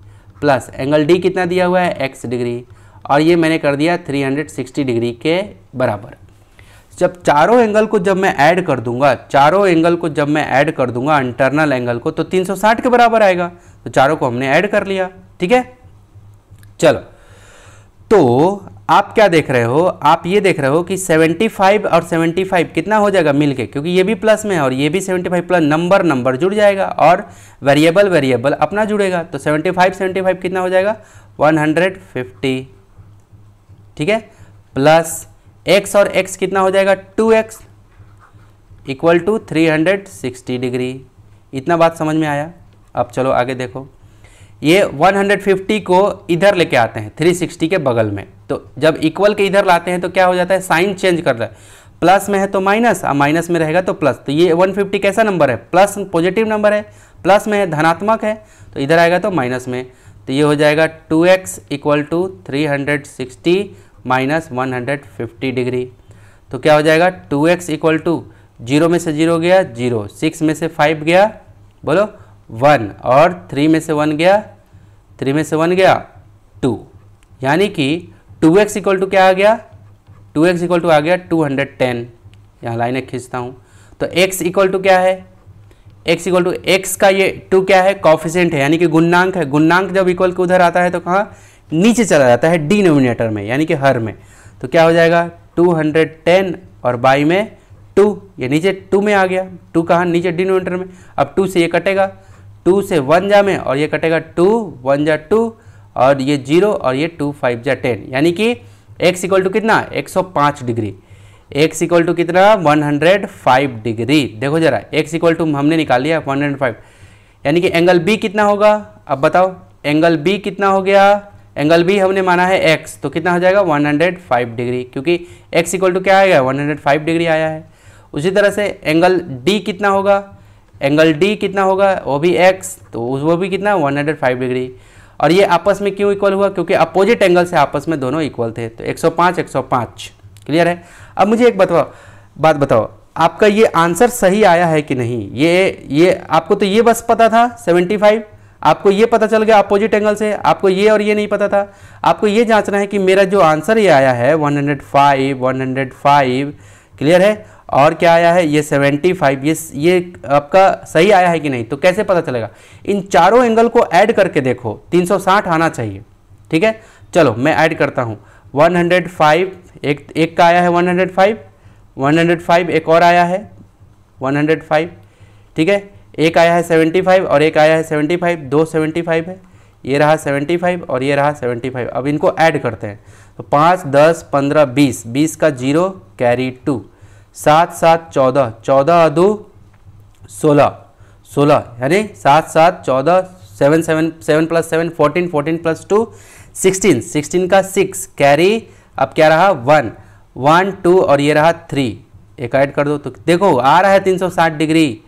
प्लस एंगल D कितना दिया हुआ है, x डिग्री, और ये मैंने कर दिया 360 डिग्री के बराबर। जब चारों एंगल को जब मैं ऐड कर दूंगा, इंटरनल एंगल को, तो 360 के बराबर आएगा। तो चारों को हमने ऐड कर लिया। ठीक है, चलो तो आप क्या देख रहे हो, आप ये देख रहे हो कि 75 और 75 कितना हो जाएगा मिलके, क्योंकि ये भी प्लस में है और ये भी 75 प्लस नंबर जुड़ जाएगा, और वेरिएबल अपना जुड़ेगा। तो 75 कितना हो जाएगा, 150। ठीक है, प्लस x और x कितना हो जाएगा, 2x इक्वल टू 360 डिग्री। इतना बात समझ में आया। अब चलो आगे देखो, ये 150 को इधर लेके आते हैं 360 के बगल में, तो जब इक्वल के इधर लाते हैं तो क्या हो जाता है, साइन चेंज कर रहा है। प्लस में है तो माइनस, माइनस में रहेगा तो प्लस। तो ये 150 कैसा नंबर है, प्लस पॉजिटिव नंबर है, प्लस में है धनात्मक है, तो इधर आएगा तो माइनस में। तो ये हो जाएगा 2x equal to 360 minus 150 degree. तो क्या हो जाएगा, 2x इक्वल टू 0 में से 0 गया 0, 6 में से 5 गया बोलो 1, और 3 में से 1 गया 2, यानी कि 2x इक्वल टू क्या आ गया, 2x इक्वल टू आ गया 210। यहाँ लाइनें खींचता हूँ। तो x इक्वल टू क्या है, x इक्वल टू x का ये 2 क्या है, कॉफिशिएंट है, यानी कि गुणनांक है। गुणनांक जब इक्वल के उधर आता है तो कहाँ, नीचे चला जाता है डिनोमिनेटर में, यानी कि हर में। तो क्या हो जाएगा 210 और बाई में 2, ये नीचे 2 में आ गया, 2 कहाँ, नीचे डिनोमिनेटर में। अब 2 से ये कटेगा, 2 से 1 जा में, और ये कटेगा 2 1 जा 2, और ये 0, और ये 2 5 जा 10, यानी कि x इक्वल टू कितना, 105 डिग्री। x इक्वल टू कितना, 105 डिग्री। देखो जरा x इक्वल टू हमने निकाल लिया 105, यानी कि एंगल बी कितना होगा, अब बताओ एंगल बी कितना हो गया, एंगल बी हमने माना है एक्स, तो कितना हो जाएगा 105 डिग्री, क्योंकि एक्स इक्वल टू क्या आएगा 105 डिग्री आया है। उसी तरह से एंगल डी कितना होगा, एंगल डी कितना होगा, वो भी एक्स, तो वो भी कितना 105 डिग्री। और ये आपस में क्यों इक्वल हुआ, क्योंकि अपोजिट एंगल से आपस में दोनों इक्वल थे, तो 105 105 क्लियर है। अब मुझे एक बात बताओ, आपका ये आंसर सही आया है कि नहीं। ये आपको तो ये बस पता था 75, आपको ये पता चल गया अपोजिट एंगल से, आपको ये और ये नहीं पता था। आपको ये जांचना है कि मेरा जो आंसर ये आया है 105 क्लियर है, और क्या आया है ये 75, ये आपका सही आया है कि नहीं। तो कैसे पता चलेगा, इन चारों एंगल को ऐड करके देखो, 360 आना चाहिए, ठीक है। चलो मैं ऐड करता हूँ, 105 एक का आया है 105, एक और आया है 105, ठीक है, एक आया है 75 और एक आया है 75, दो 75 है, ये रहा 75 और ये रहा 75। अब इनको ऐड करते हैं, तो 5 10 15 20, 20 का 0 कैरी 2, 7 7 14, 14 अदू 16 यानी 7 7 14, 7 7 7 प्लस 7 14, 14 प्लस 2 16, 16 का 6 कैरी, अब क्या रहा 1 1 2 और ये रहा 3, एक ऐड कर दो तो देखो आ रहा है 360 डिग्री।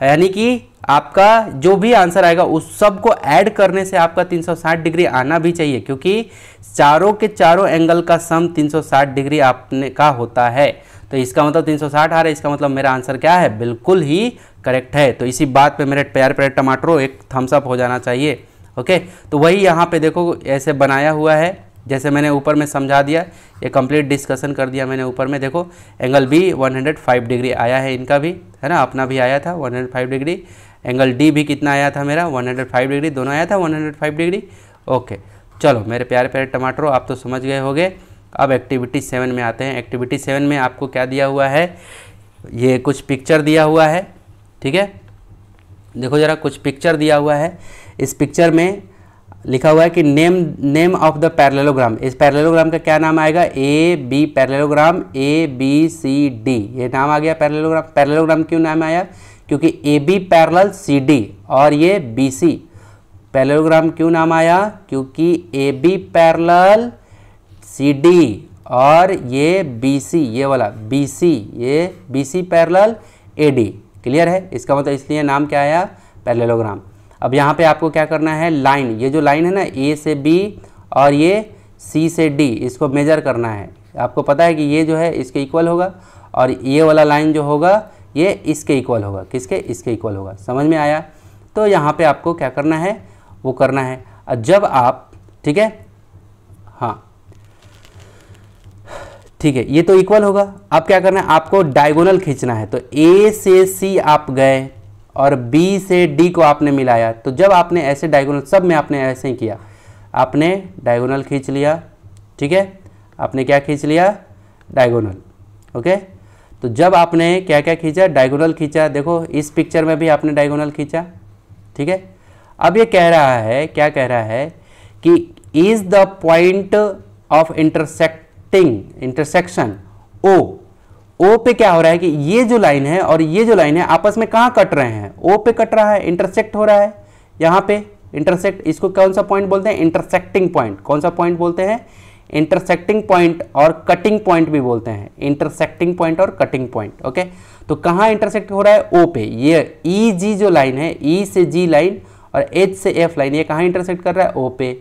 यानी कि आपका जो भी आंसर आएगा उस सब को ऐड करने से आपका 360 डिग्री आना भी चाहिए, क्योंकि चारों के चारों एंगल का सम 360 डिग्री आपने का होता है। तो इसका मतलब 360 आ रहा है, इसका मतलब मेरा आंसर क्या है, बिल्कुल ही करेक्ट है। तो इसी बात पे मेरे प्यारे प्यारे टमाटरों एक थम्स अप हो जाना चाहिए। ओके, तो वही यहाँ पे देखो ऐसे बनाया हुआ है, जैसे मैंने ऊपर में समझा दिया, ये कंप्लीट डिस्कशन कर दिया मैंने ऊपर में। देखो एंगल बी 105 डिग्री आया है, इनका भी है ना, अपना भी आया था 105 डिग्री, एंगल डी भी कितना आया था मेरा 105 डिग्री, दोनों आया था 105 डिग्री। ओके चलो मेरे प्यारे प्यारे टमाटरों, आप तो समझ गए होंगे। अब एक्टिविटी 7 में आते हैं। एक्टिविटी 7 में आपको क्या दिया हुआ है, ये कुछ पिक्चर दिया हुआ है, ठीक है। देखो ज़रा कुछ पिक्चर दिया हुआ है, इस पिक्चर में लिखा हुआ है कि नेम ऑफ द पैरेललोग्राम। इस पैरेललोग्राम का क्या नाम आएगा, A B parallelogram, A B C D, ये नाम आ गया पैरेललोग्राम। पैरेललोग्राम क्यों नाम आया, क्योंकि A B parallel C D और ये बी सी। पैरेललोग्राम क्यों नाम आया, क्योंकि A B parallel C D और ये बी सी, ये वाला बी सी, ये B C parallel A D. Clear है, इसका मतलब इसलिए नाम क्या आया पैरेललोग्राम। अब यहाँ पे आपको क्या करना है, लाइन, ये जो लाइन है ना ए से बी और ये सी से डी, इसको मेजर करना है। आपको पता है कि ये जो है इसके इक्वल होगा और ये वाला लाइन जो होगा ये इसके इक्वल होगा। किसके, इसके इक्वल होगा। समझ में आया। तो यहाँ पे आपको क्या करना है, वो करना है। जब आप, ठीक है, हाँ ठीक है, ये तो इक्वल होगा। अब क्या करना है, आपको डायगोनल खींचना है। तो ए से सी आप गए और बी से डी को आपने मिलाया, तो जब आपने ऐसे डायगोनल, सब में आपने ऐसे ही किया, आपने डायगोनल खींच लिया, ठीक है, आपने क्या खींच लिया, डायगोनल। ओके, तो जब आपने क्या क्या खींचा, डायगोनल खींचा। देखो इस पिक्चर में भी आपने डायगोनल खींचा, ठीक है। अब ये कह रहा है, क्या कह रहा है कि is the point of intersection O पे क्या हो रहा है कि ये जो लाइन है और ये जो लाइन है आपस में कहाँ कट रहे हैं, ओ पे कट रहा है, इंटरसेक्ट हो रहा है यहाँ पे, इंटरसेक्ट। इसको कौन सा पॉइंट बोलते हैं, इंटरसेक्टिंग पॉइंट। कौन सा पॉइंट बोलते हैं, इंटरसेक्टिंग पॉइंट और कटिंग पॉइंट भी बोलते हैं, इंटरसेक्टिंग पॉइंट और कटिंग पॉइंट। ओके, तो कहाँ इंटरसेक्ट हो रहा है, ओ पे। ये ई जी जो लाइन है, ई से जी लाइन और एच से एफ लाइन, ये कहाँ इंटरसेक्ट कर रहा है, ओ पे।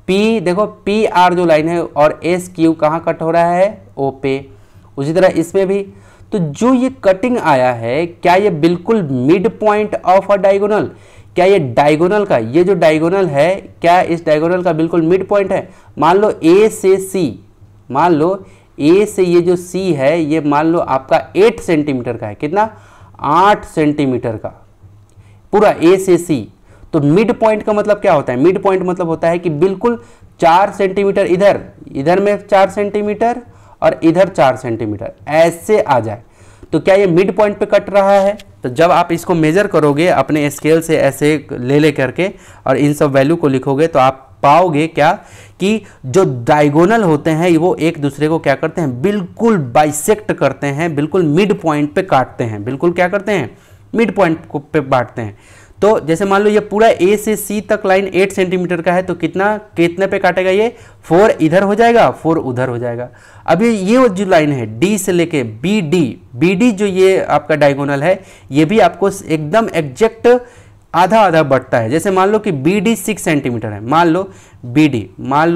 पी देखो, पी आर जो लाइन है और एस क्यू कहाँ कट हो रहा है, ओ पे। उसी तरह इसमें भी। तो जो ये कटिंग आया है, क्या ये बिल्कुल mid point of a diagonal, क्या ये डायगोनल का, ये जो डायगोनल है, क्या इस डायगोनल का बिल्कुल मिड पॉइंट है। मान लो ए से सी, मान लो ए से ये जो सी है, ये मान लो आपका 8 सेंटीमीटर का है। कितना, 8 सेंटीमीटर का पूरा ए से सी। तो मिड पॉइंट का मतलब क्या होता है, मिड पॉइंट मतलब होता है कि बिल्कुल 4 सेंटीमीटर इधर में 4 सेंटीमीटर और इधर 4 सेंटीमीटर ऐसे आ जाए, तो क्या ये मिड पॉइंट पे कट रहा है। तो जब आप इसको मेजर करोगे अपने स्केल से ऐसे ले करके और इन सब वैल्यू को लिखोगे, तो आप पाओगे क्या कि जो डायगोनल होते हैं वो एक दूसरे को क्या करते हैं, बिल्कुल बाइसेक्ट करते हैं, बिल्कुल मिड पॉइंट पे काटते हैं, बिल्कुल क्या करते हैं, मिड पॉइंट पे बांटते हैं। तो जैसे मान लो ये पूरा ए से सी तक लाइन 8 सेंटीमीटर का है, तो कितने पे काटेगा ये 4 इधर हो जाएगा, 4 उधर हो जाएगा। अब ये जो लाइन है डी से लेके बी डी जो ये आपका डायगोनल है, ये भी आपको एकदम एग्जैक्ट आधा आधा बढ़ता है। जैसे मान लो कि बी डी 6 सेंटीमीटर है, मान लो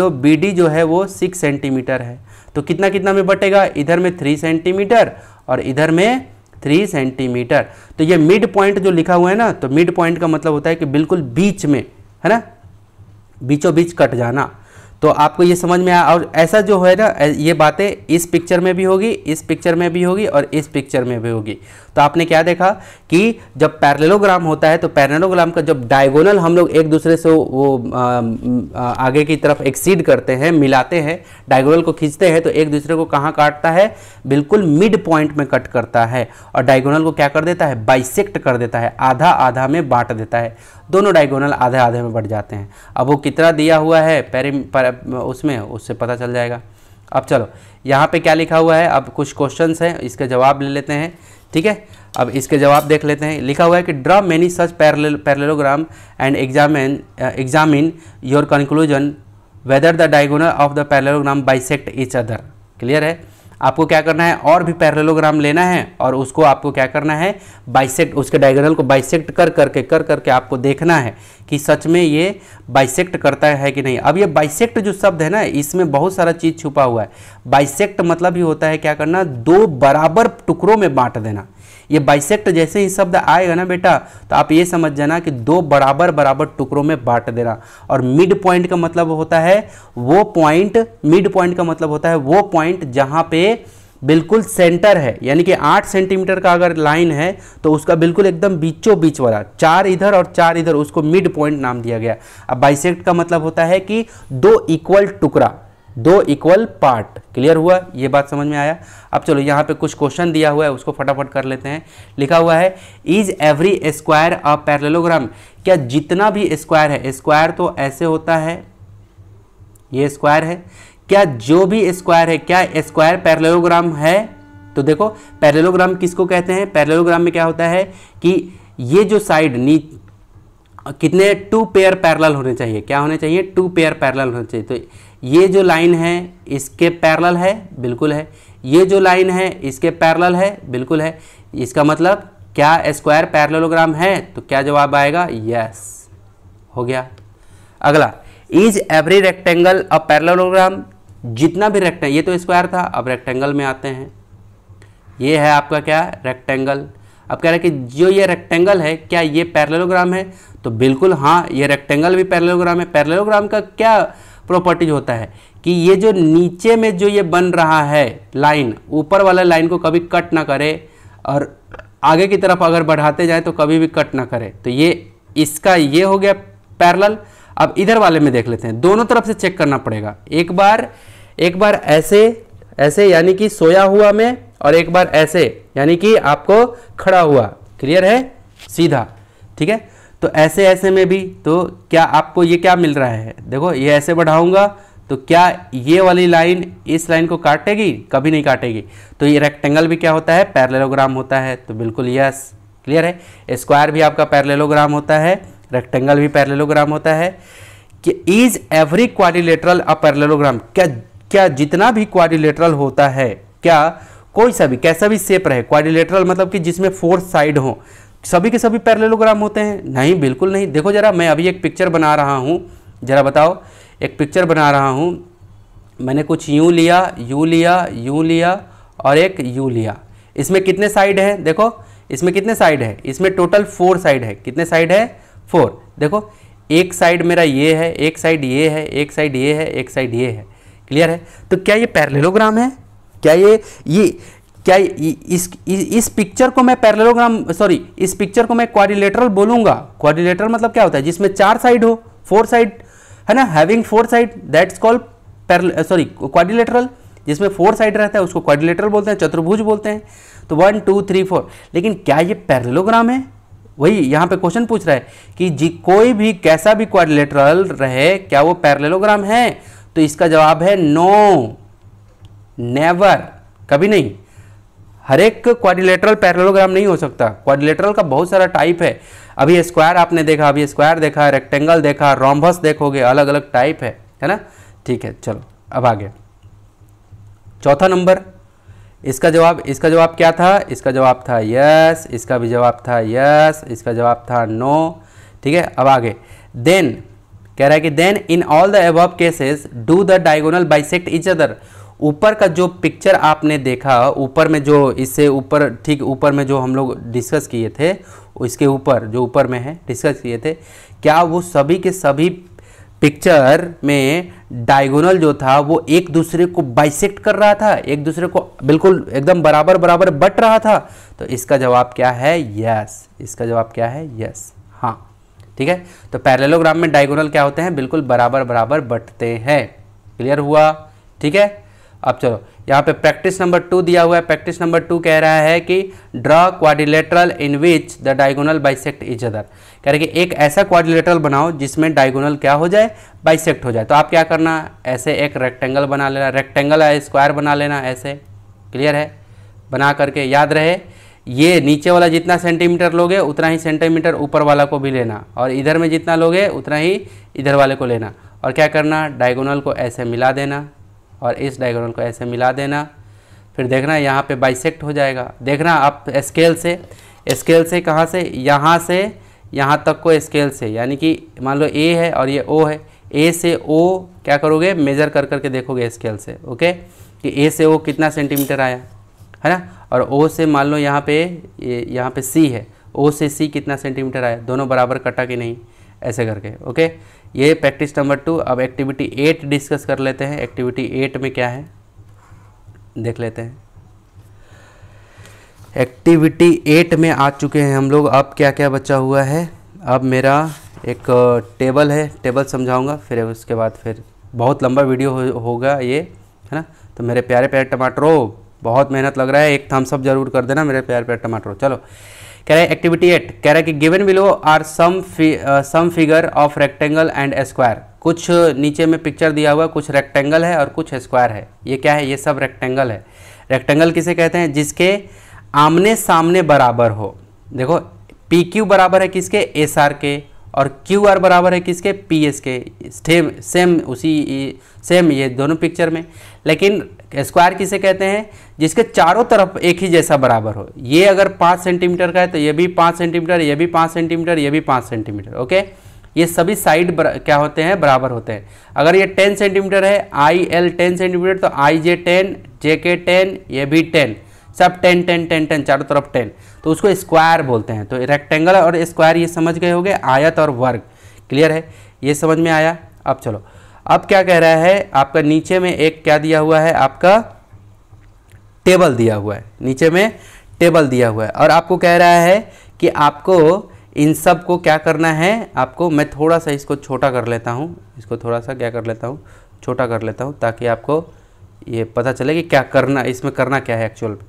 बी डी जो है वो 6 सेंटीमीटर है, तो कितना कितना में बटेगा, इधर में 3 सेंटीमीटर और इधर में 3 सेंटीमीटर। तो ये मिड पॉइंट जो लिखा हुआ है ना, तो मिड पॉइंट का मतलब होता है कि बिल्कुल बीच में, है ना, बीचों बीच कट जाना। तो आपको ये समझ में आया। और ऐसा जो है ना, ये बातें इस पिक्चर में भी होगी, इस पिक्चर में भी होगी और इस पिक्चर में भी होगी। तो आपने क्या देखा कि जब पैरेललोग्राम होता है तो पैरेललोग्राम का जब डायगोनल हम लोग एक दूसरे से वो आगे की तरफ एक्सीड करते हैं, मिलाते हैं, डायगोनल को खींचते हैं, तो एक दूसरे को कहाँ काटता है, बिल्कुल मिड पॉइंट में कट करता है। और डायगोनल को क्या कर देता है, बाइसेक्ट कर देता है, आधा आधा में बांट देता है, दोनों डायगोनल आधे आधे में बढ़ जाते हैं। अब वो कितना दिया हुआ है उसमें, उससे पता चल जाएगा। अब चलो यहाँ पे क्या लिखा हुआ है, अब कुछ क्वेश्चंस हैं, इसके जवाब ले लेते हैं, ठीक है। अब इसके जवाब देख लेते हैं। लिखा हुआ है कि draw many such parallelogram and examine your conclusion whether the diagonal of the parallelogram bisect each other. Clear है। आपको क्या करना है, और भी पैरेललोग्राम लेना है और उसको आपको क्या करना है, बाइसेक्ट, उसके डायगोनल को बाइसेक्ट कर करके आपको देखना है कि सच में ये बाइसेक्ट करता है कि नहीं। अब ये बाइसेक्ट जो शब्द है ना, इसमें बहुत सारा चीज़ छुपा हुआ है। बाइसेक्ट मतलब ही होता है क्या करना, दो बराबर टुकड़ों में बांट देना। ये बाइसेक्ट जैसे ही शब्द आएगा ना बेटा, तो आप ये समझ जाना कि दो बराबर बराबर टुकड़ों में बांट देना। और मिड पॉइंट का मतलब होता है वो पॉइंट, मिड पॉइंट का मतलब होता है वो पॉइंट जहां पे बिल्कुल सेंटर है, यानी कि 8 सेंटीमीटर का अगर लाइन है तो उसका बिल्कुल एकदम बीचों बीच वाला, 4 इधर और 4 इधर, उसको मिड पॉइंट नाम दिया गया। अब बाइसेक्ट का मतलब होता है कि दो इक्वल टुकड़ा, दो इक्वल पार्ट। क्लियर हुआ, ये बात समझ में आया। अब चलो यहाँ पे कुछ क्वेश्चन दिया हुआ है, उसको फटाफट कर लेते हैं। लिखा हुआ है is every square a parallelogram, क्या जितना भी स्क्वायर है, स्क्वायर तो ऐसे होता है, ये स्क्वायर है, क्या जो भी स्क्वायर है, क्या स्क्वायर पैरेललोग्राम है। तो देखो पैरेललोग्राम किसको कहते हैं, पैरेललोग्राम में क्या होता है कि ये जो साइड कितने 2 पेयर पैरेलल होने चाहिए, क्या होने चाहिए, 2 पेयर पैरेलल होने चाहिए। तो ये जो लाइन है इसके पैरेलल है, बिल्कुल है, ये जो लाइन है इसके पैरेलल है, बिल्कुल है। इसका मतलब क्या स्क्वायर पैरेललोग्राम है, तो क्या जवाब आएगा, यस, हो गया। अगला, is every rectangle a parallelogram, जितना भी रेक्टेंगल, ये तो स्क्वायर था, अब रेक्टेंगल में आते हैं। ये है आपका क्या, रेक्टेंगल। अब कह रहे हैं कि जो ये रेक्टेंगल है क्या ये पैरेललोग्राम है, तो बिल्कुल हाँ, ये रेक्टेंगल भी पैरेललोग्राम है। पैरेललोग्राम का क्या प्रॉपर्टीज होता है कि ये जो नीचे में जो ये बन रहा है लाइन, ऊपर वाला लाइन को कभी कट ना करे और आगे की तरफ अगर बढ़ाते जाए तो कभी भी कट ना करे। तो ये इसका ये हो गया पैरेलल। अब इधर वाले में देख लेते हैं, दोनों तरफ से चेक करना पड़ेगा। एक बार ऐसे यानी कि सोया हुआ में, और एक बार ऐसे यानी कि आपको खड़ा हुआ। क्लियर है, सीधा, ठीक है। तो ऐसे ऐसे में भी, तो क्या आपको ये क्या मिल रहा है, देखो ये ऐसे बढ़ाऊंगा तो क्या ये वाली लाइन इस लाइन को काटेगी, कभी नहीं काटेगी। तो ये रेक्टेंगल भी क्या होता है, पैरेललोग्राम होता है। तो बिल्कुल यस, क्लियर है। स्क्वायर भी आपका पैरेललोग्राम होता है, रेक्टेंगल भी पैरेललोग्राम होता है। कि is every quadrilateral a parallelogram, क्या जितना भी क्वाड्रिलेटरल होता है, क्या कोई सा भी कैसा भी शेप रहे, क्वाड्रिलेटरल मतलब कि जिसमें 4 साइड हो, सभी के सभी पैरेललोग्राम होते हैं, नहीं, बिल्कुल नहीं। देखो जरा, मैं अभी एक पिक्चर बना रहा हूँ, जरा बताओ, एक पिक्चर बना रहा हूँ, मैंने कुछ यूँ लिया, यूँ लिया, यूँ लिया और एक यूँ लिया। इसमें कितने साइड हैं, देखो इसमें कितने साइड है, इसमें टोटल 4 साइड है। कितने साइड है, 4। देखो एक साइड मेरा ये है, एक साइड ये है, एक साइड ये है, एक साइड ये है। क्लियर है। तो क्या ये पैरेललोग्राम है, क्या क्या इस पिक्चर को मैं पैरेललोग्राम, सॉरी, इस पिक्चर को मैं क्वाड्रिलेटरल बोलूंगा। क्वाड्रिलेटरल मतलब क्या होता है, जिसमें 4 साइड हो, 4 साइड, है ना, having 4 side, that's called quadrilateral. जिसमें 4 साइड रहता है उसको क्वाड्रिलेटरल बोलते हैं, चतुर्भुज बोलते हैं। तो 1 2 3 4। लेकिन क्या ये पैरेललोग्राम है, वही यहाँ पे क्वेश्चन पूछ रहा है कि कोई भी कैसा भी क्वाड्रिलेटरल रहे, क्या वो पैरेललोग्राम है। तो इसका जवाब है नो, नेवर, कभी नहीं। हर एक क्वाड्रिलेटरल पैरेललोग्राम नहीं हो सकता। क्वाड्रिलेटरल का बहुत सारा टाइप है। अभी स्क्वायर आपने देखा, अभी स्क्वायर देखा, रेक्टेंगल देखा, रोम्बस देखोगे, अलग अलग टाइप है ना। ठीक है, चलो अब आगे चौथा नंबर, इसका जवाब क्या था? इसका जवाब था यस, इसका भी जवाब था यस, इसका जवाब था नो। ठीक है, अब आगे देन कह रहा है कि then in all the above cases do the diagonal bisect each other. ऊपर का जो पिक्चर आपने देखा, ऊपर में जो इससे ऊपर, ठीक ऊपर में जो हम लोग डिस्कस किए थे, इसके ऊपर जो ऊपर में है डिस्कस किए थे, क्या वो सभी के सभी पिक्चर में डायगोनल जो था वो एक दूसरे को बाइसेक्ट कर रहा था, एक दूसरे को बिल्कुल एकदम बराबर बराबर बट रहा था? तो इसका जवाब क्या है? यस। इसका जवाब क्या है? यस। हाँ, ठीक है। तो पैरेललोग्राम में डायगोनल क्या होते हैं? बिल्कुल बराबर बराबर बटते हैं। क्लियर हुआ? ठीक है। अब चलो यहाँ पे प्रैक्टिस नंबर 2 दिया हुआ है। प्रैक्टिस नंबर 2 कह रहा है कि draw quadrilateral in which the diagonal bisect each other. कह रहे कि एक ऐसा क्वाड्रिलेटरल बनाओ जिसमें डायगोनल क्या हो जाए? बाइसेक्ट हो जाए। तो आप क्या करना, ऐसे एक रेक्टेंगल बना लेना, रेक्टेंगल है स्क्वायर बना लेना ऐसे। क्लियर है? बना करके याद रहे ये नीचे वाला जितना सेंटीमीटर लोगे उतना ही सेंटीमीटर ऊपर वाला को भी लेना, और इधर में जितना लोगे उतना ही इधर वाले को लेना। और क्या करना, डायगोनल को ऐसे मिला देना और इस डायगोनल को ऐसे मिला देना। फिर देखना यहाँ पे बाइसेक्ट हो जाएगा। देखना आप स्केल से कहाँ से यहाँ तक को स्केल से, यानी कि मान लो ए है और ये ओ है, ए से ओ क्या करोगे, मेज़र कर करके देखोगे स्केल से। ओके, कि ए से ओ कितना सेंटीमीटर आया है ना, और ओ से मान लो यहाँ पे सी है, ओ से सी कितना सेंटीमीटर आया, दोनों बराबर कटा कि नहीं, ऐसे करके। ओके, ये प्रैक्टिस नंबर 2। अब एक्टिविटी 8 डिस्कस कर लेते हैं। एक्टिविटी 8 में क्या है देख लेते हैं। एक्टिविटी 8 में आ चुके हैं हम लोग। अब क्या क्या बचा हुआ है, अब मेरा एक टेबल है, टेबल समझाऊंगा, फिर उसके बाद फिर बहुत लंबा वीडियो होगा ये, है ना। तो मेरे प्यारे प्यारे टमाटरों, बहुत मेहनत लग रहा है, एक थम्स अप जरूर कर देना मेरे प्यारे प्यारे टमाटरों। चलो कह रहा है एक्टिविटी 8 कह रहा है कि given below are some figure of rectangle and square. कुछ नीचे में पिक्चर दिया हुआ, कुछ रेक्टेंगल है और कुछ स्क्वायर है। ये क्या है? ये सब रेक्टेंगल है। रेक्टेंगल किसे कहते हैं? जिसके आमने सामने बराबर हो। देखो पी क्यू बराबर है किसके? एस आर के, और क्यू आर बराबर है किसके? पी एस के। सेम ये दोनों पिक्चर में। लेकिन स्क्वायर किसे कहते हैं? जिसके चारों तरफ एक ही जैसा बराबर हो। ये अगर 5 सेंटीमीटर का है तो ये भी 5 सेंटीमीटर, ये भी 5 सेंटीमीटर, ये भी 5 सेंटीमीटर। ओके, ये सभी साइड क्या होते हैं? बराबर होते हैं। अगर ये 10 सेंटीमीटर है, आई एल 10 सेंटीमीटर, तो आई जे 10, जे के 10, ये भी 10, सब 10 10 10 10 चारों तरफ 10, तो उसको स्क्वायर बोलते हैं। तो रेक्टेंगल और स्क्वायर ये समझ गए होंगे, आयत और वर्ग। क्लियर है? ये समझ में आया? अब चलो, अब क्या कह रहा है, आपका नीचे में एक क्या दिया हुआ है, आपका टेबल दिया हुआ है, नीचे में टेबल दिया हुआ है, और आपको कह रहा है कि आपको इन सब को क्या करना है। आपको मैं थोड़ा सा इसको छोटा कर लेता हूँ, इसको थोड़ा सा क्या कर लेता हूँ, छोटा कर लेता हूँ, ताकि आपको ये पता चले कि क्या करना, इसमें करना क्या है एक्चुअल में।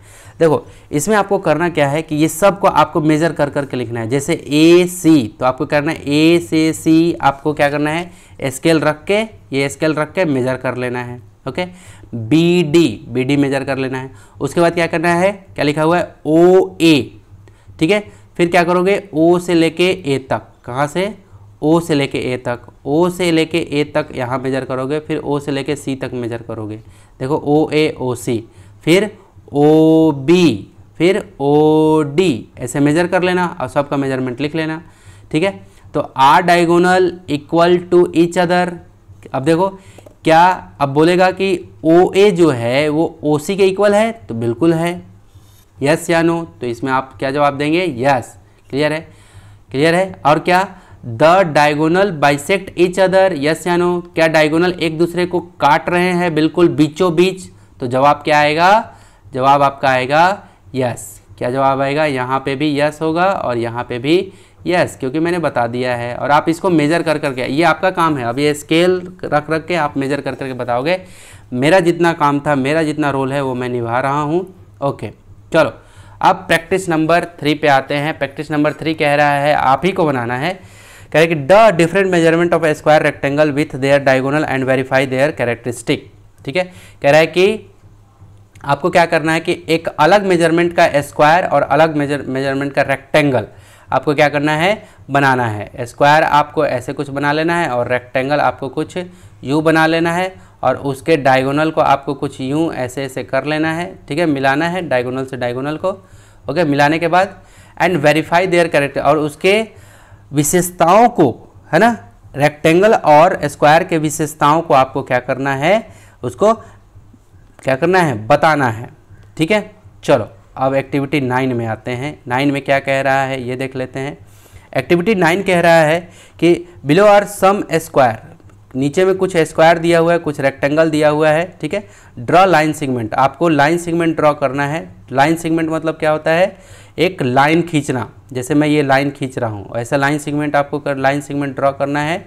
देखो इसमें आपको करना क्या है कि ये सब को आपको मेज़र कर करके लिखना है। जैसे ए सी, तो आपको करना है ए से सी, आपको क्या करना है, स्केल रख के, ये स्केल रख के मेज़र कर लेना है। ओके, बी डी मेज़र कर लेना है। उसके बाद क्या करना है, क्या लिखा हुआ है, ओ ए। ठीक है, फिर क्या करोगे, ओ से लेके ए तक, कहाँ से, ओ से लेके ए तक, ओ से लेके ए तक यहाँ मेजर करोगे, फिर ओ से लेके सी तक मेजर करोगे। देखो ओ ए ओ सी, फिर ओ बी, फिर ओ डी, ऐसे मेजर कर लेना और सबका मेजरमेंट लिख लेना। ठीक है, तो are diagonal equal to each other. अब देखो क्या अब बोलेगा कि ओ ए जो है वो ओ सी के इक्वल है, तो बिल्कुल है, यस या नो। तो इसमें आप क्या जवाब देंगे, यस। क्लियर है? क्लियर है? और क्या, the diagonal bisect each other, yes या नो। क्या डायगोनल एक दूसरे को काट रहे हैं बिल्कुल बीचों बीच? तो जवाब क्या आएगा, जवाब आपका आएगा यस। क्या जवाब आएगा, यहाँ पे भी यस होगा और यहाँ पे भी यस, क्योंकि मैंने बता दिया है। और आप इसको मेजर कर करके, ये आपका काम है, अब ये स्केल रख रख के आप मेजर कर करके बताओगे। मेरा जितना काम था, मेरा जितना रोल है वो मैं निभा रहा हूँ। ओके, चलो अब प्रैक्टिस नंबर 3 पे आते हैं। प्रैक्टिस नंबर 3 कह रहा है आप ही को बनाना है। कह रहे कि the different measurement of A square rectangle with their diagonal and verify there characteristic. ठीक है, कह रहा है कि आपको क्या करना है कि एक अलग मेजरमेंट का स्क्वायर और अलग मेजरमेंट का रेक्टेंगल आपको क्या करना है, बनाना है। स्क्वायर आपको ऐसे कुछ बना लेना है और रेक्टेंगल आपको कुछ यूँ बना लेना है और उसके डायगोनल को आपको कुछ यूँ ऐसे ऐसे कर लेना है, ठीक है, मिलाना है डायगोनल से डायगोनल को। ओके, मिलाने के बाद एंड वेरीफाई देयर कैरेक्टर, और उसके विशेषताओं को, है ना, रेक्टेंगल और स्क्वायर के विशेषताओं को आपको क्या करना है, उसको क्या करना है, बताना है। ठीक है, चलो अब एक्टिविटी 9 में आते हैं। 9 में क्या कह रहा है ये देख लेते हैं। एक्टिविटी 9 कह रहा है कि बिलो आर सम स्क्वायर, नीचे में कुछ स्क्वायर दिया हुआ है, कुछ रेक्टेंगल दिया हुआ है। ठीक है, ड्रॉ लाइन सेगमेंट, आपको लाइन सेगमेंट ड्रॉ करना है। लाइन सेगमेंट मतलब क्या होता है, एक लाइन खींचना, जैसे मैं ये लाइन खींच रहा हूँ ऐसा लाइन सेगमेंट आपको लाइन सेगमेंट ड्रॉ करना है।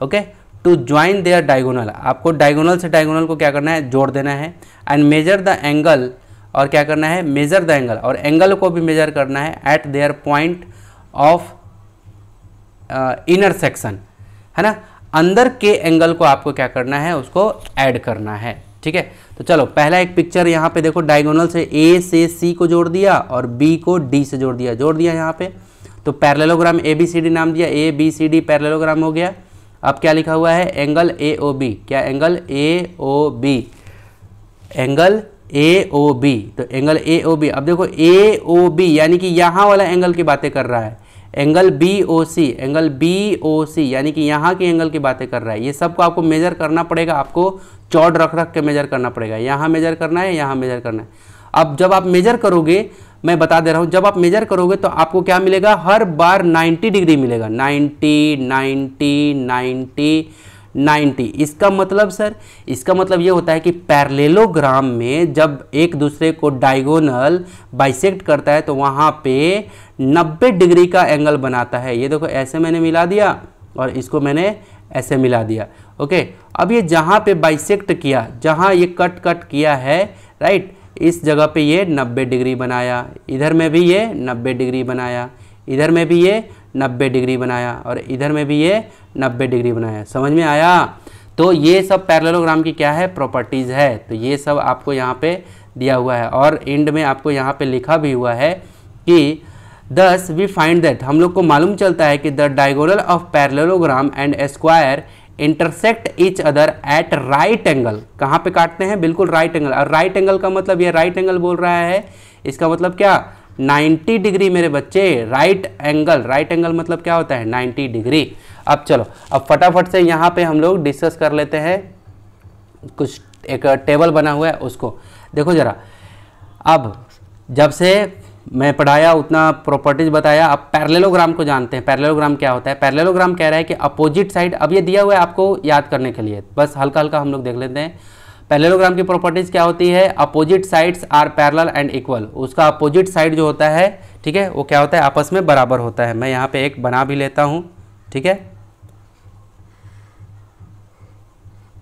Okay, to join their diagonal, आपको डायगोनल से डायगोनल को क्या करना है, जोड़ देना है। एंड मेजर द एंगल, और क्या करना है, मेजर द एंगल, और एंगल को भी मेजर करना है eight their point of intersection, है ना, अंदर के एंगल को आपको क्या करना है, उसको ऐड करना है। ठीक है, तो चलो पहला एक पिक्चर यहाँ पे देखो, डायगोनल से ए से सी को जोड़ दिया और बी को डी से जोड़ दिया यहाँ पे, तो parallelogram A B C D नाम दिया, A B C D parallelogram हो गया। अब क्या लिखा हुआ है, एंगल ए ओ बी, क्या angle A O B, angle A O B, तो एंगल ए ओ बी। अब देखो ए ओ बी यानी कि यहाँ वाला एंगल की बातें कर रहा है, एंगल बी ओ सी, एंगल बी ओ सी यानी कि यहाँ के एंगल की बातें कर रहा है। ये सबको आपको मेजर करना पड़ेगा, आपको चौड़ रख रख के मेजर करना पड़ेगा, यहाँ मेजर करना है, यहाँ मेजर करना है। अब जब आप मेजर करोगे, मैं बता दे रहा हूँ, जब आप मेजर करोगे तो आपको क्या मिलेगा, हर बार 90 डिग्री मिलेगा, 90 90 90 90। इसका मतलब सर, इसका मतलब ये होता है कि पैरेललोग्राम में जब एक दूसरे को डायगोनल बाइसेक्ट करता है तो वहाँ पे 90 डिग्री का एंगल बनाता है। ये देखो ऐसे मैंने मिला दिया और इसको मैंने ऐसे मिला दिया। ओके, अब ये जहाँ पे बाइसेक्ट किया, जहाँ ये कट किया है, राइट, इस जगह पे ये 90 डिग्री बनाया, इधर में भी ये 90 डिग्री बनाया, इधर में भी ये 90 डिग्री बनाया और इधर में भी ये 90 डिग्री बनाया। समझ में आया? तो ये सब पैरेललोग्राम की क्या है, प्रॉपर्टीज़ है। तो ये सब आपको यहाँ पे दिया हुआ है और एंड में आपको यहाँ पे लिखा भी हुआ है कि दस वी फाइंड दैट, हम लोग को मालूम चलता है कि the diagonal of parallelogram and square intersect each other at right angle. कहाँ पे काटते हैं, बिल्कुल राइट एंगल। और राइट एंगल का मतलब ये राइट एंगल बोल रहा है, इसका मतलब क्या, 90 डिग्री मेरे बच्चे। राइट एंगल मतलब क्या होता है, 90 डिग्री। अब चलो, अब फटाफट से यहाँ पे हम लोग डिस्कस कर लेते हैं, कुछ एक टेबल बना हुआ है उसको देखो जरा। अब जब से मैं पढ़ाया उतना प्रॉपर्टीज बताया, अब पैरेललोग्राम को जानते हैं। पैरेललोग्राम क्या होता है, पैरेललोग्राम कह रहा है कि अपोजिट साइड, अब ये दिया हुआ है आपको याद करने के लिए, बस हल्का हल्का हम लोग देख लेते हैं। पैरेललोग्राम की प्रॉपर्टीज क्या होती है, opposite sides are parallel and equal. उसका अपोजिट साइड जो होता है, ठीक है, वो क्या होता है, आपस में बराबर होता है। मैं यहाँ पे एक बना भी लेता हूँ, ठीक है,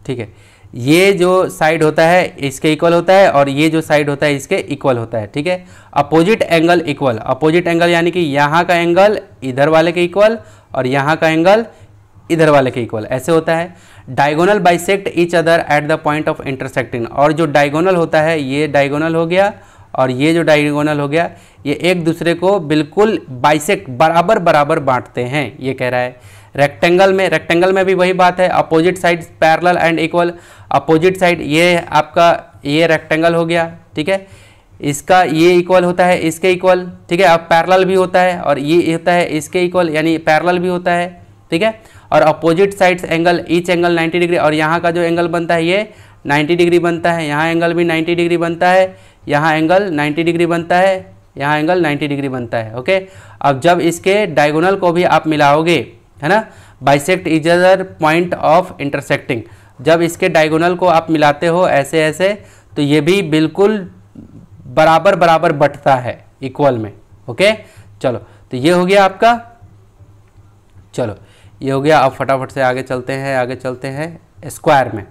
ठीक है, ये जो साइड होता है इसके इक्वल होता है और ये जो साइड होता है इसके इक्वल होता है, ठीक है। Opposite angle equal, opposite angle यानी कि यहाँ का एंगल इधर वाले के इक्वल और यहाँ का एंगल इधर वाले के इक्वल, ऐसे होता है। Diagonal bisect each other at the point of intersecting, और जो डायगोनल होता है ये डायगोनल हो गया और ये जो डायगोनल हो गया, ये एक दूसरे को बिल्कुल बाइसेक्ट बराबर बराबर बांटते हैं, ये कह रहा है। रेक्टेंगल में भी वही बात है, opposite side parallel and equal. Opposite side ये आपका ये रेक्टेंगल हो गया, ठीक है, इसका ये इक्वल होता है इसके इक्वल, ठीक है। अब पैरेलल भी होता है और ये होता है इसके इक्वल, यानी पैरेलल भी होता है, ठीक है। और opposite sides angle, each angle 90 degree, और यहाँ का जो एंगल बनता है ये 90 डिग्री बनता है, यहाँ एंगल भी 90 डिग्री बनता है, यहाँ एंगल 90 डिग्री बनता है, यहाँ एंगल 90 डिग्री बनता है। ओके, अब जब इसके डायगोनल को भी आप मिलाओगे, है ना, bisect each other point of intersecting, जब इसके डायगोनल को आप मिलाते हो ऐसे ऐसे, तो ये भी बिल्कुल बराबर बराबर बटता है इक्वल में। ओके, चलो, तो ये हो गया आपका, चलो ये हो गया। अब फटाफट से आगे चलते हैं स्क्वायर में,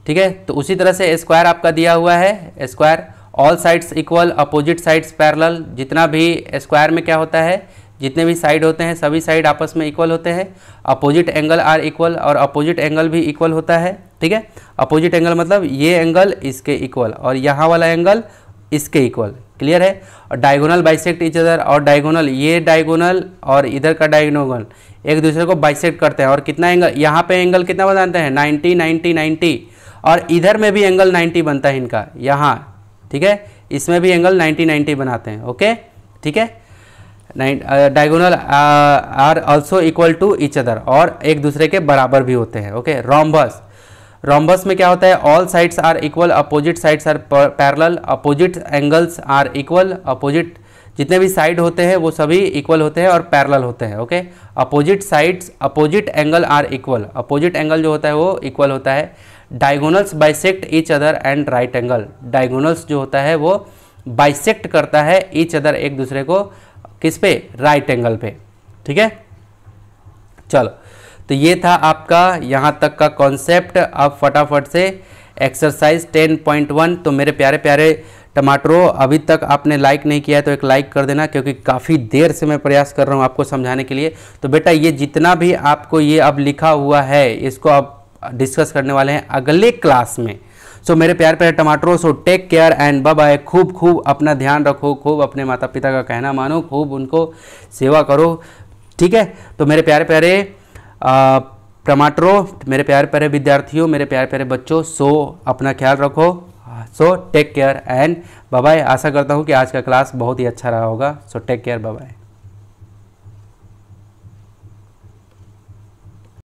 ठीक है। तो उसी तरह से स्क्वायर आपका दिया हुआ है, square all sides equal, opposite sides parallel. जितना भी स्क्वायर में क्या होता है, जितने भी साइड होते हैं सभी साइड आपस में इक्वल होते हैं। अपोजिट एंगल आर इक्वल, और अपोजिट एंगल भी इक्वल होता है, ठीक है। अपोजिट एंगल मतलब ये एंगल इसके इक्वल और यहाँ वाला एंगल इसके इक्वल, क्लियर है। और डायगोनल बाइसेक्ट ईच अदर, और डायगोनल, ये डायगोनल और इधर का डायगोनल एक दूसरे को बाइसेक्ट करते हैं। और कितना एंगल, यहाँ पे एंगल कितना बनाते हैं 90 90 90, और इधर में भी एंगल 90 बनता है इनका यहाँ, ठीक है, इसमें भी एंगल 90 90 बनाते हैं। ओके, ठीक है। Diagonal are also equal to each other, और एक दूसरे के बराबर भी होते हैं। ओके। रोम्बस, रोम्बस में क्या होता है, all sides are equal, opposite sides are parallel, opposite angles are equal, opposite जितने भी साइड होते हैं वो सभी इक्वल होते हैं और पैरेलल होते हैं। Okay. Opposite sides, opposite angle are equal, opposite angle जो होता है वो इक्वल होता है। Diagonals bisect each other and right angle, diagonals जो होता है वो बाइसेक्ट करता है ईच अदर, एक दूसरे को, किस पे, राइट एंगल पे, ठीक है। चलो, तो ये था आपका यहाँ तक का कॉन्सेप्ट। अब फटाफट से एक्सरसाइज 10.1। तो मेरे प्यारे प्यारे टमाटरों, अभी तक आपने लाइक नहीं किया है तो एक लाइक कर देना, क्योंकि काफ़ी देर से मैं प्रयास कर रहा हूँ आपको समझाने के लिए। तो बेटा ये जितना भी आपको ये अब लिखा हुआ है इसको आप डिस्कस करने वाले हैं अगले क्लास में। सो मेरे प्यारे प्यारे टमाटरों, so take care and bye bye. खूब खूब अपना ध्यान रखो, खूब अपने माता पिता का कहना मानो, खूब उनको सेवा करो, ठीक है। तो मेरे प्यारे प्यारे टमाटरों, मेरे प्यारे प्यारे विद्यार्थियों, मेरे प्यारे प्यारे बच्चों, सो अपना ख्याल रखो। So take care and bye bye. आशा करता हूँ कि आज का क्लास बहुत ही अच्छा रहा होगा। So take care, bye bye.